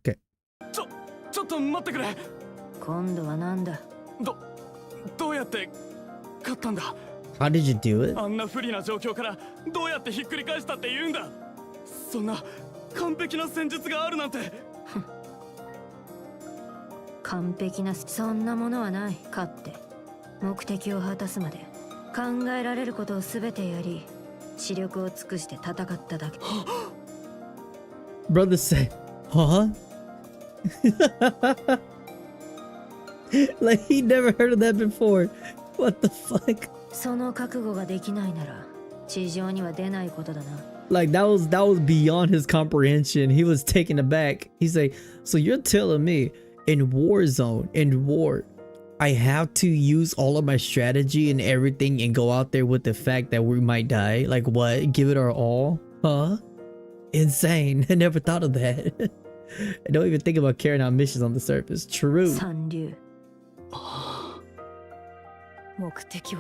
A: Okay.
C: ちょっと待ってくれ。
E: 今度はなんだ。
C: どうやって勝ったんだ。
A: How did you do it?
C: あんな不利な状況からどうやってひっくり返したって言うんだ。そんな完璧な戦術があるなんて。
E: 完璧なそんなものはない。勝って目的を果たすまで考えられることを全てやり、視力を尽くして戦っただけ。
A: Brother said, huh? Like he never heard of that before. What the fuck?
E: その覚悟ができないなら地上には出ないことだな。
A: Like that was beyond his comprehension. He was taken aback. He's like, so you're telling me in war, I have to use all of my strategy and everything and go out there with the fact that we might die? Like what? Give it our all? Huh? Insane. I never thought of that. I don't even think about carrying out missions on the surface. True.
E: 三流。
F: 目的を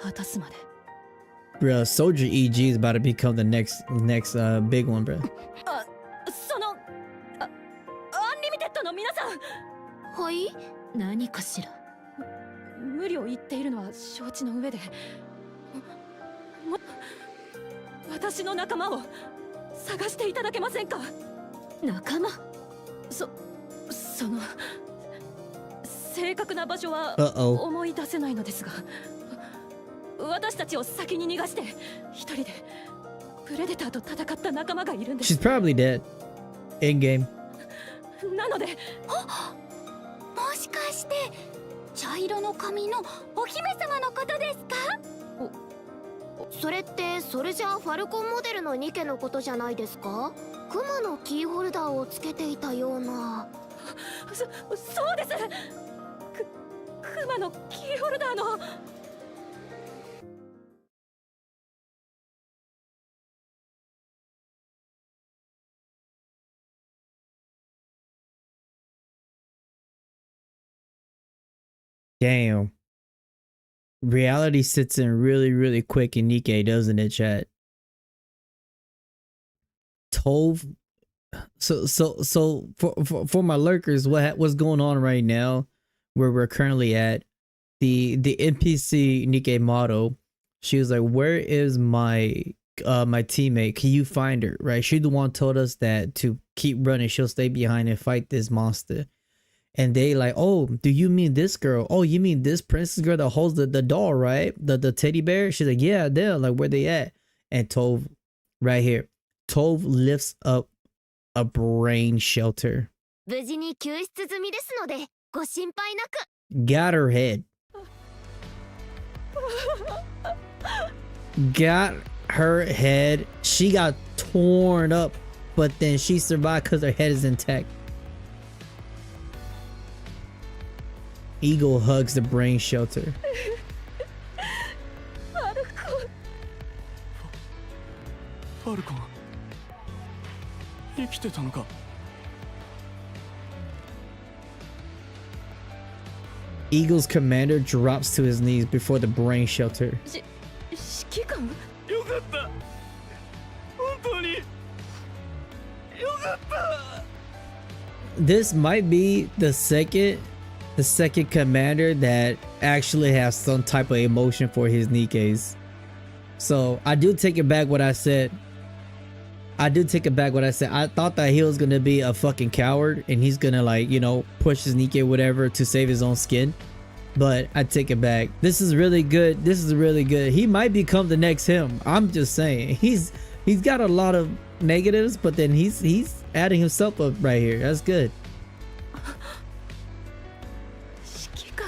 F: 果たすまで。
A: Bro, Soldier EG is about to become the next big one, bro.
F: そのアンリミテッドの皆さん。
B: はい。
F: 何かしら。無理を言っているのは承知の上で、私の仲間を探していただけませんか。仲間。その正確な場所は思い出せないのですが、私たちを先に逃がして一人でプレデターと戦った仲間がいるんです。
A: She's probably dead. In game.
F: なので、
B: もしかして茶色の髪のお姫様のことですか。それってソルジャーファルコンモデルのニケのことじゃないですか。クマのキーホルダーをつけていたような。
F: そうです。クマのキーホルダーの。
A: Damn. Reality sits in really, really quick in Nikke, doesn't it, chat? Tove. So for my lurkers, what's going on right now, where we're currently at, the NPC Nikke model, she was like, where is my teammate? Can you find her? Right? She the one told us that to keep running, she'll stay behind and fight this monster. And they like, oh, do you mean this girl? Oh, you mean this princess girl that holds the doll, right? The teddy bear? She's like, yeah, they're like, where they at? And Tove, right here. Tove lifts up a brain shelter.
B: 無事に救出済みですのでご心配なく。
A: Got her head. Got her head. She got torn up, but then she survived because her head is intact. Eagle hugs the brain shelter.
C: ファルコン生きてたのか。
A: Eagle's commander drops to his knees before the brain shelter.
F: 指揮官。
C: よかった。本当によかった。
A: This might be the second commander that actually has some type of emotion for his Nikkes. So I do take it back what I said. I thought that he was gonna be a fucking coward and he's gonna, like, you know, push his Nikke whatever to save his own skin. But I take it back. This is really good. He might become the next him. I'm just saying. He's got a lot of negatives, but then he's adding himself up right here. That's good.
E: 指揮官。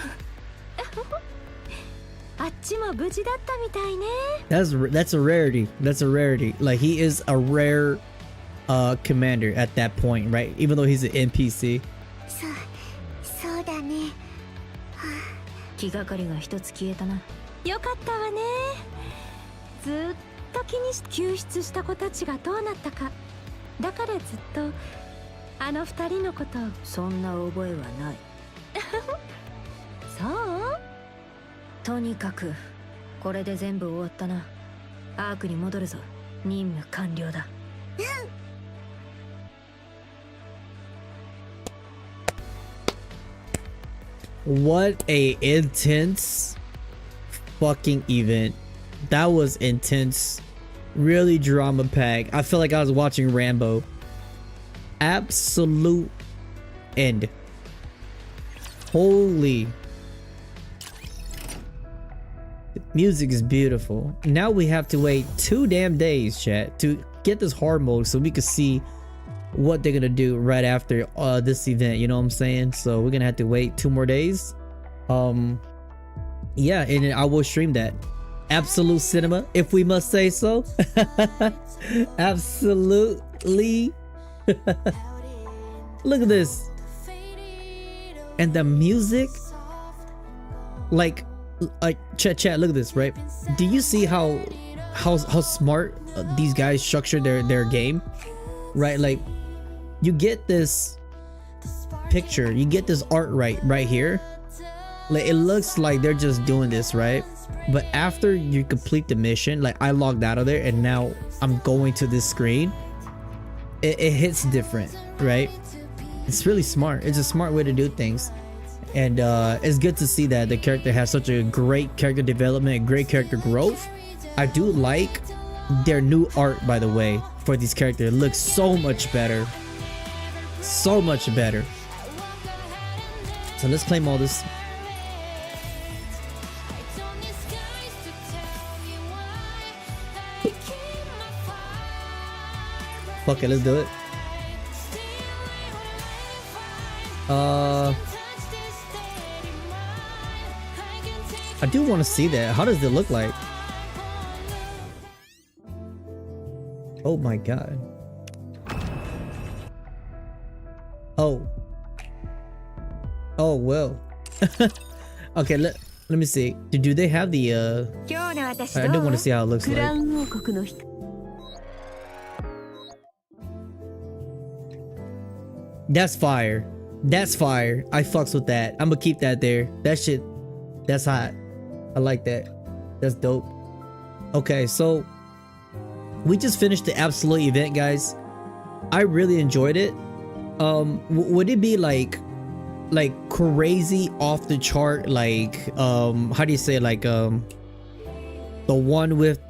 E: あっちも無事だったみたいね。
A: That's a rarity. Like, he is a rare commander at that point, right? Even though he's an NPC.
B: そうだね。
E: 気がかりが一つ消えたな。よかったわね。ずっと気にし救出した子たちがどうなったか。だからずっとあの二人のこと。そんな覚えはない。そう？とにかくこれで全部終わったな。アークに戻るぞ。任務完了だ。
A: What a intense fucking event. That was intense. Really drama packed. I feel like I was watching Rambo. Absolute end. Holy. The music is beautiful. Now we have to wait 2 damn days, chat, to get this hard mode so we can see what they're gonna do right after this event, you know what I'm saying? So we're gonna have to wait 2 more days. Yeah, and I will stream that. Absolute cinema, if we must say so. Absolutely. Look at this. And the music, like chat, look at this, right? Do you see how smart these guys structure their game, right? Like, you get this picture, you get this art right here. Like, it looks like they're just doing this, right? But after you complete the mission, like, I logged out of there and now I'm going to this screen, it hits different, right? It's really smart. It's a smart way to do things. And it's good to see that the character has such a great character development, great character growth. I do like their new art, by the way, for these characters. It looks so much better. So much better. So let's claim all this. Fuck it, let's do it. I do want to see that. How does it look like? Oh my god. Oh. Oh well. Okay, let me see. Do they have the I do want to see how it looks like. That's fire. That's fire. I fucks with that. I'm gonna keep that there. That shit, that's hot. I like that. That's dope. Okay, so we just finished the Absolute event, guys. I really enjoyed it. Would it be like crazy off the chart, like how do you say, like the one with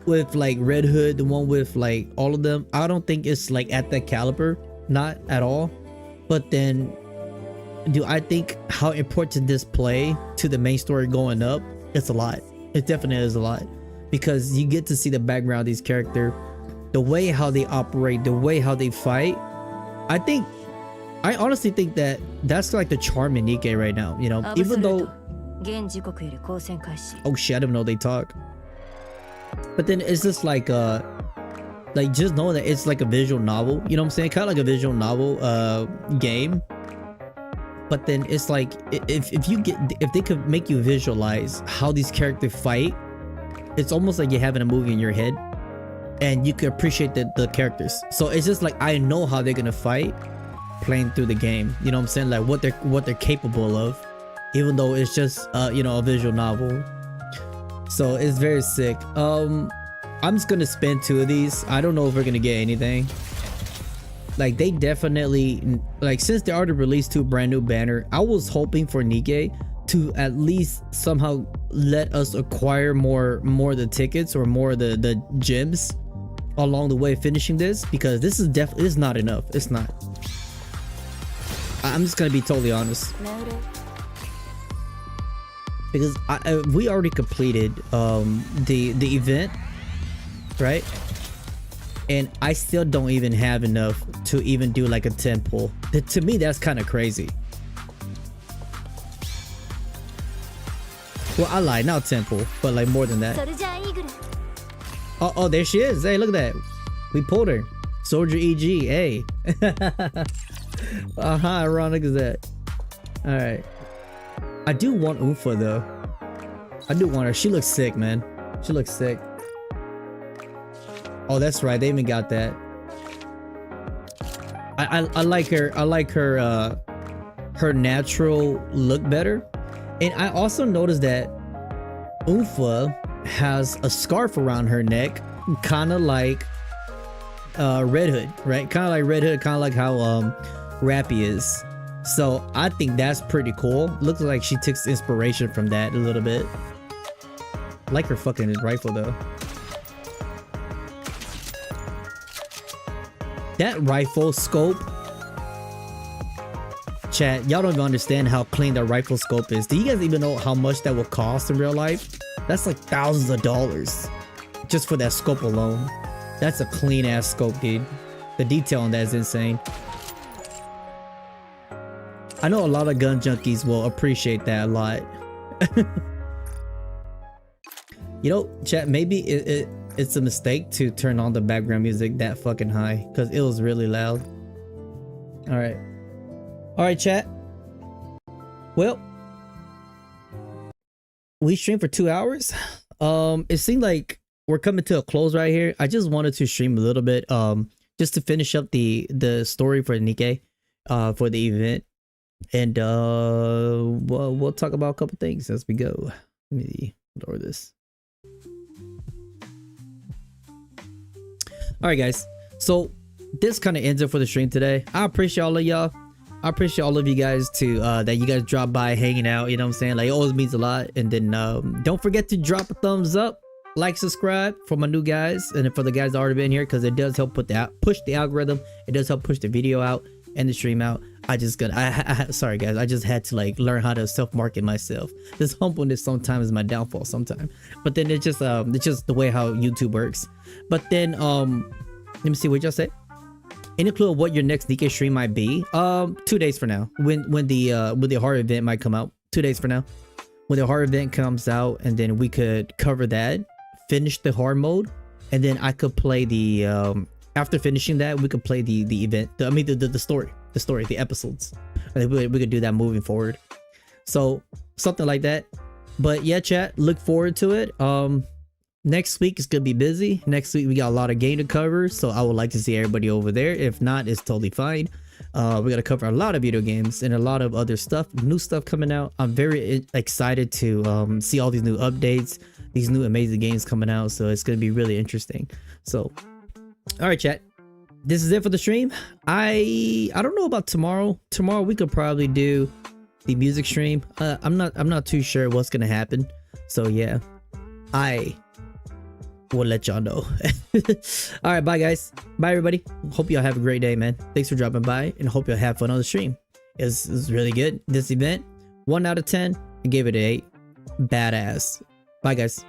A: like Red Hood, the one with like all of them? I don't think it's like at that caliber, not at all. But then, do I think how important this play to the main story going up? It's a lot. It definitely is a lot, because you get to see the background of these characters, the way how they operate, the way how they fight. I honestly think that that's like the charm in Nikke right now, you know, even though, oh shit, I didn't know they talk. But then it's just like just knowing that it's like a visual novel, you know what I'm saying, kind of like a visual novel game. But then it's like, if they could make you visualize how these characters fight, it's almost like you're having a movie in your head and you can appreciate the characters. So it's just like, I know how they're gonna fight playing through the game, you know what I'm saying, like what they're capable of, even though it's just you know, a visual novel. So it's very sick. I'm just gonna spend 2 of these. I don't know if we're gonna get anything. Like, they definitely, like, since they already released 2 brand new banner, I was hoping for Nikke to at least somehow let us acquire more of the tickets or more of the gems along the way finishing this, because this is definitely, it's not enough. It's not. I'm just gonna be totally honest, because we already completed the event, right? And I still don't even have enough to even do like a 10 pull. To me, that's kind of crazy. Well, I lied, not 10 pull, but like more than that. Oh, there she is. Hey, look at that. We pulled her. Soldier EG, hey. How ironic is that? Alright. I do want Ufa though. I do want her. She looks sick, man. She looks sick. Oh, that's right. They even got that. I like her. I like her her natural look better. And I also noticed that Ufa has a scarf around her neck, kind of like Red Hood, right? Kind of like Red Hood, kind of like how Rappy is. So I think that's pretty cool. Looks like she took inspiration from that a little bit. I like her fucking rifle though. That rifle scope, chat, y'all don't even understand how clean that rifle scope is. Do you guys even know how much that will cost in real life? That's like thousands of dollars just for that scope alone. That's a clean ass scope, dude. The detail on that is insane. I know a lot of gun junkies will appreciate that a lot. You know, chat, maybe it's a mistake to turn on the background music that fucking high because it was really loud. Alright, chat. Well, we streamed for 2 hours. It seemed like we're coming to a close right here. I just wanted to stream a little bit, just to finish up the story for Nikke, for the event, and we'll talk about a couple things as we go. Let me lower this. All right, guys. So this kind of ends it for the stream today. I appreciate all of y'all. I appreciate all of you guys too, that you guys drop by hanging out, you know what I'm saying? Like, it always means a lot. And then don't forget to drop a thumbs up, like, subscribe for my new guys, and for the guys that already been here, because it does help push the algorithm. It does help push the video out and the stream out. Sorry guys, I just had to like learn how to self-market myself. This humbleness sometimes is my downfall sometimes. But then it's just the way how YouTube works. But then let me see what y'all say. Any clue of what your next Nikke stream might be? 2 days from now. When the horror event might come out. 2 days from now. When the horror event comes out, and then we could cover that, finish the horror mode, and then I could play the after finishing that, we could play the event. The story, the episodes. And we could do that moving forward. So something like that. But yeah, chat, look forward to it. Next week is gonna be busy. Next week we got a lot of game to cover, so I would like to see everybody over there. If not, it's totally fine. We're gonna cover a lot of video games and a lot of other stuff, new stuff coming out. I'm very excited to see all these new updates, these new amazing games coming out. So it's gonna be really interesting. So, all right, chat. This is it for the stream. I don't know about tomorrow. Tomorrow we could probably do the music stream. I'm not too sure what's gonna happen. So yeah, I will let y'all know. All right, bye guys. Bye everybody. Hope y'all have a great day, man. Thanks for dropping by, and hope y'all have fun on the stream. It's really good. This event, 1 out of 10. I gave it an 8. Badass. Bye guys.